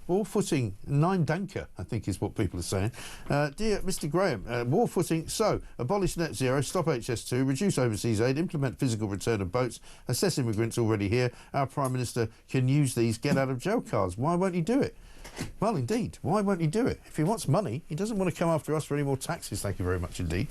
War footing, 9 danker, I think is what people are saying. Dear Mr Graham, war footing, so, abolish net zero, stop HS2, reduce overseas aid, implement physical return of boats, assess immigrants already here. Our Prime Minister can use these get out of jail cards. Why won't he do it? Well, indeed. Why won't he do it? If he wants money, he doesn't want to come after us for any more taxes. Thank you very much indeed.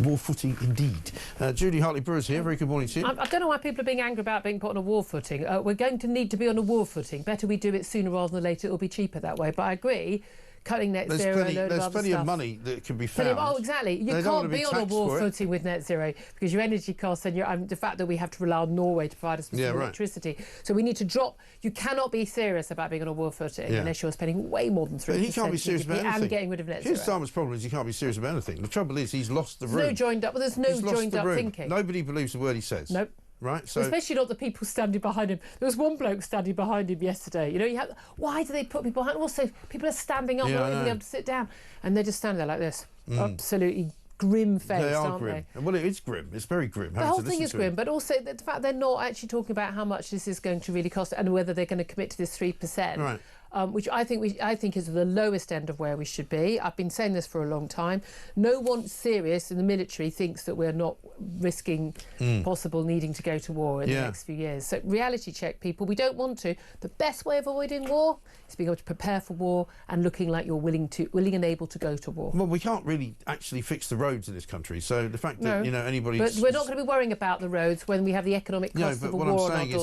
War footing indeed. Judy Hartley-Brewer's here. Very good morning to you. I don't know why people are being angry about being put on a war footing. We're going to need to be on a war footing. Better we do it sooner rather than later. It'll be cheaper that way. But I agree, cutting net zero... There's plenty of money that can be found. Oh, exactly. You can't be on a war footing with net zero because your energy costs and the fact that we have to rely on Norway to provide us with electricity. So we need to drop... You cannot be serious about being on a war footing unless you're spending way more than 3% but he can't be serious about anything. And getting rid of net zero. Here's Starmer's problem is he can't be serious about anything. The trouble is he's lost the room. There's no joined up thinking. Nobody believes the word he says. Nope. Right, so especially not the people standing behind him. There was one bloke standing behind him yesterday. Why do they put people behind? Also, people are standing up, not even able to sit down, and they're just standing there like this, absolutely grim-faced, they are aren't grim. they? Well, it is grim. It's very grim. The whole thing is grim, but also the fact they're not actually talking about how much this is going to really cost and whether they're going to commit to this 3%. Right. Which I think is the lowest end of where we should be. I've been saying this for a long time. No one serious in the military thinks that we're not risking possible needing to go to war in the next few years. So reality check, people. We don't want to. The best way of avoiding war is being able to prepare for war and looking like you're willing and able to go to war. Well, we can't really actually fix the roads in this country. So the fact that anybody... But we're not going to be worrying about the roads when we have the economic cost of a war on our doorstep.